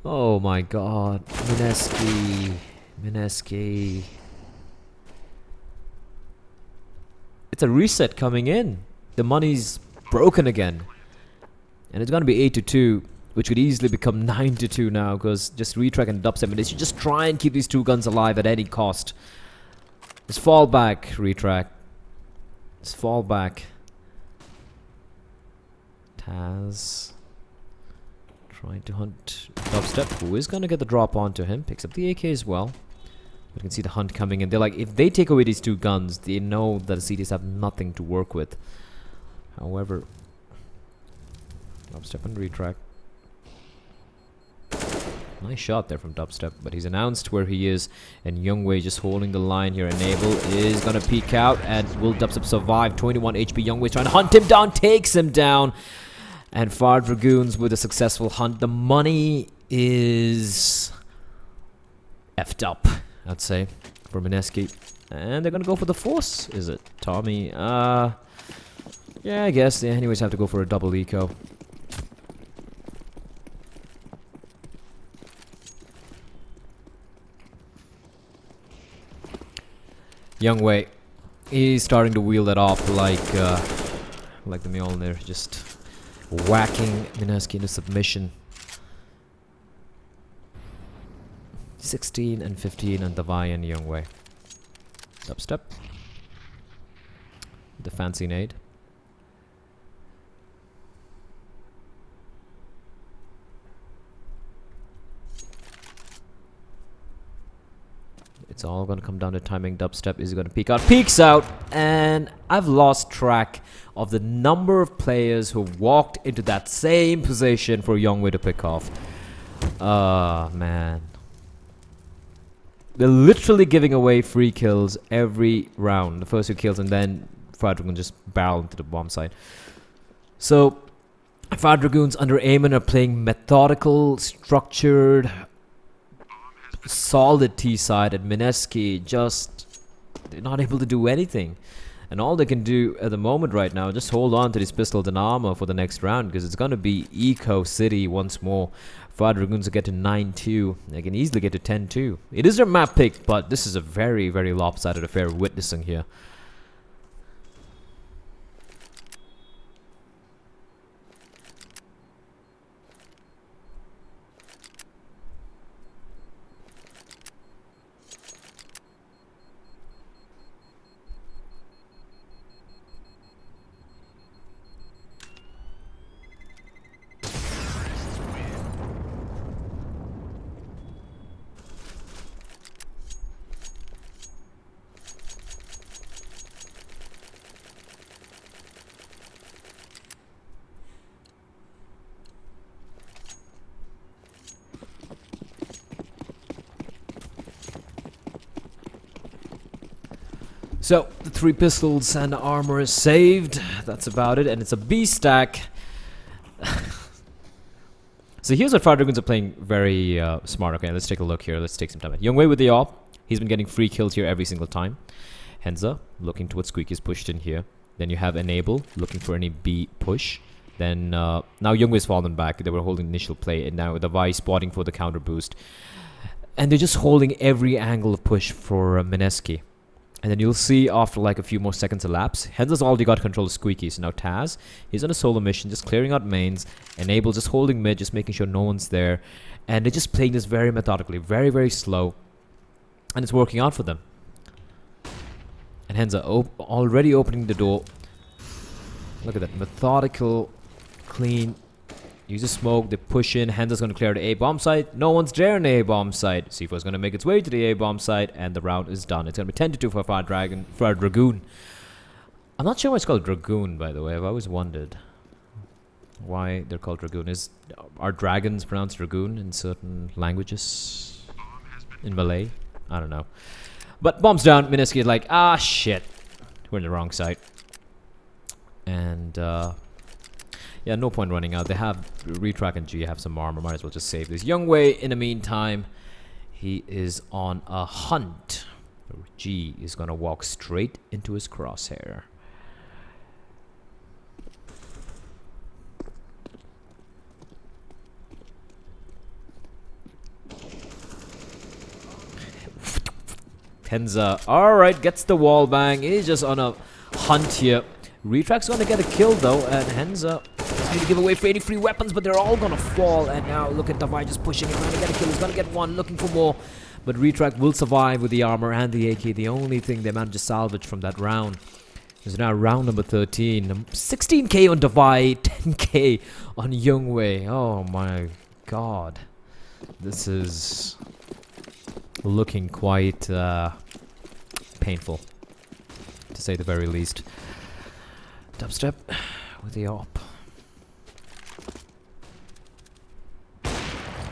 Oh my god. Mineski. It's a reset coming in. The money's broken again. And it's going to be 8-2. Which could easily become 9-2 now, because just retrack and dubstep, and they should just try and keep these 2 guns alive at any cost. Just fall back, retrack. Just fall back. Taz trying to hunt dubstep, who is going to get the drop onto him. Picks up the AK as well. You can see the hunt coming in. They're like, if they take away these 2 guns, they know that the CDs have nothing to work with. However, dubstep and retrack. Nice shot there from Dubstep, but he's announced where he is, and Youngwei just holding the line here. Enable is gonna peek out, and will Dubstep survive? 21 HP. Youngwei trying to hunt him down, takes him down, and Fire Dragoons with a successful hunt. The money is effed up, I'd say, for Mineski, and they're gonna go for the force. Is it Tommy? Yeah, I guess they anyways have to go for a double eco. Youngwei, he's starting to wheel that off like the Mjolnir, just whacking Mineski into submission. 16 and 15 on Davai and Youngwei. Dubstep. The fancy nade. It's all going to come down to timing. Dubstep is going to peek out. Peeks out! And I've lost track of the number of players who walked into that same position for Youngwei to pick off. Man. They're literally giving away free kills every round. The first 2 kills and then Fire Dragoon just barrel into the bomb site. So, Fire Dragoons under Aemon are playing methodical, structured, solid T side, and Mineski just they're not able to do anything. And all they can do at the moment right now, just hold on to these pistols and armor for the next round, because it's gonna be Eco City once more. Fire Dragoons will get to 9-2. They can easily get to 10-2. It is their map pick, but this is a very, very lopsided affair we're witnessing here. So, the 3 pistols and armor is saved. That's about it. And it's a B stack. So here's what Fire Dragoons are playing very smart. Okay, let's take a look here. Let's take some time. Youngwei with the AWP. He's been getting free kills here every single time. Henza looking towards Squeaky's pushed in here. Then you have Enable looking for any B push. Then now Youngwei's fallen back. They were holding initial play. And now the Vi spotting for the counter boost. And they're just holding every angle of push for Mineski. And then you'll see after like a few more seconds elapse, Henza's already got control of Squeaky. So now Taz, he's on a solo mission, just clearing out mains. Enable just holding mid, just making sure no one's there. And they're just playing this very methodically, very, very slow. And it's working out for them. And Henza already opening the door. Look at that, methodical, clean. Use a smoke, they push in. Henza's going to clear the A-bomb site. No one's there in the A-bomb site. C4's going to make its way to the A-bomb site, and the round is done. It's going to be 10-2 for Fire Dragoon. I'm not sure why it's called Dragoon, by the way. I've always wondered why they're called Dragoon. Are dragons pronounced Dragoon in certain languages? In Malay? I don't know. But bombs down. Mineski is like, ah, shit. We're in the wrong site. And, yeah, no point running out. They have Retrack and G have some armor. Might as well just save this. Youngwei, in the meantime, he is on a hunt. G is going to walk straight into his crosshair. Henza, alright, gets the wall bang. He's just on a hunt here. Retrack's going to get a kill though, and Henza is going to give away 80 free weapons, but they're all going to fall. And now look at Davai just pushing him, trying to get a kill. He's going to get one, looking for more. But Retrack will survive with the armor and the AK. The only thing they managed to salvage from that round is now round number 13. 16k on Davai, 10k on Youngwei. Oh my god. This is looking quite painful, to say the very least. Dubstep with the AWP.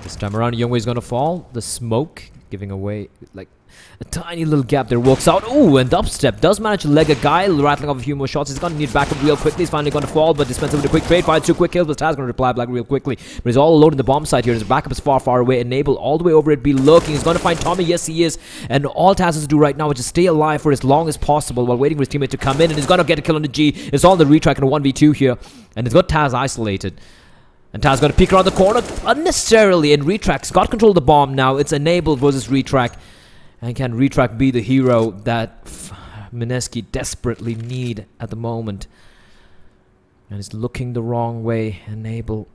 This time around, Youngwei's gonna fall. The smoke giving away like a tiny little gap there. Works out. Ooh, and Dubstep does manage to leg a guy, rattling off a few more shots. He's gonna need backup real quickly. He's finally gonna fall, but dispenser with a quick trade. Finds 2 quick kills, but Taz gonna reply back real quickly. But he's all alone in the bomb site here. His backup is far, far away. Enable all the way over it. Be lurking. He's gonna find Tommy. Yes, he is. And all Taz has to do right now is just stay alive for as long as possible while waiting for his teammate to come in. And he's gonna get a kill on the G. It's all the Retrack in a 1v2 here. And he's got Taz isolated. And Taz gonna peek around the corner unnecessarily. And Retrack's got control of the bomb now. It's Enable versus Retrack. And can Retrack be the hero that Mineski desperately need at the moment? And he's looking the wrong way. Enable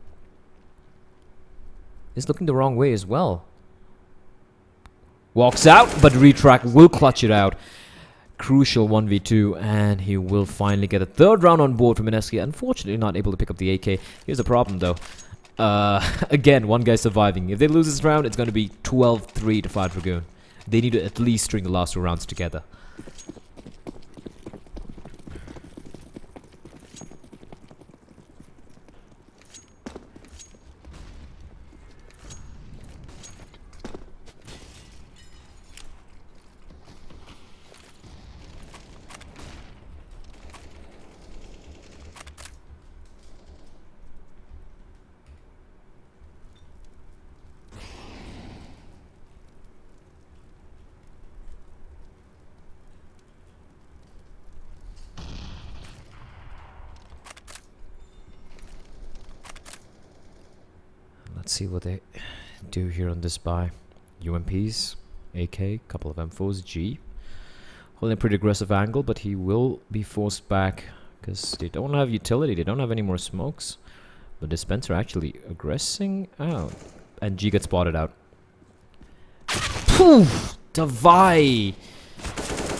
is looking the wrong way as well. Walks out, but Retrack will clutch it out. Crucial 1v2, and he will finally get a 3rd round on board for Mineski. Unfortunately, not able to pick up the AK. Here's the problem, though. Again, one guy surviving. If they lose this round, it's going to be 12-3 to Fire Dragoon. They need to at least string the last 2 rounds together. see what they do here on this buy. UMPs, AK, couple of M4s, G. Holding a pretty aggressive angle, but he will be forced back because they don't have utility. They don't have any more smokes. But Dispenser actually aggressing out. And G gets spotted out. Poof! Davai!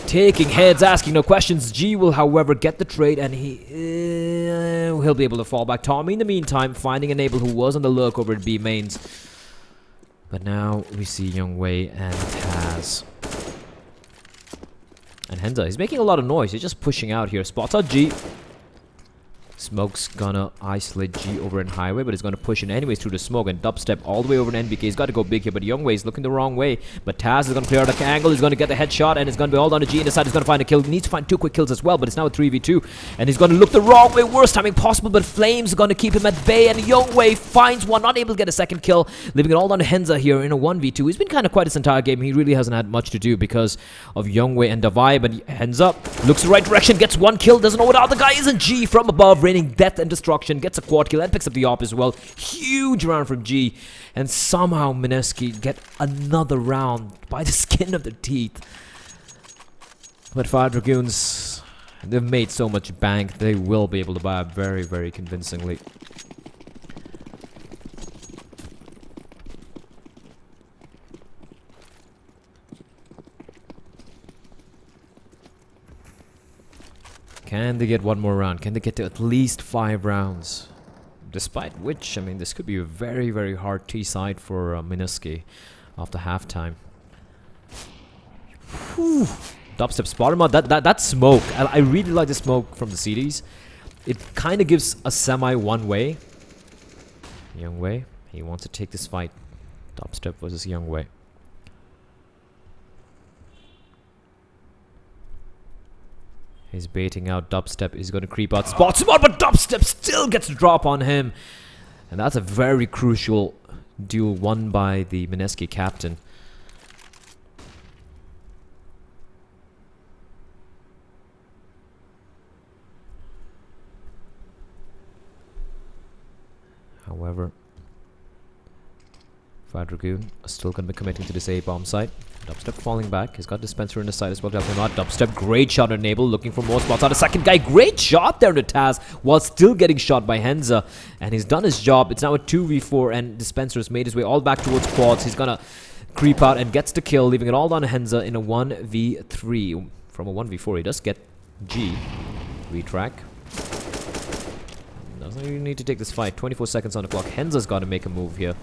Taking heads, asking no questions. G will, however, get the trade, and he'll be able to fall back. Tommy, in the meantime, finding Enable, who was on the lurk over at B mains. But now we see Youngwei and Taz. And Henza, he's making a lot of noise. He's just pushing out here. Spots out G. Smoke's gonna isolate G over in highway, but he's gonna push in anyways through the smoke and dubstep all the way over in NBK. He's got to go big here, but Youngwei's looking the wrong way. But Taz is gonna clear out the angle. He's gonna get the headshot, and it's gonna be all down to G. And decide he's gonna find a kill. He needs to find 2 quick kills as well, but it's now a 3v2, and he's gonna look the wrong way. Worst timing possible, but Flame's gonna keep him at bay, and Youngwei finds one, not able to get a second kill, leaving it all down to Henza here in a 1v2. He's been kind of quiet this entire game. He really hasn't had much to do because of Youngwei and Davai, but Henza looks the right direction, gets 1 kill, doesn't know what the other guy is, and G from above, raining death and destruction, gets a quad kill and picks up the op as well. Huge round from G, and somehow Mineski get another round by the skin of their teeth. But Fire Dragoons, they've made so much bank, they will be able to buy up very, very convincingly. Can they get one more round? Can they get to at least 5 rounds? Despite which, I mean, this could be a very, very hard T-side for Mineski after halftime. Whew. Dubstep spot him out. That smoke, I really like the smoke from the CDs. It kind of gives a semi one-way. Youngwei, he wants to take this fight. Dubstep versus Youngwei. He's baiting out Dubstep. He's going to creep out, spots him out, but Dubstep still gets a drop on him. And that's a very crucial duel won by the Mineski captain. However, Fire Dragoon are still going to be committing to this A-bomb site. Dubstep falling back. He's got Dispenser in the side as well to help him out. Dubstep, great shot on Enable, looking for more spots out. The second guy, great shot there to Taz, while still getting shot by Henza. And he's done his job. It's now a 2v4, and Dispenser's made his way all back towards quads. He's gonna creep out and gets the kill, leaving it all down to Henza in a 1v3. From a 1v4, he does get G. Retrack. Doesn't really need to take this fight. 24 seconds on the clock. Henza's got to make a move here.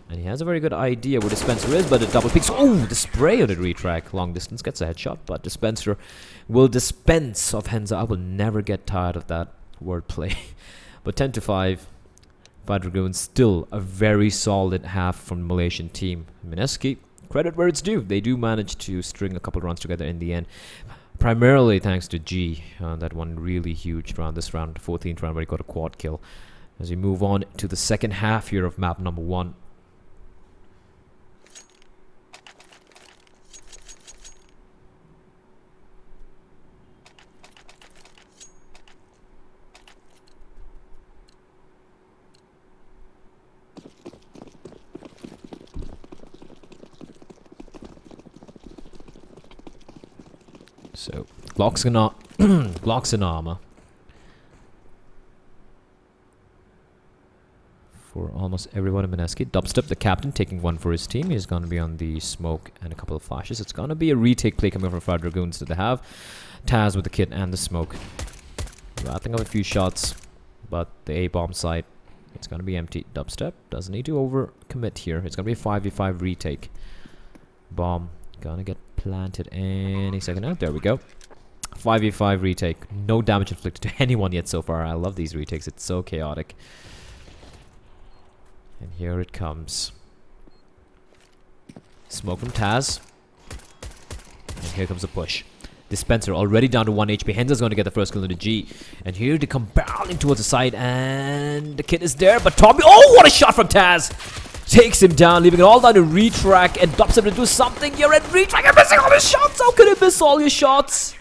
And he has a very good idea where Dispenser is, but a double picks. Oh, the spray on the retrack. Long distance gets a headshot, but Dispenser will dispense of Henza. I will never get tired of that wordplay. But 10 to 5. Fire Dragoons still a very solid half from the Malaysian team. Mineski, credit where it's due. They do manage to string a couple runs together in the end. Primarily thanks to G. That one really huge round. This round, 14th round, where he got a quad kill. As we move on to the second half here of map number 1. So, Glocks in armor. For almost everyone in Mineski. Dubstep, the captain, taking one for his team. He's going to be on the smoke and a couple of flashes. It's going to be a retake play coming from Fire Dragoons that they have. Taz with the kit and the smoke. Wrapping up a few shots, but the A-bomb site, it's going to be empty. Dubstep doesn't need to overcommit here. It's going to be a 5v5 retake. Bomb gonna get planted any second now. There we go. 5v5 retake. No damage inflicted to anyone yet so far. I love these retakes. It's so chaotic. And here it comes. Smoke from Taz. And here comes a push. Dispenser already down to 1 HP. Henza's going to get the first kill into G. And here they come barreling towards the side. And the kid is there. But Tommy... Oh, what a shot from Taz! Takes him down, leaving it all down to retrack. And Dubstep to do something here. And retrack and missing all his shots. How could he miss all your shots?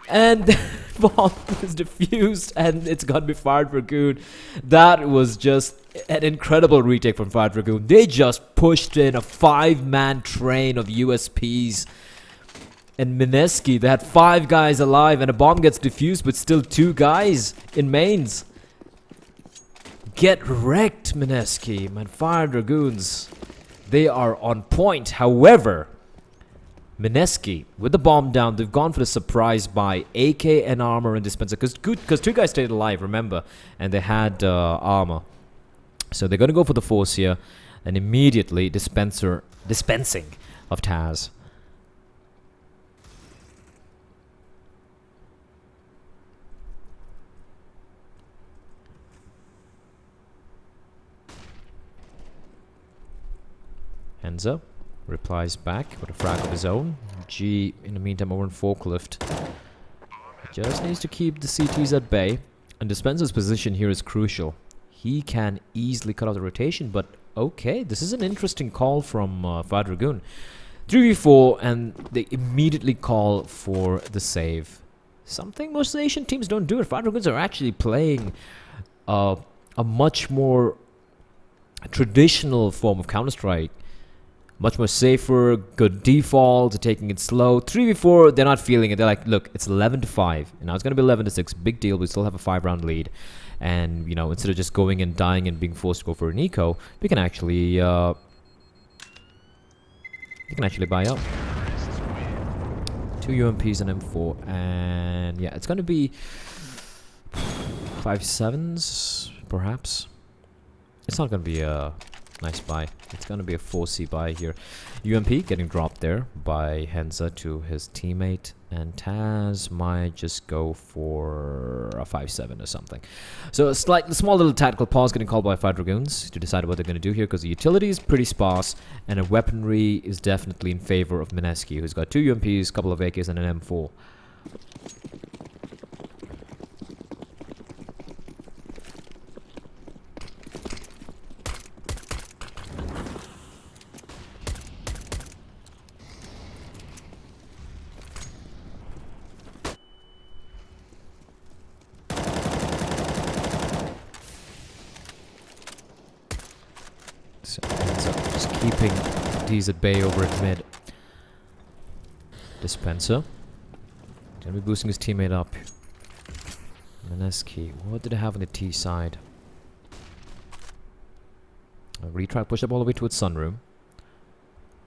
And the bomb is defused. And it's going to be fired for good. That was just an incredible retake from Fire Dragoon. They just pushed in a 5-man train of USPs. And Mineski, they had 5 guys alive and a bomb gets defused, but still 2 guys in mains. Get wrecked, Mineski. Man, Fire Dragoons, they are on point. However, Mineski, with the bomb down, they've gone for the surprise buy. AK and armor and dispenser. Because 2 guys stayed alive, remember? And they had armor. So they're going to go for the force here. And immediately dispensing of Taz. Henza replies back with a frag of his own. G, in the meantime, over in Forklift. Just needs to keep the CTs at bay. And Dispenser's position here is crucial. He can easily cut off the rotation, but okay, this is an interesting call from Fire Dragoon. 3v4, and they immediately call for the save. Something most Asian teams don't do. Fire Dragoons are actually playing a much more traditional form of Counter-Strike. Much more safer, good default, taking it slow. 3v4, they're not feeling it. They're like, look, it's 11-5. And now it's going to be 11-6. Big deal. We still have a 5-round lead. And, you know, instead of just going and dying and being forced to go for an eco, we can actually buy up. 2 UMPs and M4. And, yeah, it's going to be 5-7s, perhaps. It's not going to be a nice buy. It's going to be a 4C buy here. UMP getting dropped there by Henza to his teammate. And Taz might just go for a 5-7 or something. So a small little tactical pause getting called by Fire Dragoons to decide what they're going to do here. Because the utility is pretty sparse. And a weaponry is definitely in favor of Mineski, who's got 2 UMPs, a couple of AKs, and an M4. So just keeping these at bay over at mid. Dispenser. Gonna be boosting his teammate up. Mineski. What did I have on the T side? A retry push up all the way towards Sunroom.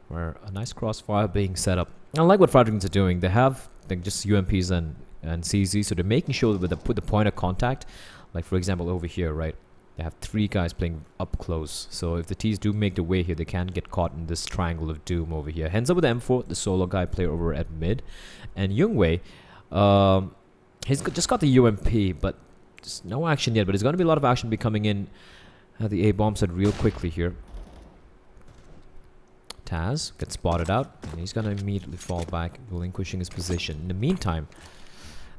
Where a nice crossfire being set up. I like what Fire Dragoons are doing. They have just UMPs and CZ, so they're making sure that they put the point of contact. Like for example over here, right? They have 3 guys playing up close. So if the T's do make their way here, they can't get caught in this triangle of doom over here. Henza with the M4, the solo guy player over at mid. And Youngwei, he's just got the UMP, but there's no action yet. But there's going to be a lot of action be coming in at the A-bomb side real quickly here. Taz gets spotted out, and he's going to immediately fall back, relinquishing his position. In the meantime,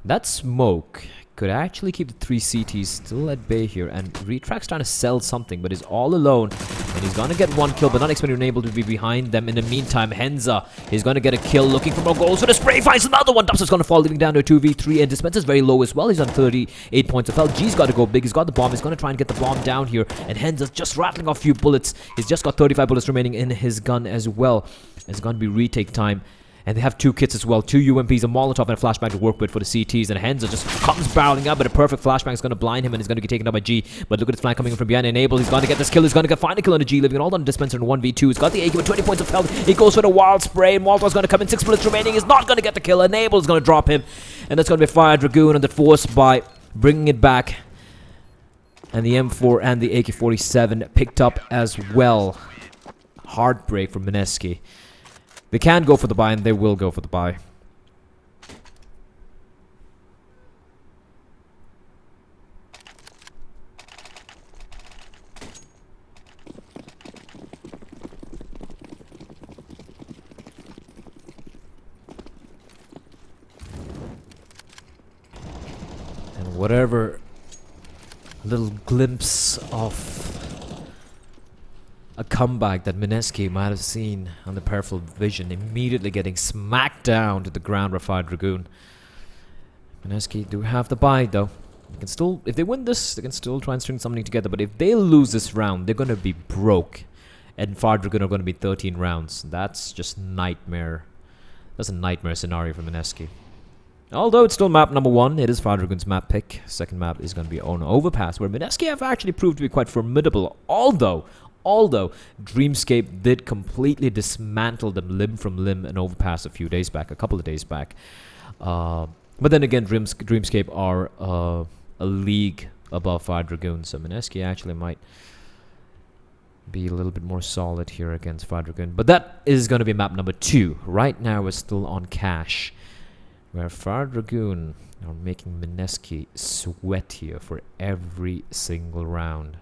that smoke could actually keep the 3 CTs still at bay here. And Retract's trying to sell something, but he's all alone. And he's going to get 1 kill, but not expecting able to be behind them. In the meantime, Henza is going to get a kill, looking for more goals. So the spray finds another one. Dubster's going to fall, leaving down to a 2v3. And Dispenser's very low as well. He's on 38 points of health. G's got to go big. He's got the bomb. He's going to try and get the bomb down here. And Henza's just rattling off a few bullets. He's just got 35 bullets remaining in his gun as well. It's going to be retake time. And they have 2 kits as well, 2 UMPs, a Molotov, and a flashbang to work with for the CTs. And Henza just comes barreling up, but a perfect flashbang is going to blind him, and he's going to get taken out by G. But look at his flank coming in from behind. Enable, he's going to get this kill. He's going to find a kill on the G, leaving it all on the Dispenser in 1v2. He's got the AK with 20 points of health. He goes for the wild spray, and Molotov's going to come in. 6 bullets remaining. He's not going to get the kill. Enable is going to drop him. And that's going to be Fire Dragoon on the force by bringing it back. And the M4 and the AK-47 picked up as well. Heartbreak from Mineski. They can go for the buy, and they will go for the buy. And whatever little glimpse of a comeback that Mineski might have seen on the peripheral vision, immediately getting smacked down to the ground by Fire Dragoon. Mineski do have the buy though. They can still, if they win this, they can still try and string something together. But if they lose this round, they're going to be broke. And Fire Dragoon are going to be 13 rounds. That's just nightmare. That's a nightmare scenario for Mineski. Although it's still map number 1, it is Fire Dragoon's map pick. Second map is going to be on Overpass, where Mineski have actually proved to be quite formidable. Although Dreamscape did completely dismantle them limb from limb and Overpass a couple of days back. But then again, Dreamscape are a league above Fire Dragoon, so Mineski actually might be a little bit more solid here against Fire Dragoon. But that is going to be map number 2. Right now we're still on Cash, where Fire Dragoon are making Mineski sweat here for every single round.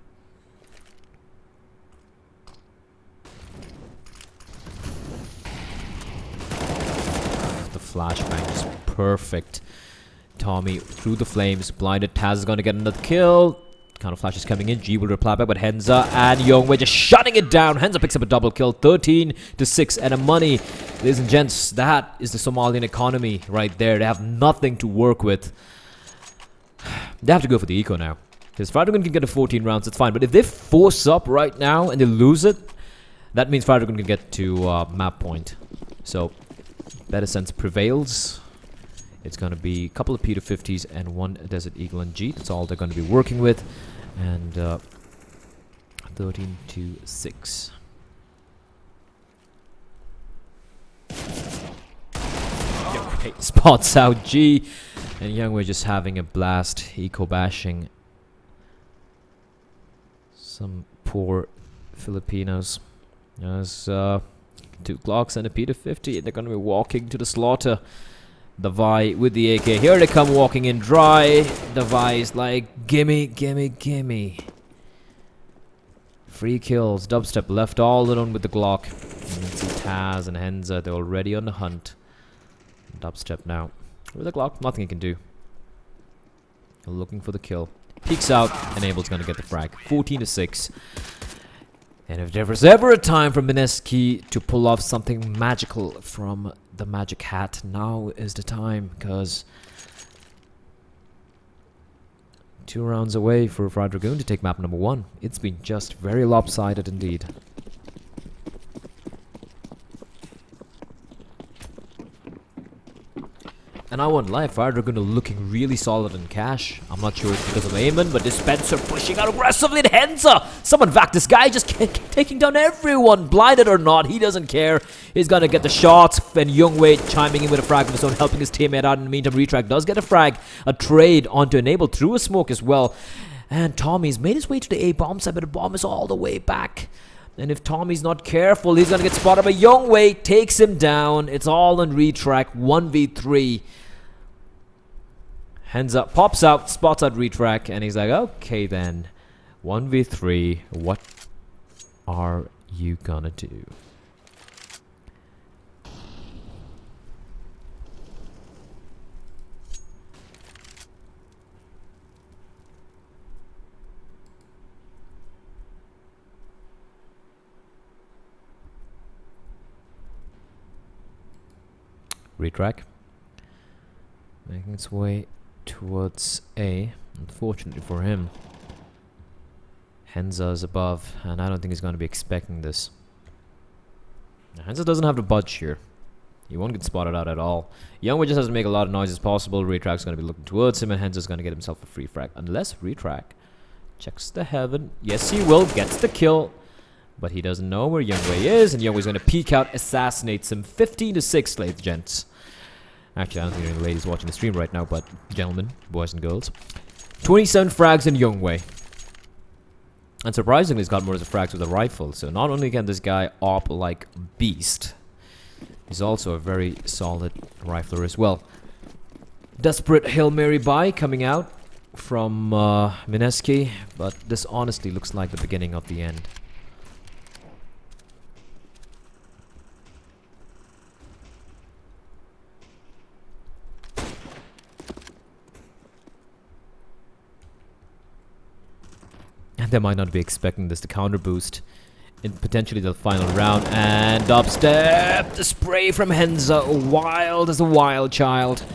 The flashbang is perfect. Tommy through the flames, blinded. Taz is going to get another kill. Counter flash is coming in. G will reply back, but Henza and Youngwei just shutting it down. Henza picks up a double kill, 13-6, and a money. Ladies and gents, that is the Somalian economy right there. They have nothing to work with. They have to go for the eco now. Because Fire Dragoon can get to 14 rounds, it's fine. But if they force up right now and they lose it, that means Fire Dragoon can get to map point. So, better sense prevails. It's going to be a couple of P250s and 1 Desert Eagle and G. That's all they're going to be working with. And 13-6. Youngwei spots out G. And Youngwei just having a blast. Eco bashing some poor Filipinos. There's 2 Glocks and a P250. They're going to be walking to the slaughter. Davai with the AK. Here they come walking in dry. Davai is like, gimme, gimme, gimme. Free kills. Dubstep left all alone with the Glock. And you can see Taz and Henza, they're already on the hunt. Dubstep now. With the Glock, nothing he can do. Looking for the kill. Peeks out, and Abel's gonna get the frag. 14-6. And if there was ever a time for Mineski to pull off something magical from the magic hat, now is the time, because 2 rounds away for Fire Dragoon to take map number 1. It's been just very lopsided indeed. And I won't lie, Fire Dragoon are looking really solid in Cash. I'm not sure it's because of Eamon, but Dispenser pushing out aggressively in Henza. Someone back this guy, just taking down everyone. Blinded or not, he doesn't care. He's gonna get the shots. And Youngwei chiming in with a frag of his own, helping his teammate out. In the meantime, Retrack does get a frag. A trade onto Enable through a smoke as well. And Tommy's made his way to the A bomb side, but the bomb is all the way back. And if Tommy's not careful, he's gonna get spotted by Youngwei. Takes him down. It's all on Retrack. 1v3. Hands up, pops out, spots out Retrack, and he's like, okay then, 1v3, what are you gonna do? Retrack, making its way towards A. Unfortunately for him, Henza is above, and I don't think he's going to be expecting this. Now, Henza doesn't have to budge here. He won't get spotted out at all. Youngwei just has to make a lot of noise as possible. Retrack's going to be looking towards him, and Henza's going to get himself a free frag. Unless Retrack checks the heaven. Yes, he will. Gets the kill. But he doesn't know where Youngwei is, and Youngwei's going to peek out, assassinates him. 15-6, ladies and gents. Actually, I don't think any ladies watching the stream right now, but gentlemen, boys and girls. 27 frags in Youngwei. And surprisingly, he's got more of the frags with a rifle. So not only can this guy op like beast, he's also a very solid rifler as well. Desperate Hail Mary buy coming out from Mineski, but this honestly looks like the beginning of the end. And they might not be expecting this to counter boost in potentially the final round. And dubstep, the spray from Henza, wild as a wild child.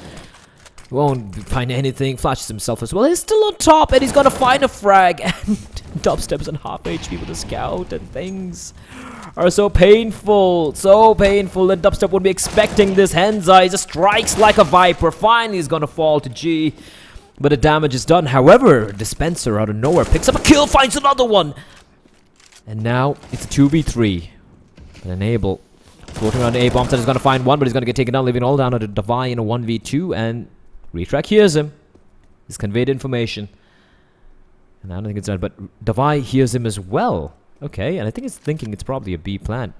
Won't find anything. Flashes himself as well. He's still on top, and he's gonna find a frag. And Dubstep's on half HP with a scout, and things are so painful. So painful that Dubstep would be expecting this. Henzai just strikes like a viper. Finally, he's gonna fall to G. But the damage is done. However, Dispenser out of nowhere picks up a kill, finds another one. And now it's a 2v3. And Enable floating around the A-bomb set is gonna find one, but he's gonna get taken down, leaving all down to Davai in a 1v2. And Retrack hears him. He's conveyed information. And I don't think it's done, but Davai hears him as well. Okay, and I think he's thinking it's probably a B plant.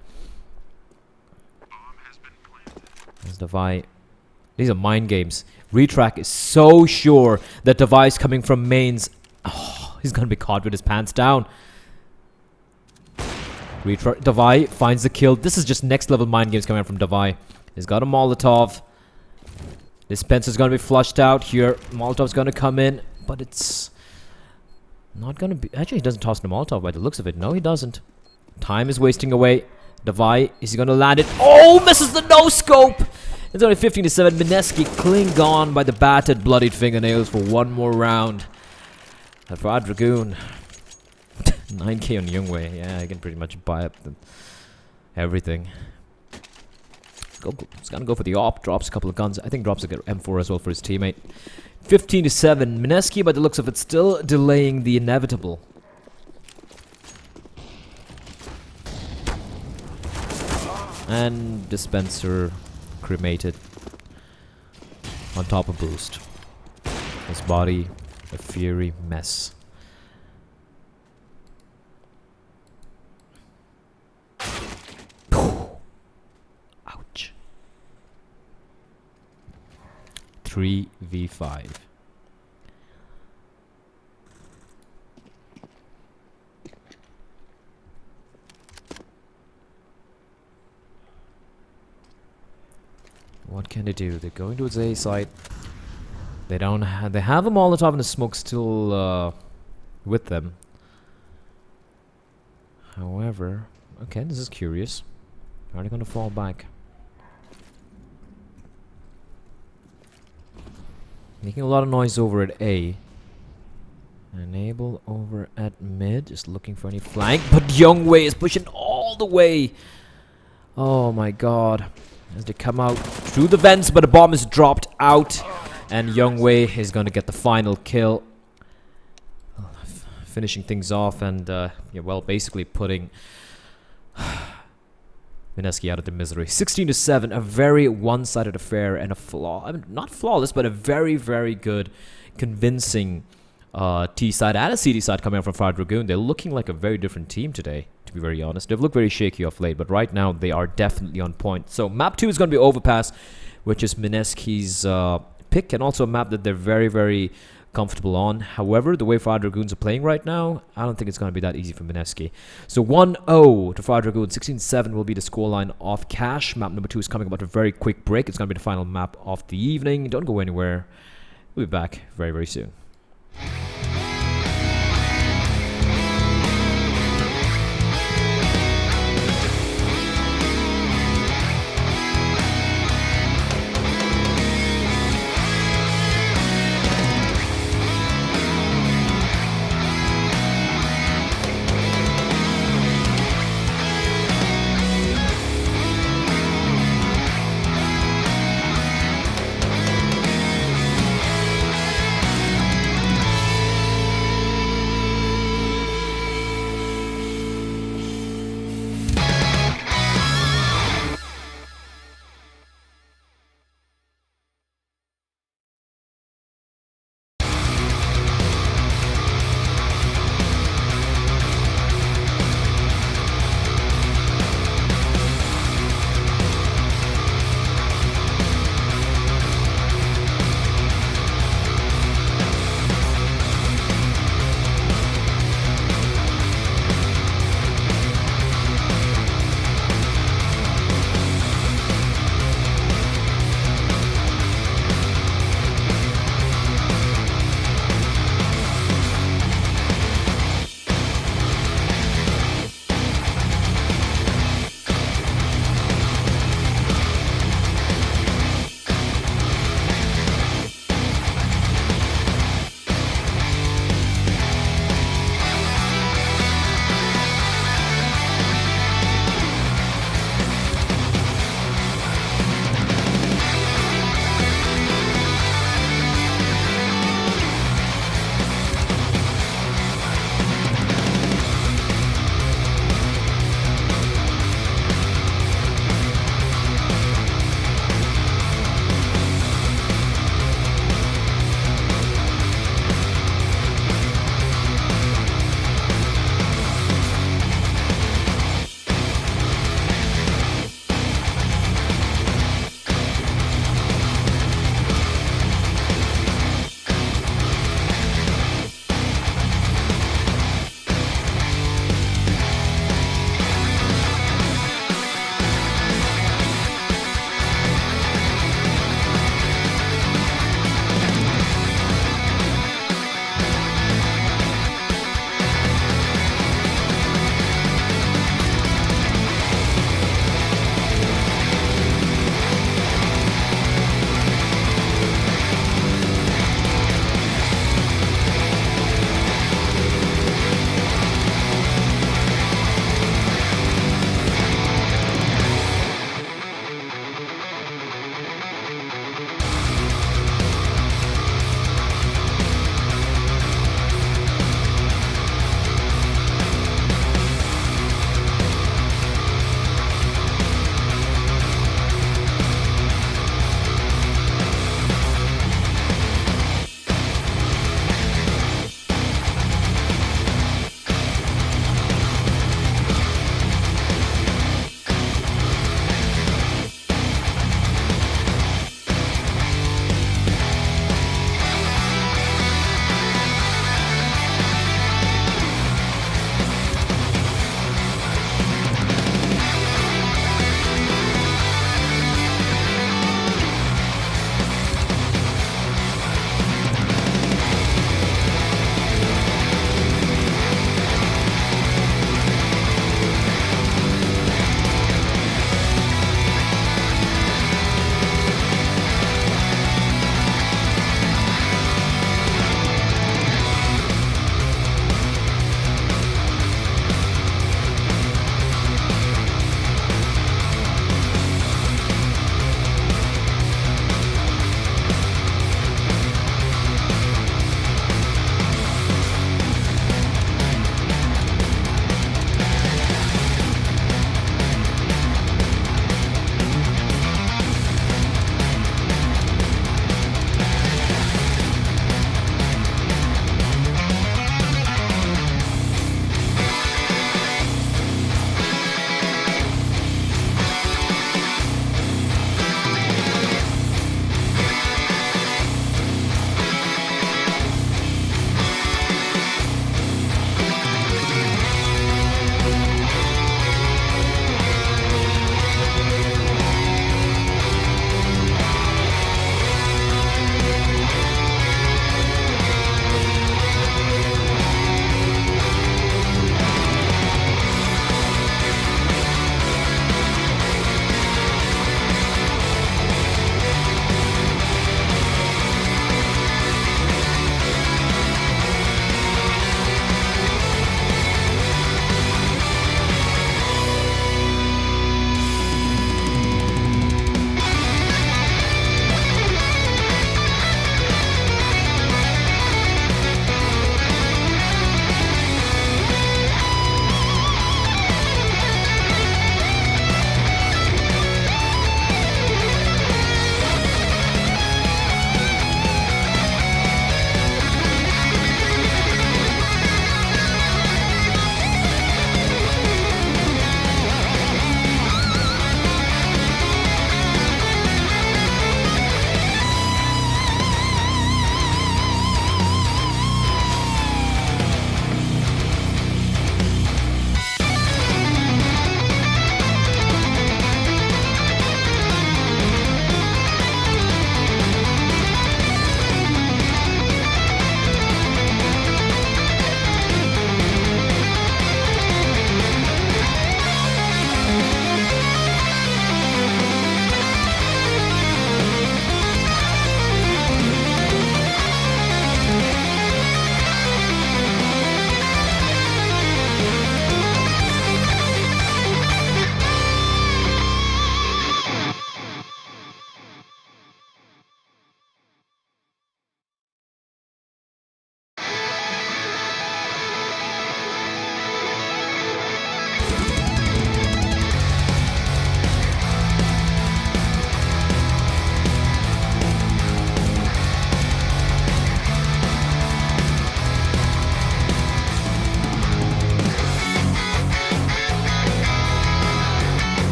There's Davai. These are mind games. Retrack is so sure that Davai's coming from mains. Oh, he's gonna be caught with his pants down. Davai finds the kill. This is just next level mind games coming out from Davai. He's got a Molotov. Dispenser's gonna be flushed out here. Molotov's gonna come in, but it's not gonna be. Actually, he doesn't toss the Molotov by the looks of it. No, he doesn't. Time is wasting away. Davai, is he gonna land it? Oh, misses the no scope. It's only 15-7. Mineski cling on by the battered, bloodied fingernails for one more round. And for Dragoon, 9k on Youngwei. Yeah, I can pretty much buy up everything. He's gonna go for the op. Drops a couple of guns. I think drops a M4 as well for his teammate. 15-7. Mineski, by the looks of it, still delaying the inevitable. And Dispenser cremated on top of Boost. His body a fiery mess. Ouch. 3v5. What can they do? They're going towards A side. They don't have. They have a Molotov and the smoke still with them. However, okay, this is curious. Are they going to fall back? Making a lot of noise over at A. Enable over at mid, just looking for any flank. But Youngwei is pushing all the way. Oh my god. As they come out through the vents, but the bomb is dropped out. And Youngwei is going to get the final kill. Finishing things off and, yeah, well, basically putting Mineski out of the misery. 16-7, a very one-sided affair and a flaw. I mean, not flawless, but a very, very good, convincing T side and a CD side coming out from Fire Dragoon. They're looking like a very different team today, to be very honest. They've looked very shaky off late, but right now they are definitely on point. So map 2 is going to be Overpass, which is Mineski's pick, and also a map that they're very, very comfortable on. However, the way Fire Dragoons are playing right now, I don't think it's going to be that easy for Mineski. So 1-0 to Fire Dragoon. 16-7 will be the scoreline off Cash. Map number 2 is coming up at a very quick break. It's going to be the final map of the evening. Don't go anywhere. We'll be back very, very soon.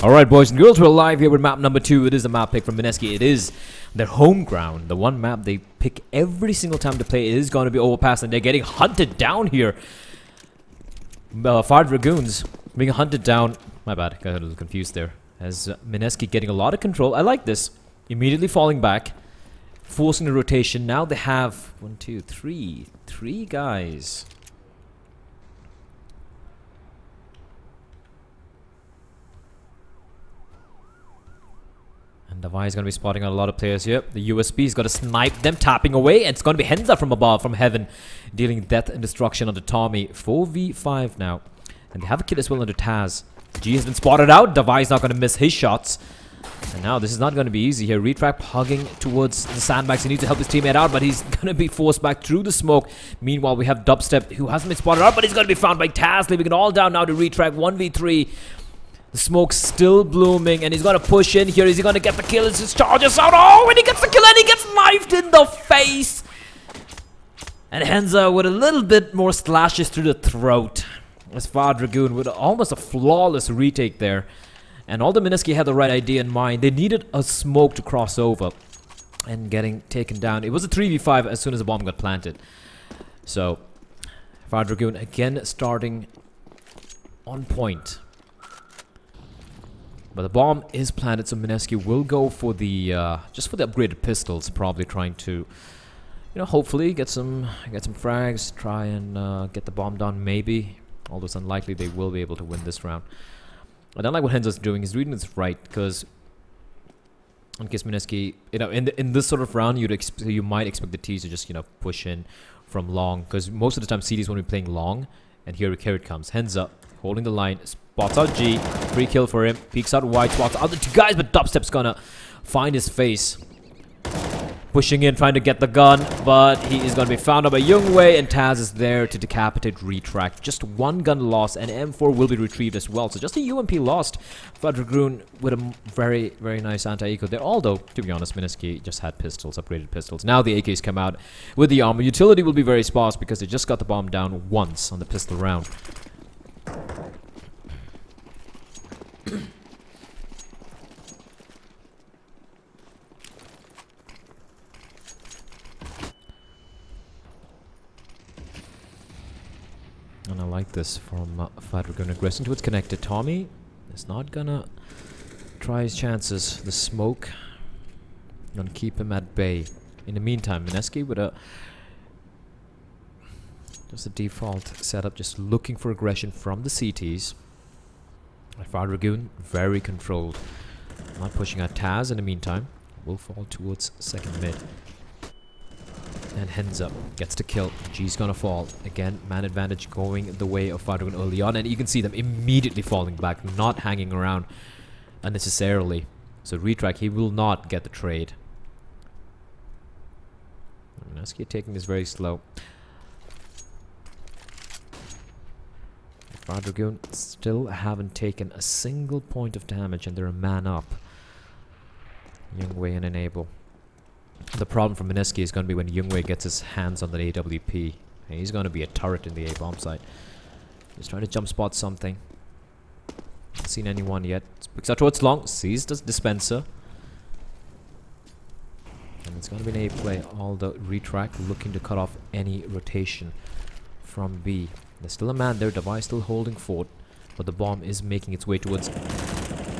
Alright, boys and girls, we're live here with map number 2. It is a map pick from Mineski. It is their home ground. The one map they pick every single time to play. It is going to be Overpass, and they're getting hunted down here. Fire Dragoons being hunted down. My bad, got a little confused there. As Mineski getting a lot of control. I like this. Immediately falling back. Forcing the rotation. Now they have 1, 2, 3. 3 guys. And Davai is going to be spotting out a lot of players here. The USB is going to snipe them, tapping away. And it's going to be Henza from above, from heaven, dealing death and destruction onto Tommy. 4v5 now. And they have a kill as well under Taz. G has been spotted out. Davai is not going to miss his shots. And now this is not going to be easy here. Retrack hugging towards the sandbags. He needs to help his teammate out, but he's going to be forced back through the smoke. Meanwhile, we have Dubstep, who hasn't been spotted out, but he's going to be found by Taz, leaving it all down now to Retrack. 1v3. The smoke's still blooming, and he's going to push in here. Is he going to get the kill? As his charges out. Oh, and he gets the kill, and he gets knifed in the face. And Henza with a little bit more slashes through the throat. As Fire Dragoon with almost a flawless retake there. And all the Mineski had the right idea in mind. They needed a smoke to cross over. And getting taken down. It was a 3v5 as soon as the bomb got planted. So, Fire Dragoon again starting on point. But the bomb is planted, so Mineski will go for the just for the upgraded pistols, probably trying to, you know, hopefully get some frags, try and get the bomb done. Maybe, although it's unlikely they will be able to win this round. I don't like what Henza's doing. He's reading this right, because in case Mineski, you know, in this sort of round, you might expect the T's to just, you know, push in from long, because most of the time CDs won't be playing long. And here it comes. Henza holding the line. Spots out G. Free kill for him. Peeks out wide. Spots out the 2 guys. But Dubstep's gonna find his face. Pushing in, trying to get the gun. But he is gonna be found out by Youngwei. And Taz is there to decapitate Retrack. Just 1 gun lost. And M4 will be retrieved as well. So just a UMP lost. Fire Dragoon with a very, very nice anti-eco there. Although, to be honest, Mineski just had pistols, upgraded pistols. Now the AKs come out with the armor. Utility will be very sparse because they just got the bomb down once on the pistol round. And I like this from Fire Dragoon aggressing towards connected. Tommy is not gonna try his chances. The smoke gonna keep him at bay. In the meantime, Mineski with just a default setup, just looking for aggression from the CTs. Fire Dragoon very controlled. Not pushing out Taz in the meantime. Will fall towards second mid. And Henza gets the kill. G's gonna fall. Again, man advantage going the way of Fire Dragoon early on. And you can see them immediately falling back, not hanging around unnecessarily. So Retrack, he will not get the trade. Mineski taking this very slow. Fire Dragoon still haven't taken a single point of damage, and they're a man up. Youngwei and Enable. The problem for Mineski is going to be when Youngwei gets his hands on the AWP. And he's going to be a turret in the A-bomb site. He's trying to jump spot something. Haven't seen anyone yet. Picks out towards long. Sees the dispenser. And it's going to be an A play. Although Retrack looking to cut off any rotation from B. There's still a man there. Davai still holding fort. But the bomb is making its way towards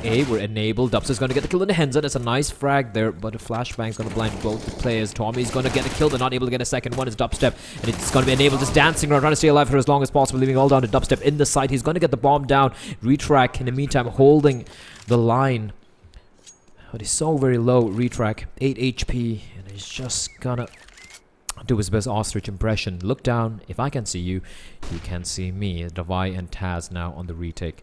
A. We're enabled. Dubs is going to get the kill in the Henza. That's a nice frag there. But a flashbang's going to blind both players. Tommy's going to get a kill. They're not able to get a second one. It's Dubstep. And it's going to be enabled. Just dancing around. Trying to stay alive for as long as possible. Leaving all down to Dubstep in the site. He's going to get the bomb down. Retrack in the meantime holding the line. But he's so very low. Retrack. 8 HP. And he's just going to do his best ostrich impression. Look down. If I can see you, you can see me. Davai and Taz now on the retake.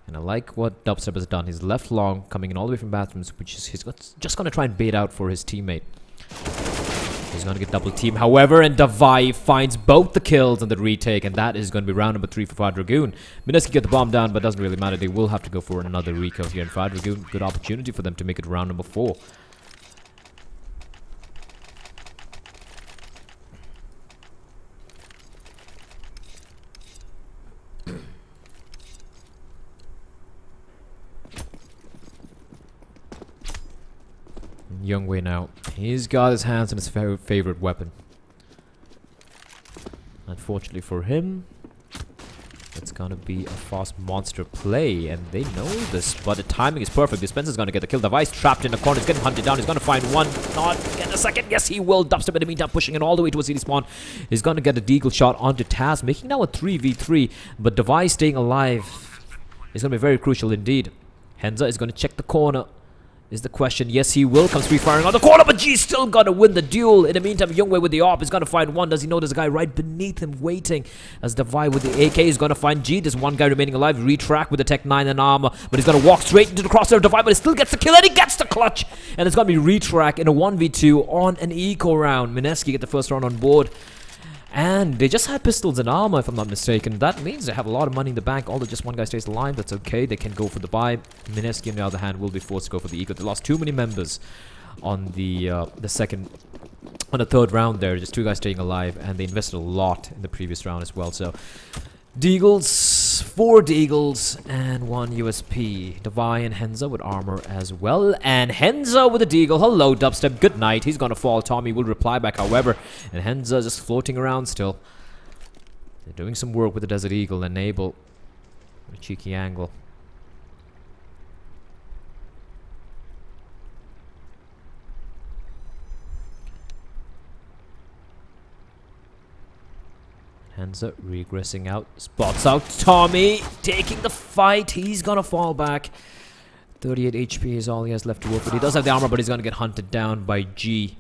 And I like what Dubstep has done. He's left long, coming in all the way from bathrooms, which is just going to try and bait out for his teammate. He's going to get double team, however, and Davai finds both the kills on the retake, and that is going to be round number 3 for Fire Dragoon. Mineski get the bomb down, but doesn't really matter. They will have to go for another recount here, and Fire Dragoon, good opportunity for them to make it round number 4. Youngwei now. He's got his hands on his favorite weapon. Unfortunately for him, it's gonna be a fast monster play, and they know this, but the timing is perfect. Dispenser's gonna get the kill. Device trapped in the corner. He's getting hunted down. He's gonna find one. Not get a second. Yes, he will. Dubstep in the meantime, pushing it all the way towards CD spawn. He's gonna get a deagle shot onto Taz, making now a 3v3, but Device staying alive is gonna be very crucial indeed. Henza is gonna check the corner. Is the question. Yes, he will. Comes free firing on the corner, but G's still gonna win the duel. In the meantime, Youngwei with the AWP is gonna find one. Does he know there's a guy right beneath him waiting? As Devi with the AK is gonna find G. There's one guy remaining alive. Retrack with the Tech 9 and armor, but he's gonna walk straight into the crosshair of Devi, but he still gets the kill, and he gets the clutch. And it's gonna be Retrack in a 1v2 on an eco round. Mineski get the first round on board. And they just had pistols and armor, if I'm not mistaken. That means they have a lot of money in the bank. Although just one guy stays alive, that's okay. They can go for the buy. Mineski, on the other hand, will be forced to go for the eco. They lost too many members on the third round there. Just two guys staying alive, and they invested a lot in the previous round as well. So, Deagles, 4 Deagles, and 1 USP. Devi and Henza with armor as well. And Henza with a Deagle. Hello, Dubstep. Good night. He's gonna fall. Tommy will reply back, however. And Henza just floating around still. They're doing some work with the Desert Eagle. Enable. A cheeky angle. Henza regressing out, spots out Tommy, taking the fight. He's gonna fall back. 38 HP is all he has left to work with. He does have the armor, but he's gonna get hunted down by G.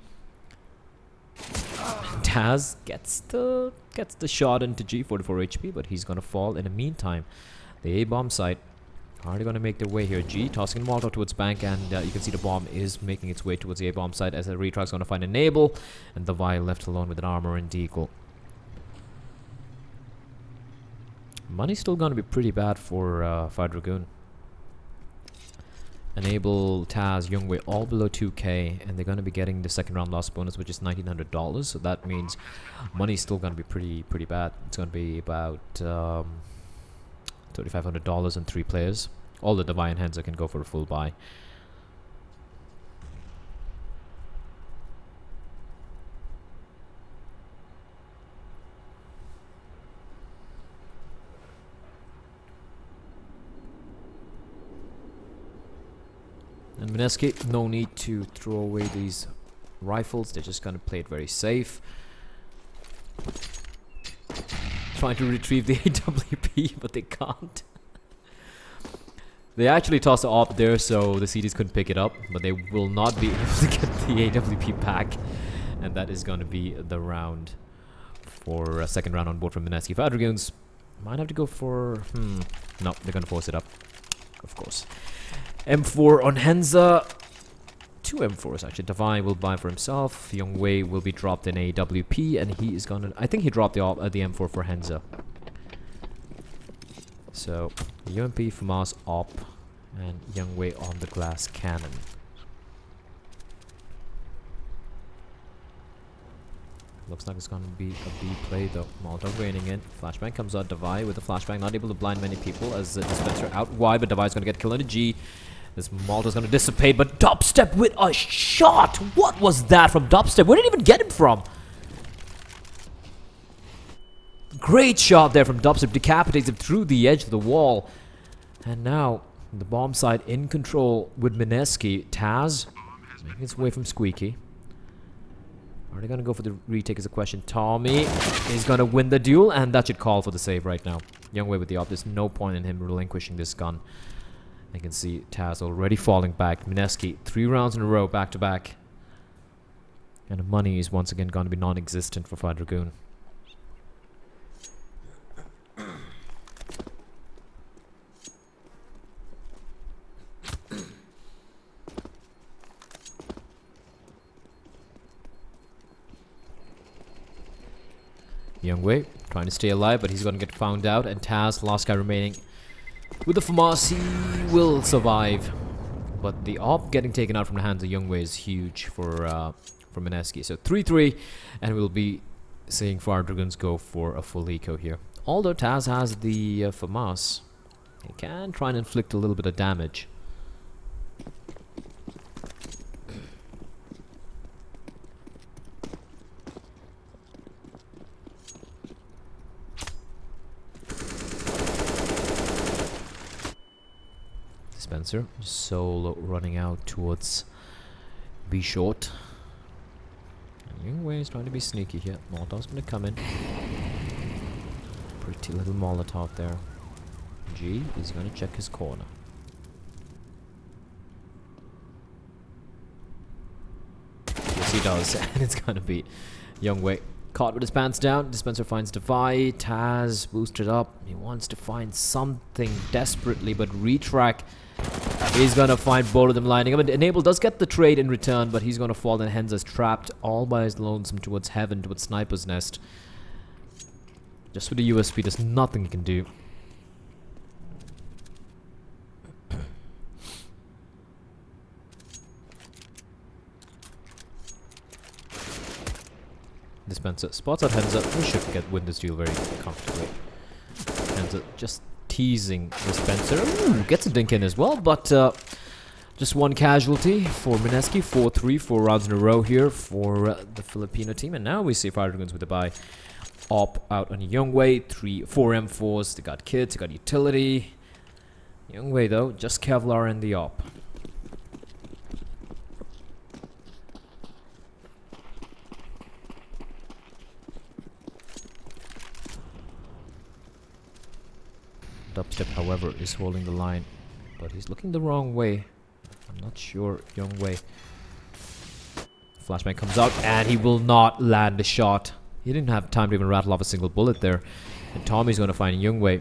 Taz gets the shot into G, 44 HP, but he's gonna fall. In the meantime, the A-bomb site already gonna make their way here. G tossing a Molotov towards bank, and you can see the bomb is making its way towards the A-bomb site as the Retrack's gonna find Enable, and the Vi left alone with an armor and Deagle. Money's still gonna be pretty bad for Fire Dragoon. Enable, Taz, Youngwei all below 2k, and they're gonna be getting the second round loss bonus, which is $1,900. So that means money's still gonna be pretty bad. It's gonna be about $3,500 and 3 players. All the Divine Henza can go for a full buy. And Mineski, no need to throw away these rifles. They're just gonna play it very safe. Trying to retrieve the AWP, but they can't. They actually tossed the AWP there, so the CDs couldn't pick it up, but they will not be able to get the AWP back. And that is gonna be the round for a second round on board from Mineski. Fire Dragoons might have to go for... No, they're gonna force it up. Of course. M4 on Henza. 2 M4s actually. Devi will buy for himself. Youngwei will be dropped in a WP, and he is gonna... I think he dropped the M4 for Henza. So, UMP, FAMAS, AWP, and Youngwei on the glass cannon. Looks like it's gonna be a B play though. Molotov raining in. Flashbang comes out. Devi with the flashbang, not able to blind many people as the dispenser out wide, but Devi's gonna get killed on a G. This Molotov's gonna dissipate, but Dubstep with a shot! What was that from Dubstep? Where did he even get him from? Great shot there from Dubstep, decapitates him through the edge of the wall. And now, the bomb side in control with Mineski. Taz making his way from Squeaky. Are they gonna go for the retake is a question. Tommy is gonna win the duel, and that should call for the save right now. Youngwei with the AWP. There's no point in him relinquishing this gun. I can see Taz already falling back. Mineski, 3 rounds in a row, back to back. And the money is once again gonna be non-existent for Fire Dragoon. Youngwei trying to stay alive, but he's gonna get found out. And Taz, last guy remaining with the FAMAS, he will survive. But the AWP getting taken out from the hands of Youngwei is huge for Mineski. So 3-3, and we'll be seeing Fire Dragoons go for a full eco here. Although Taz has the FAMAS, he can try and inflict a little bit of damage. Dispenser solo running out towards B short. Youngway is trying to be sneaky here. Molotov's gonna come in. Pretty little Molotov there. G is gonna check his corner. Yes, he does, and it's gonna be Youngway caught with his pants down. Dispenser finds Defy. Taz boosted up. He wants to find something desperately, but Retrack, he's gonna find both of them lining up. And Enable does get the trade in return, but he's gonna fall, and Henza's trapped all by his lonesome towards heaven, towards Sniper's Nest. Just with the USP, there's nothing he can do. Dispenser spots out Henza. We should win this duel very comfortably. Henza just teasing Dispenser. Ooh, gets a dink in as well, but just one casualty for Mineski. 4-3, 4 rounds in a row here for the Filipino team. And now we see Fire Dragoons with the buy. Op out on Youngway. 4 M4s. They got kits, they got utility. Youngway though, just Kevlar and the op. Dubstep, however, is holding the line, but he's looking the wrong way. I'm not sure. Youngway. Flashbang comes out, and he will not land a shot. He didn't have time to even rattle off a single bullet there. And Tommy's going to find Youngway.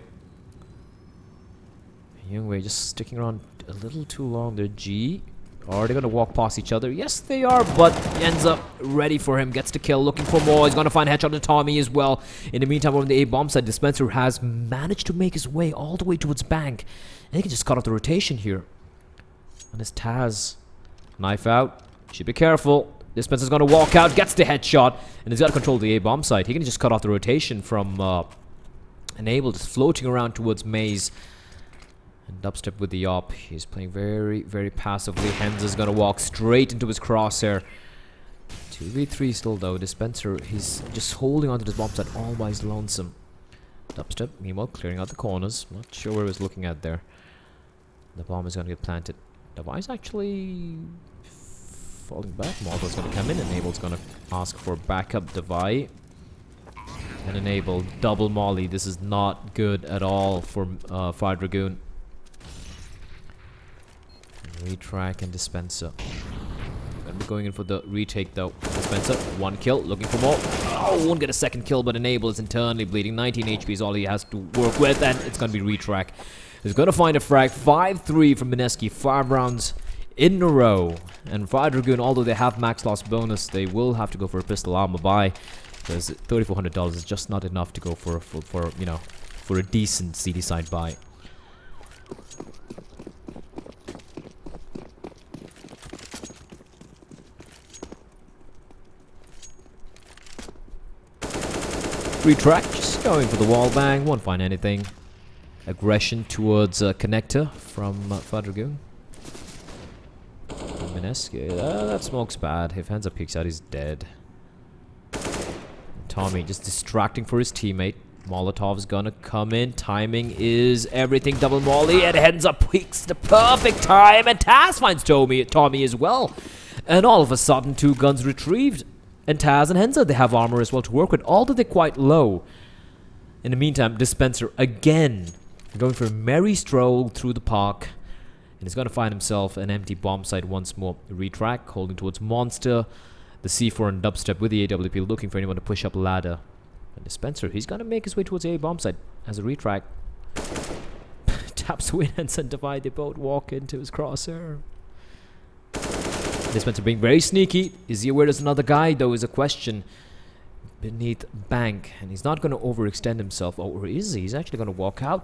Youngway just sticking around a little too long there. G. Are they going to walk past each other? Yes, they are, but ends up ready for him. Gets the kill, looking for more. He's going to find headshot to Tommy as well. In the meantime, on the A bomb side, Dispenser has managed to make his way all the way towards Bank. And he can just cut off the rotation here. And it's Taz. Knife out. Should be careful. Dispenser's going to walk out, gets the headshot, and he's got to control the A bomb side. He can just cut off the rotation from Enable, just floating around towards Maze. And Dubstep with the op. He's playing very, very passively. Henza's gonna walk straight into his crosshair. 2v3 still though. Dispenser, he's just holding onto this bomb site all by his lonesome. Dubstep, meanwhile, clearing out the corners. Not sure where he was looking at there. The bomb is gonna get planted. Device actually falling back. Molotov's gonna come in. Enable's gonna ask for backup Device. And Enable, double molly. This is not good at all for Fire Dragoon. Retrack and Dispenser. Gonna be going in for the retake though. Dispenser, 1 kill, looking for more. Oh, won't get a second kill, but Enable is internally bleeding. 19 HP is all he has to work with, and it's gonna be Retrack. He's gonna find a frag. 5-3 from Mineski. 5 rounds in a row. And Fire Dragoon, although they have max loss bonus, they will have to go for a pistol armor buy, because $3,400 is just not enough to go for a decent CD side buy. Retrack, just going for the wall bang, won't find anything. Aggression towards Connector from Fire Dragoon. Mineski, that smoke's bad. If Hansa peeks out, he's dead. Tommy just distracting for his teammate. Molotov's gonna come in. Timing is everything. Double molly, and Hansa peeks the perfect time, and Taz finds Tommy as well. And all of a sudden, 2 guns retrieved. And Taz and Henza, they have armor as well to work with, although they're quite low. In the meantime, Dispenser again going for a merry stroll through the park. And he's going to find himself an empty bomb site once more. Retrack holding towards Monster. The C4 and Dubstep with the AWP looking for anyone to push up ladder. And Dispenser, he's going to make his way towards the A bomb site as a Retrack. Taps away and Divide. They both walk into his crosshair. Dispenser being very sneaky. Is he aware there's another guy, though, is a question beneath Bank. And he's not going to overextend himself. Or is he? He's actually going to walk out.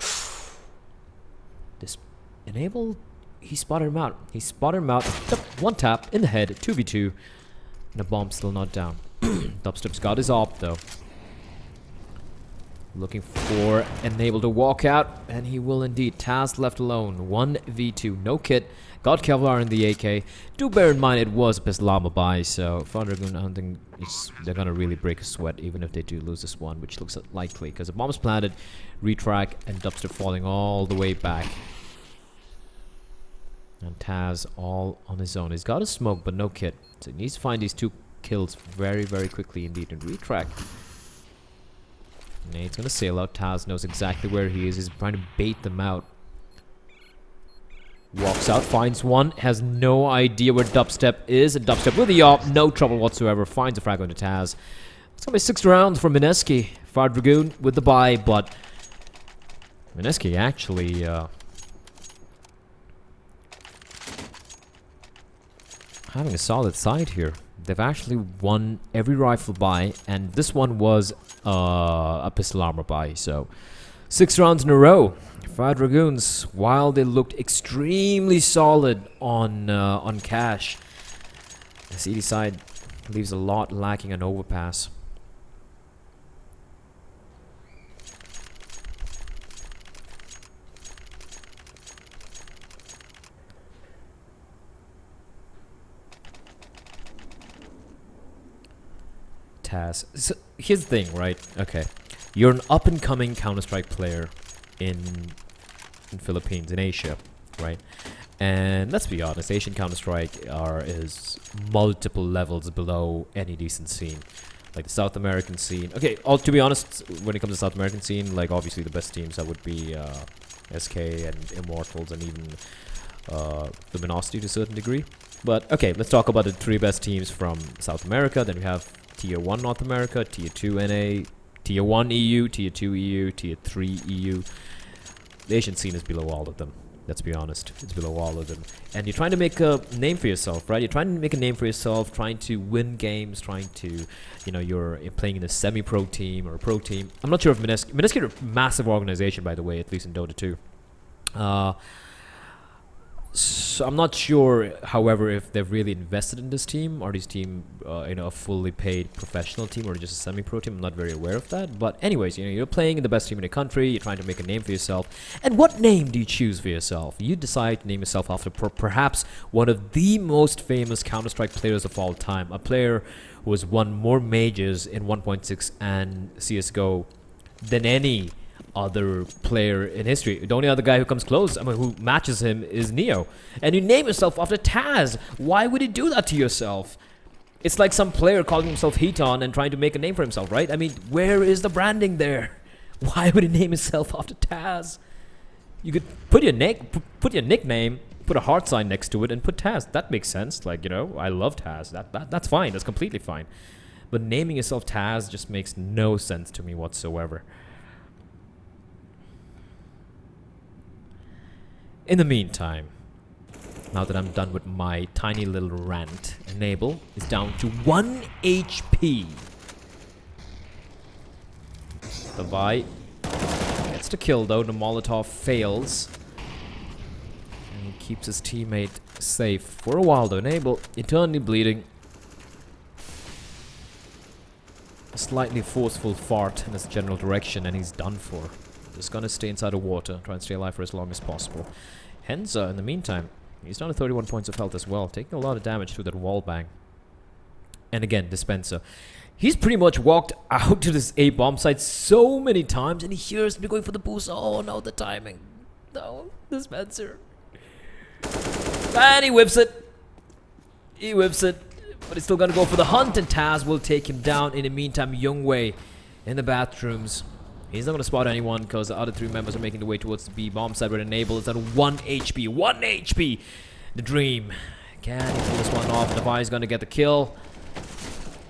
This Enable. He spotted him out. He spotted him out. One tap in the head. 2v2. And the bomb's still not down. Dubstep's got his op, though. Looking for Enable to walk out. And he will indeed. Taz left alone. 1v2. No kit. Got Kevlar in the AK. Do bear in mind it was a pistol armor buy, so Fire Dragoon, I don't think they're gonna really break a sweat even if they do lose this one, which looks likely because the bomb's planted, Retrack, and Dubstep falling all the way back. And Taz all on his own. He's got a smoke, but no kit. So he needs to find these 2 kills very, very quickly indeed and retrack. Nade's gonna sail out. Taz knows exactly where he is. He's trying to bait them out. Walks out, finds one, has no idea where Dubstep is. And Dubstep with the AWP, no trouble whatsoever. Finds a frag on to Taz. It's gonna be 6 rounds for Mineski. Fire Dragoon with the buy, but Mineski actually having a solid side here. They've actually won every rifle buy, and this one was a pistol armor buy. So 6 rounds in a row. Fire Dragoons, while they looked extremely solid on cash, the CD side leaves a lot lacking on overpass. Taz. So here's the thing, right? Okay, you're an up-and-coming Counter-Strike player in Philippines, in Asia, right? And let's be honest, Asian Counter-Strike is multiple levels below any decent scene. Like the South American scene. Okay, to be honest, when it comes to South American scene, like obviously the best teams that would be SK and Immortals and even Luminosity to a certain degree. But okay, let's talk about the 3 best teams from South America. Then we have Tier 1 North America, Tier 2 NA, Tier 1 EU, Tier 2 EU, Tier 3 EU. The Asian scene is below all of them. Let's be honest. It's below all of them. And you're trying to make a name for yourself, right? You're trying to make a name for yourself, trying to win games, trying to, you know, you're playing in a semi-pro team or a pro team. I'm not sure if Mineski are a massive organization, by the way, at least in Dota 2. So I'm not sure, however, if they've really invested in this team. Are these team, you know, a fully paid professional team or just a semi-pro team? I'm not very aware of that. But anyways, you know, you're playing in the best team in the country. You're trying to make a name for yourself. And what name do you choose for yourself? You decide to name yourself after perhaps one of the most famous Counter-Strike players of all time. A player who has won more majors in 1.6 and CSGO than any other player in history. The only other guy who comes close, I mean, who matches him is Neo. And you name yourself after Taz. Why would you do that to yourself? It's like some player calling himself Heaton and trying to make a name for himself, right? I mean, where is the branding there? Why would he name himself after Taz? You could put your nickname, put a heart sign next to it, and put Taz. That makes sense. Like, you know, I love Taz. That's fine. That's completely fine. But naming yourself Taz just makes no sense to me whatsoever. In the meantime, now that I'm done with my tiny little rant, Enable is down to 1 HP. The Vi gets the kill though, the Molotov fails. And he keeps his teammate safe for a while though. Enable eternally bleeding. A slightly forceful fart in his general direction and he's done for. Just gonna stay inside the water, try and stay alive for as long as possible. Henza, in the meantime, he's down to 31 points of health as well, taking a lot of damage through that wall bang. And again, Dispenser. He's pretty much walked out to this A bomb site so many times, and he hears me going for the boost. Oh no, the timing. No, Dispenser. And he whips it. He whips it. But he's still gonna go for the hunt, and Taz will take him down. In the meantime, Youngwei in the bathrooms. He's not going to spot anyone because the other 3 members are making the way towards the B bomb side where Enable is at 1 HP. 1 HP! The Dream. Can he pull this one off? Devi's going to get the kill.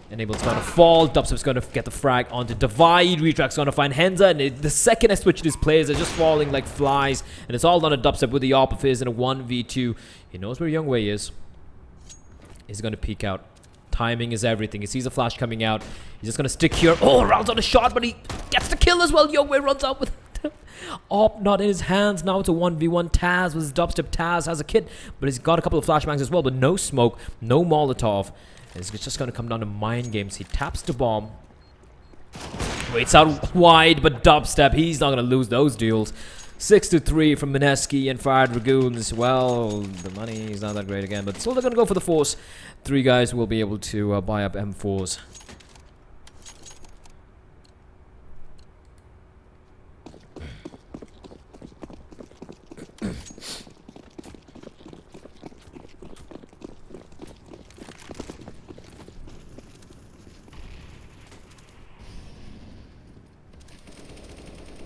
Enable's going to fall. Dubstep's going to get the frag onto Devi. Retract's going to find Henza. And the second I switch these players, they're just falling like flies. And it's all done to Dubstep with the AWP of his in a 1v2. He knows where Youngwei is. He's going to peek out. Timing is everything. He sees a flash coming out. He's just going to stick here. Oh, rounds on a shot, but he gets the kill as well. Youngwei runs out with AWP not in his hands. Now it's a 1v1. Taz with his Dubstep. Taz has a kit, but he's got a couple of flashbangs as well, but no smoke, no Molotov. And it's just going to come down to mind games. He taps the bomb. Waits out wide, but Dubstep, he's not going to lose those duels. 6-3 from Mineski and Fire Dragoons. Well, the money is not that great again, but still they're going to go for the force. 3 guys will be able to buy up M4s.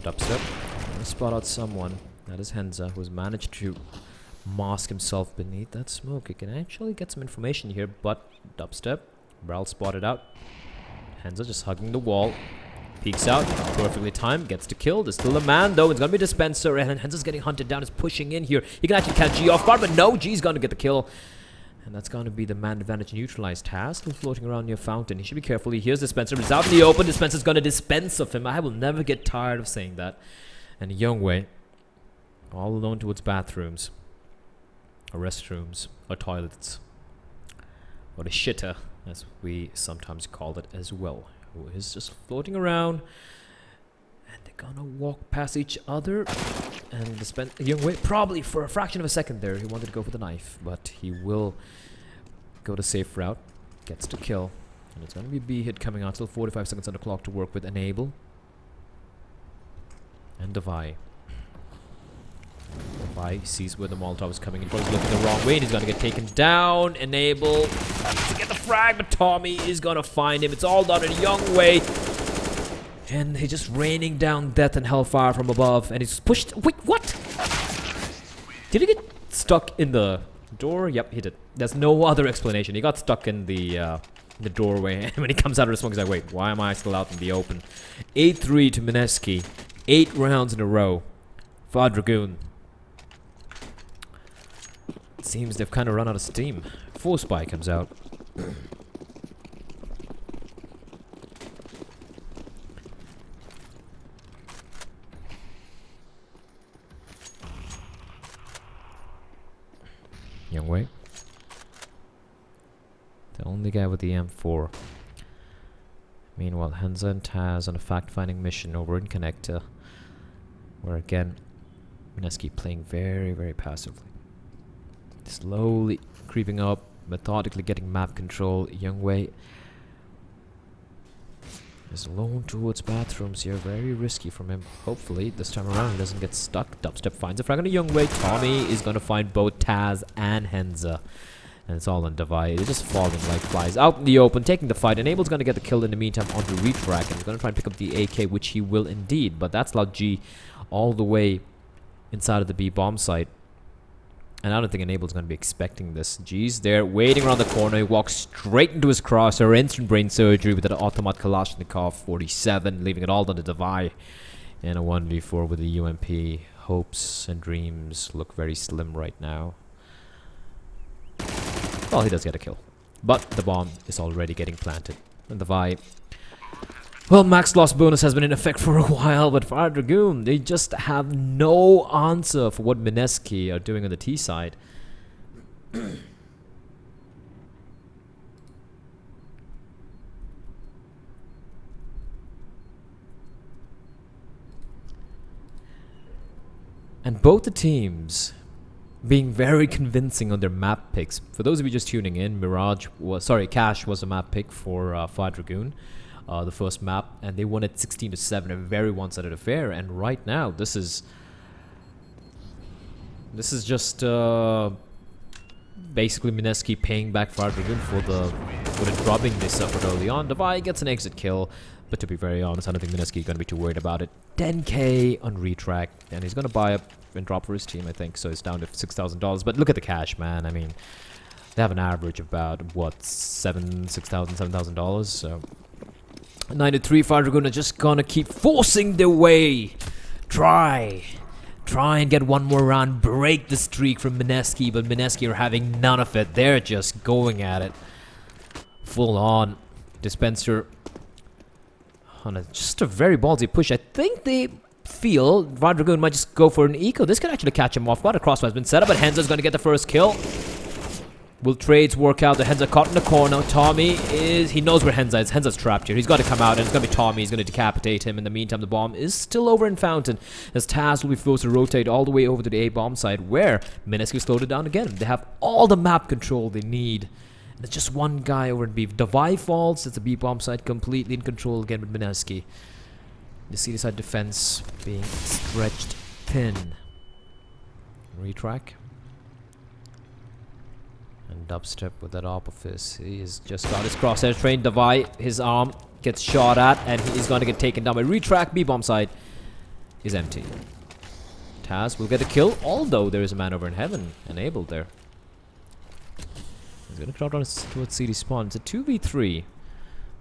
Dubstep. Spot out someone. That is Henza, who's managed to mask himself beneath that smoke. He can actually get some information here, but Dubstep. Brawl spotted out. Henza just hugging the wall. Peeks out, perfectly timed, gets the kill. There's still a man though, it's gonna be Dispenser, and Henza's getting hunted down, is pushing in here. He can actually catch G off guard, but no, G's gonna get the kill. And that's gonna be the man advantage neutralized. Taz still floating around near Fountain. He should be careful. He hears Dispenser, but he's out in the open. Dispenser's gonna dispense of him. I will never get tired of saying that. And Youngwei, all alone towards bathrooms, or restrooms, or toilets, or the shitter, as we sometimes call it as well. Who is just floating around, and they're gonna walk past each other. And Youngwei, probably for a fraction of a second there, he wanted to go for the knife, but he will go the safe route. Gets to kill, and it's gonna be B hit coming out. Still 45 seconds on the clock to work with. Enable and Devi. Devi sees where the Molotov is coming in. He's looking the wrong way, and he's gonna get taken down. Enable to get the frag, but Tommy is gonna find him. It's all done in a Youngwei, and he's just raining down death and hellfire from above. And he's pushed. Wait, what? Did he get stuck in the door? Yep, he did. There's no other explanation. He got stuck in the doorway, and when he comes out of the smoke, he's like, "Wait, why am I still out in the open?" 8-3 to Mineski. 8 rounds in a row. Far Dragoon. Seems they've kind of run out of steam. 4 Spy comes out. Youngwei. The only guy with the M4. Meanwhile, Henza and Taz on a fact-finding mission over in Connector, where again, Mineski playing very, very passively. Slowly creeping up, methodically getting map control. Youngwei is alone towards bathrooms here. Very risky from him. Hopefully, this time around he doesn't get stuck. Dubstep finds a frag on a Youngwei. Tommy is going to find both Taz and Henza. And it's all on Devi. They're just falling like flies out in the open, taking the fight. Enable's going to get the kill in the meantime onto Retrack, and he's going to try and pick up the AK, which he will indeed. But that's Loud G all the way inside of the B bomb site. And I don't think Enable's going to be expecting this. G's there, waiting around the corner. He walks straight into his crosshair. Instant brain surgery with an Automat Kalashnikov 47, leaving it all done to Devi. In a 1v4 with the UMP. Hopes and dreams look very slim right now. Well, he does get a kill. But the bomb is already getting planted. And Devi... Well, max loss bonus has been in effect for a while, but Fire Dragoon, they just have no answer for what Mineski are doing on the T side. And both the teams being very convincing on their map picks. For those of you just tuning in, Cash was a map pick for Fire Dragoon. The first map, and they won it 16-7, a very one-sided affair. And right now, this is just basically Mineski paying back Fire Dragoon for the drubbing they suffered early on. Devi gets an exit kill, but to be very honest, I don't think Mineski is going to be too worried about it. 10k on Retrack, and he's going to buy up and drop for his team, I think. So it's down to $6,000. But look at the cash, man. I mean, they have an average of about what, $7,000. So 9-3, Fire Dragoon are just gonna keep forcing their way. Try and get one more round, break the streak from Mineski, but Mineski are having none of it. They're just going at it full on. Dispenser on just a very ballsy push. I think they feel Fire Dragoon might just go for an eco. This could actually catch him off guard. A crossfire has been set up, but Henza's gonna get the first kill. Will trades work out? The Henza caught in the corner. Tommy he knows where Henza is. Henza's trapped here. He's got to come out, and it's going to be Tommy. He's going to decapitate him. In the meantime, the bomb is still over in Fountain, as Taz will be forced to rotate all the way over to the A bomb side, where Mineski slowed it down again. They have all the map control they need. There's just one guy over in B. Devi falls. It's a B bomb side completely in control again with Mineski. The CD side defense being stretched thin. Retrack. And Dubstep with that op of his. He's just got his crosshair trained. Devi, his arm gets shot at, and he is going to get taken down by Retrack. B bomb side. is empty. Taz will get a kill, although there is a man over in heaven enabled there. He's gonna crowd on towards CD spawn. It's a 2v3.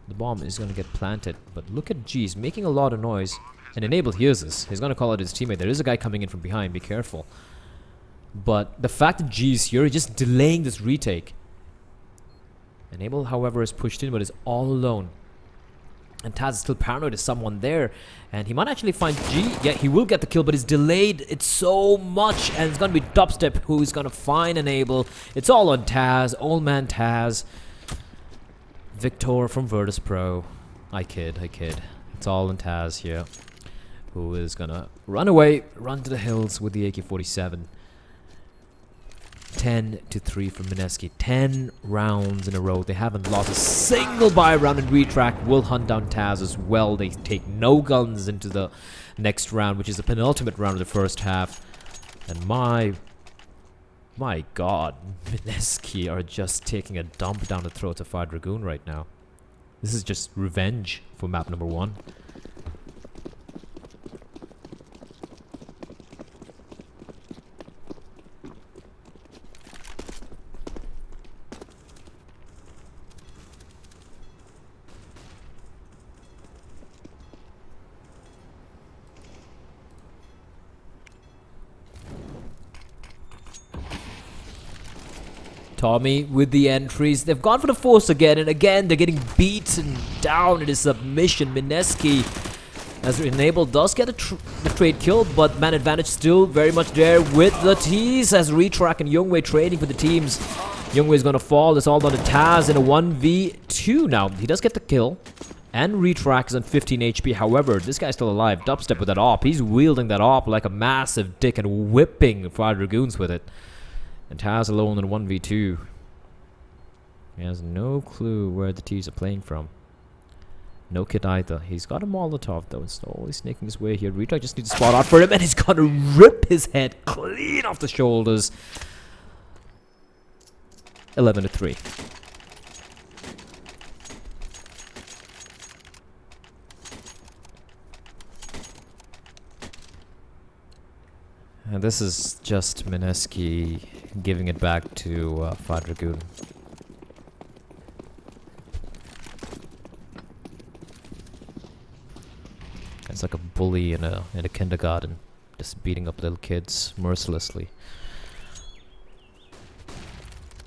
The bomb is gonna get planted, but look at G. He's making a lot of noise. And Enable hears this. He's gonna call out his teammate. There is a guy coming in from behind. Be careful. But the fact that G is here, he's just delaying this retake. Enable, however, is pushed in, but is all alone. And Taz is still paranoid. There's someone there, and he might actually find G. Yeah, he will get the kill, but it's delayed. It's so much, and it's gonna be Dubstep who's gonna find Enable. It's all on Taz. Old man Taz. Victor from Virtus Pro. I kid. It's all on Taz here, who is gonna run away, run to the hills with the AK-47. 10-3 from Mineski. 10 rounds in a row. They haven't lost a single buy round, and Retract will hunt down Taz as well. They take no guns into the next round, which is the penultimate round of the first half. And my god, Mineski are just taking a dump down the throat of Fire Dragoon right now. This is just revenge for map number 1. Tommy with the entries. They've gone for the force again, and again they're getting beaten down in his submission. Mineski, as Enable, does get the trade kill, but man advantage still very much there with the T's as Retrack and Youngwei trading for the teams. Youngwei is going to fall. It's all down to Taz in a 1v2 now. He does get the kill, and Retrack is on 15 HP. However, this guy's still alive. Dubstep with that AWP. He's wielding that AWP like a massive dick and whipping Fire Dragoons with it. And Taz alone in 1v2. He has no clue where the T's are playing from. No kit either. He's got a Molotov though, and slowly snaking his way here. Retrack just needs to spot out for him, and he's gonna rip his head clean off the shoulders. 11-3. And this is just Mineski giving it back to Fire Dragoon. It's like a bully in a kindergarten, just beating up little kids mercilessly.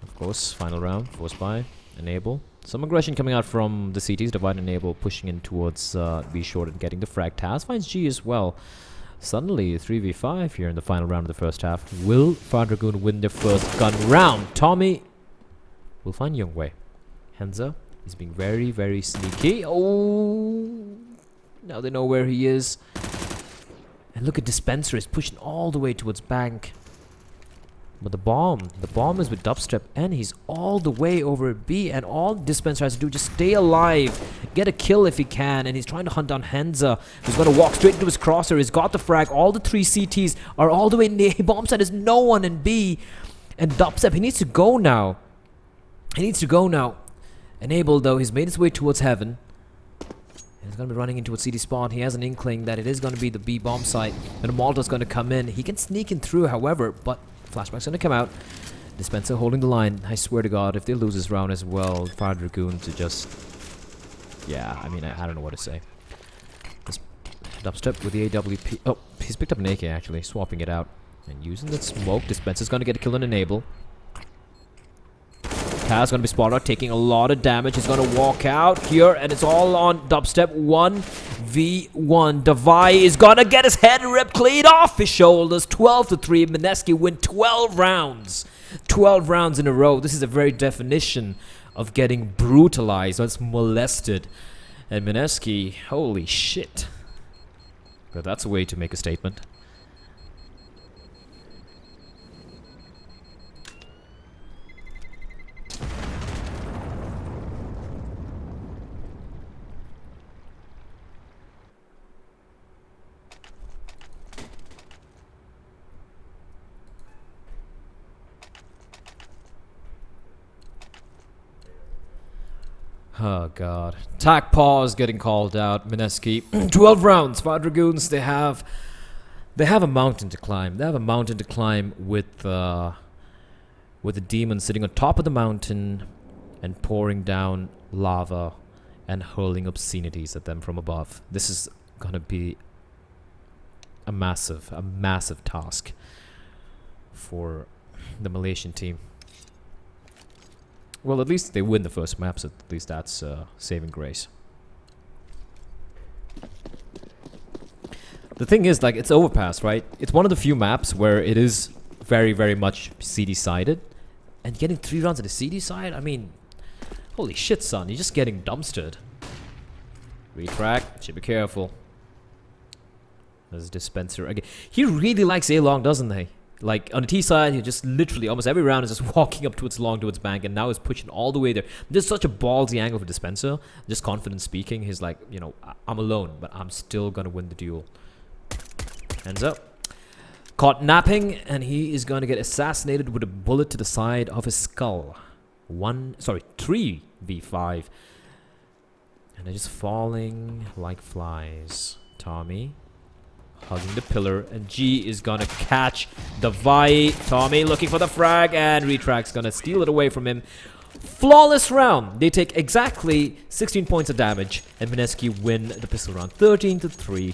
Of course, final round, force buy, Enable. Some aggression coming out from the CTs, Divide and Enable pushing in towards B short and getting the frag. Taz finds G as well. Suddenly, 3v5 here in the final round of the first half. Will Fire Dragoon win their first gun round? Tommy will find Youngwei. Henza is being very, very sneaky. Oh, now they know where he is. And look at Dispenser is pushing all the way towards bank. But the bomb is with Dubstep, and he's all the way over at B, and all Dispenser has to do is just stay alive, get a kill if he can, and he's trying to hunt down Henza, who's going to walk straight into his crosshair. He's got the frag. All the 3 CTs are all the way in the A bomb side. There's no one in B, and Dubstep, he needs to go now. Enable, though, he's made his way towards heaven. And he's going to be running into a CD spawn. He has an inkling that it is going to be the B bomb site, and Malta's going to come in. He can sneak in through, however, but Flashback's gonna come out. Dispenser holding the line. I swear to God, if they lose this round as well, Fire Dragoon to just... Yeah, I mean, I don't know what to say. This Dubstep with the AWP. Oh, he's picked up an AK actually, swapping it out. And using the smoke, Dispenser's gonna get a kill on Enable. Taz gonna be spotted out, taking a lot of damage. He's gonna walk out here, and it's all on Dubstep. 1v1. Davai is gonna get his head ripped clean off his shoulders. 12-3. Mineski win 12 rounds. 12 rounds in a row. This is a very definition of getting brutalized. That's molested. And Mineski, holy shit. But that's a way to make a statement. Oh god. Attack pause getting called out. Mineski. 12 rounds. Fire Dragoons, they have They have a mountain to climb. They have a mountain to climb with the demon sitting on top of the mountain and pouring down lava and hurling obscenities at them from above. This is gonna be a massive task for the Malaysian team. Well, at least they win the first map, so at least that's saving grace. The thing is, like, it's Overpass, right? It's one of the few maps where it is very, very much CD-sided. And getting 3 rounds at the CD side, I mean, holy shit, son. You're just getting dumpstered. Retrack. Should be careful. There's Dispenser again. He really likes A-Long, doesn't he? Like, on the T side, he just literally, almost every round is just walking up towards Long, towards bank, and now he's pushing all the way there. There's such a ballsy angle for Dispenser. Just confident speaking. He's like, you know, I'm alone, but I'm still gonna win the duel. Hands up. Caught napping, and he is going to get assassinated with a bullet to the side of his skull. 3v5. And they're just falling like flies. Tommy hugging the pillar, and G is going to catch the Vi. Tommy looking for the frag, and Retract's going to steal it away from him. Flawless round. They take exactly 16 points of damage, and Mineski win the pistol round 13-3.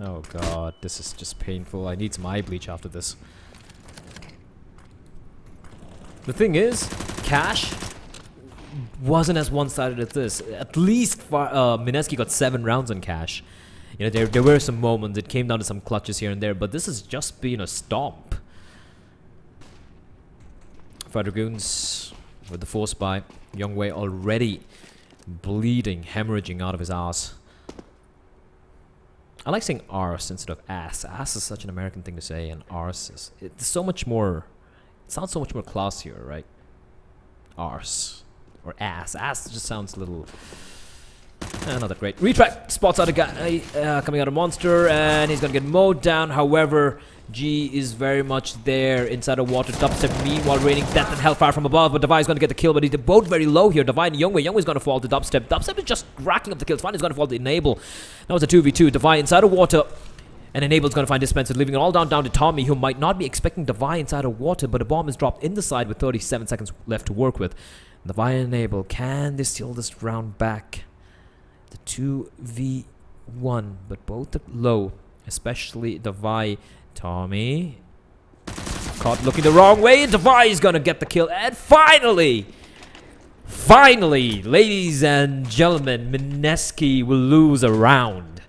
Oh god, this is just painful. I need some eye bleach after this. The thing is, Cash wasn't as one-sided as this. At least Mineski got 7 rounds on Cash. You know, there were some moments. It came down to some clutches here and there, but this has just been a stomp. Fire Dragoons with the force buy. Youngwei already bleeding, hemorrhaging out of his ass. I like saying arse instead of ass. Ass is such an American thing to say, and arse is... It's so much more... It sounds so much more classier, right? Arse. Or ass. Ass just sounds a little... not that great. Retract spots out a guy coming out of Monster, and he's gonna get mowed down. However, G is very much there inside the water. Dubstep meanwhile raining death and hellfire from above, but Devi is gonna get the kill, but he's both very low here. Devi and Youngwei. Youngwei's gonna fall to Dubstep. Dubstep is just racking up the kills. Finally he's gonna fall to Enable. That was a 2v2. Devi inside the water, and Enable's gonna find Dispenser, leaving it all down to Tommy, who might not be expecting Devi inside the water, but a bomb is dropped in the side with 37 seconds left to work with. Devi and Enable, can they steal this round back? The 2v1, but both are low, especially Devi. Tommy caught looking the wrong way. Devi is gonna get the kill, and finally, ladies and gentlemen, Mineski will lose a round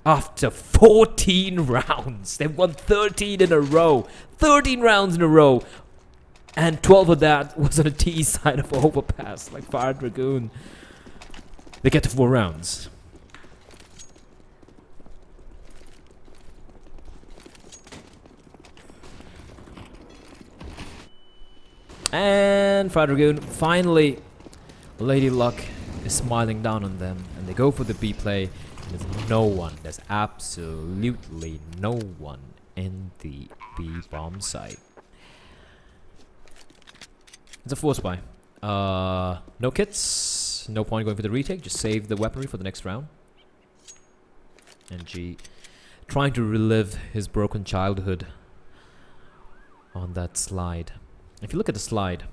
after 14 rounds. They've won 13 in a row, 13 rounds in a row, and 12 of that was on the T side of Overpass, like Fire Dragoon. They get to 4 rounds. And Fire Dragoon, finally, Lady Luck is smiling down on them, and they go for the B play. And there's no one, there's absolutely no one in the B bomb site. It's a force buy. No kits, no point going for the retake, just save the weaponry for the next round. And G trying to relive his broken childhood on that slide. If you look at the slide,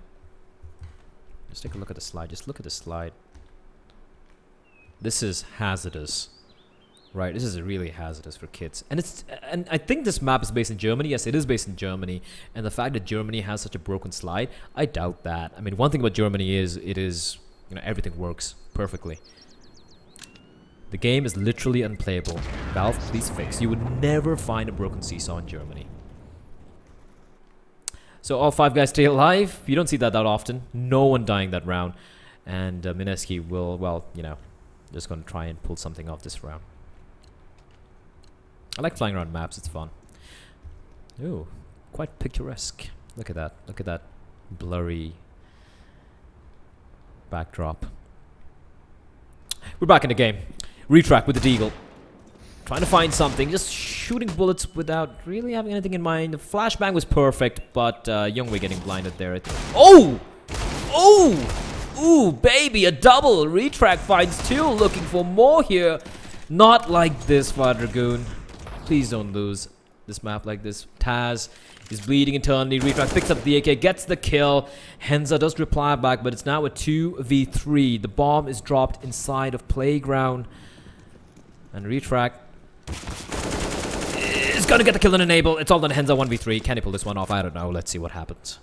just take a look at the slide. Just look at the slide. This is hazardous, right? This is really hazardous for kids. And I think this map is based in Germany. Yes, it is based in Germany. And the fact that Germany has such a broken slide, I doubt that. I mean, one thing about Germany is you know, everything works perfectly. The game is literally unplayable. Valve, please fix. You would never find a broken seesaw in Germany. So all 5 guys stay alive. You don't see that often. No one dying that round. And Mineski will, well, you know, just going to try and pull something off this round. I like flying around maps. It's fun. Ooh, quite picturesque. Look at that. Look at that blurry backdrop. We're back in the game. Retract with the deagle. Trying to find something, just shooting bullets without really having anything in mind. The flashbang was perfect, but Youngwei getting blinded there. Oh! Oh! Ooh, baby, a double. Retract finds two, looking for more here. Not like this, Fire Dragoon. Please don't lose this map like this. Taz is bleeding internally. Retract picks up the AK, gets the kill. Henza does reply back, but it's now a 2v3. The bomb is dropped inside of Playground. And Retract is gonna get the kill and enable. It's all done. Henza 1v3. Can he pull this one off? I don't know. Let's see what happens.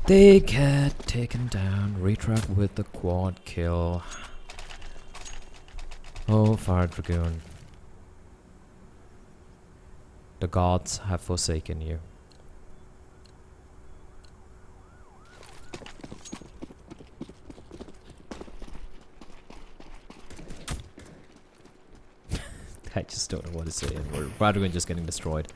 They get taken down. Retract with the quad kill. Oh, Fire Dragoon. The gods have forsaken you. I just don't know what to say anymore. Fire Dragoon just getting destroyed.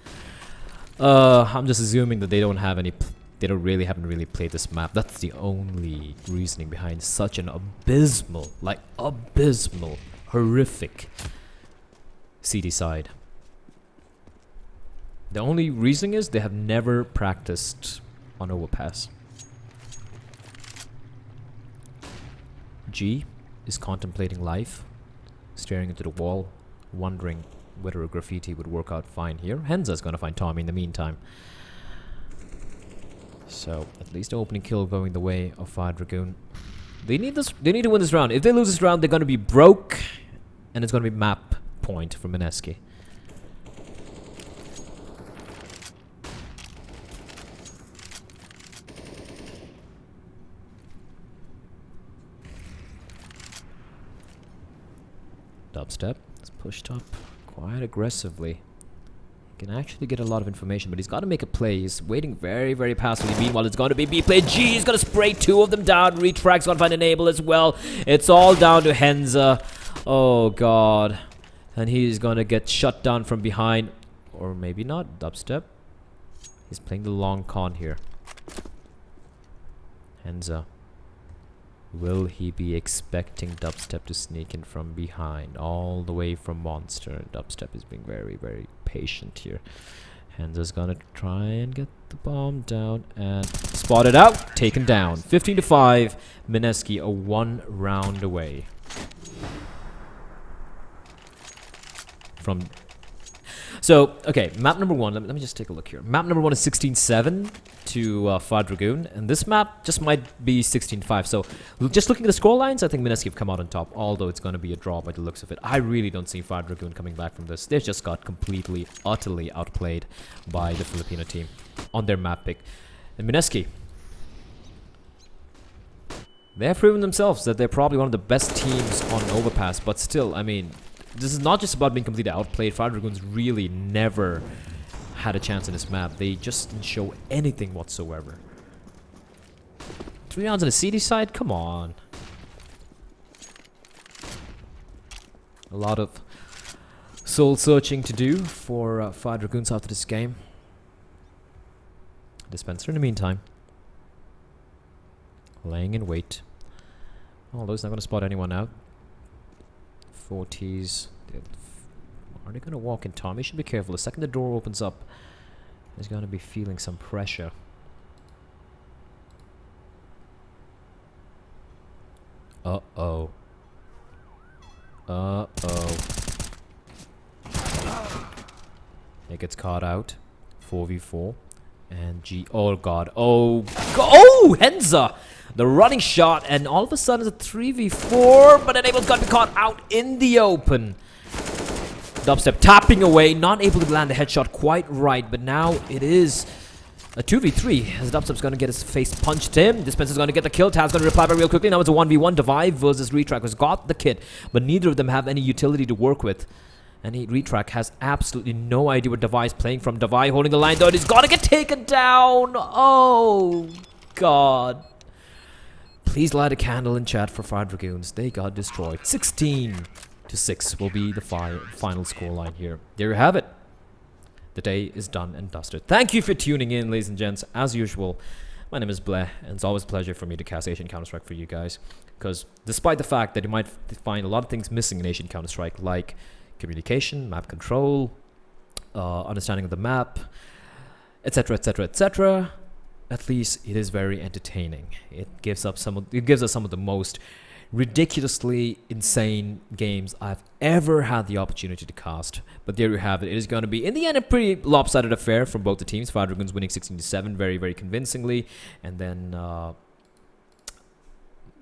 I'm just assuming that they don't have any. They haven't really played this map. That's the only reasoning behind such an abysmal, horrific CD side. The only reasoning is they have never practiced on overpass. G is contemplating life, staring into the wall, wondering whether a graffiti would work out fine here. Henza's gonna find Tommy in the meantime. So at least the opening kill going the way of Fire Dragoon. They need this. They need to win this round. If they lose this round, they're gonna be broke, and it's gonna be map point for Mineski. Dubstep is pushed up quite aggressively. Can actually get a lot of information, but he's got to make a play. He's waiting very, very passively. Meanwhile, it's going to be B play. G, he's going to spray two of them down. Retract's going to find enable as well. It's all down to Henza. Oh, God. And he's going to get shut down from behind. Or maybe not. Dubstep. He's playing the long con here. Henza. Will he be expecting Dubstep to sneak in from behind, all the way from Monster? Dubstep is being very, very patient here. Henza's gonna try and get the bomb down and spot it out. Taken down. 15-5. Mineski a 1 round away from. So, okay, map number 1. Let me just take a look here. Map number 1 is 16-7 to Fire Dragoon, and this map just might be 16-5. So, just looking at the score lines, I think Mineski have come out on top, although it's going to be a draw by the looks of it. I really don't see Fire Dragoon coming back from this. They just got completely, utterly outplayed by the Filipino team on their map pick. And Mineski, they have proven themselves that they're probably one of the best teams on Overpass, but still, I mean, this is not just about being completely outplayed. Fire Dragoons really never had a chance in this map. They just didn't show anything whatsoever. 3 rounds on the CD side? Come on. A lot of soul searching to do for Fire Dragoons after this game. Dispenser in the meantime, laying in wait. Although he's not going to spot anyone out. 40s. Are they going to walk in Tommy? Should be careful. The second the door opens up, he's going to be feeling some pressure. Uh-oh. Uh-oh. It gets caught out. 4v4. And G. Oh, God. Oh. Oh! Henza! The running shot. And all of a sudden it's a 3v4. But Enable's got to be caught out in the open. Dubstep tapping away. Not able to land the headshot quite right. But now it is a 2v3. As Dubstep's going to get his face punched in. Dispenser's going to get the kill. Taz's going to reply back real quickly. Now it's a 1v1. Devive versus Retract has got the kit. But neither of them have any utility to work with. And Retract has absolutely no idea what Devi's playing from. Devi holding the line though. He's got to get taken down. Oh, God. Please light a candle in chat for Fire Dragoons. They got destroyed. 16-6 will be the final scoreline here. There you have it. The day is done and dusted. Thank you for tuning in, ladies and gents. As usual, My name is Bleh, and it's always a pleasure for me to cast Asian Counter-Strike for you guys. Because despite the fact that you might find a lot of things missing in Asian Counter-Strike, like communication, map control, understanding of the map, etc., etc., etc., at least it is very entertaining. It gives us some of the most ridiculously insane games I've ever had the opportunity to cast. But there you have it. It is going to be, in the end, a pretty lopsided affair from both the teams. Fire Dragoons winning 16-7 very, very convincingly. And then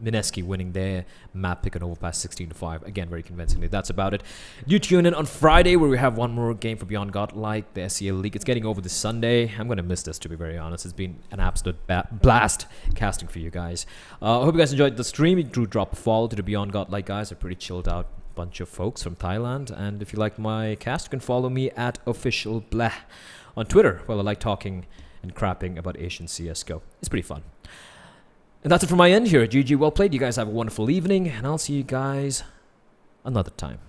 Mineski winning their map pick and overpass 16-5. Again, very convincingly. That's about it. Do tune in on Friday where we have one more game for Beyond Godlike, the SCL League. It's getting over this Sunday. I'm going to miss this, to be very honest. It's been an absolute blast casting for you guys. I hope you guys enjoyed the stream. You do drop a follow to the Beyond Godlike guys. They're pretty chilled out bunch of folks from Thailand. And if you like my cast, you can follow me at officialbleh on Twitter. Well, I like talking and crapping about Asian CSGO. It's pretty fun. And that's it from my end here. GG, well played. You guys have a wonderful evening, and I'll see you guys another time.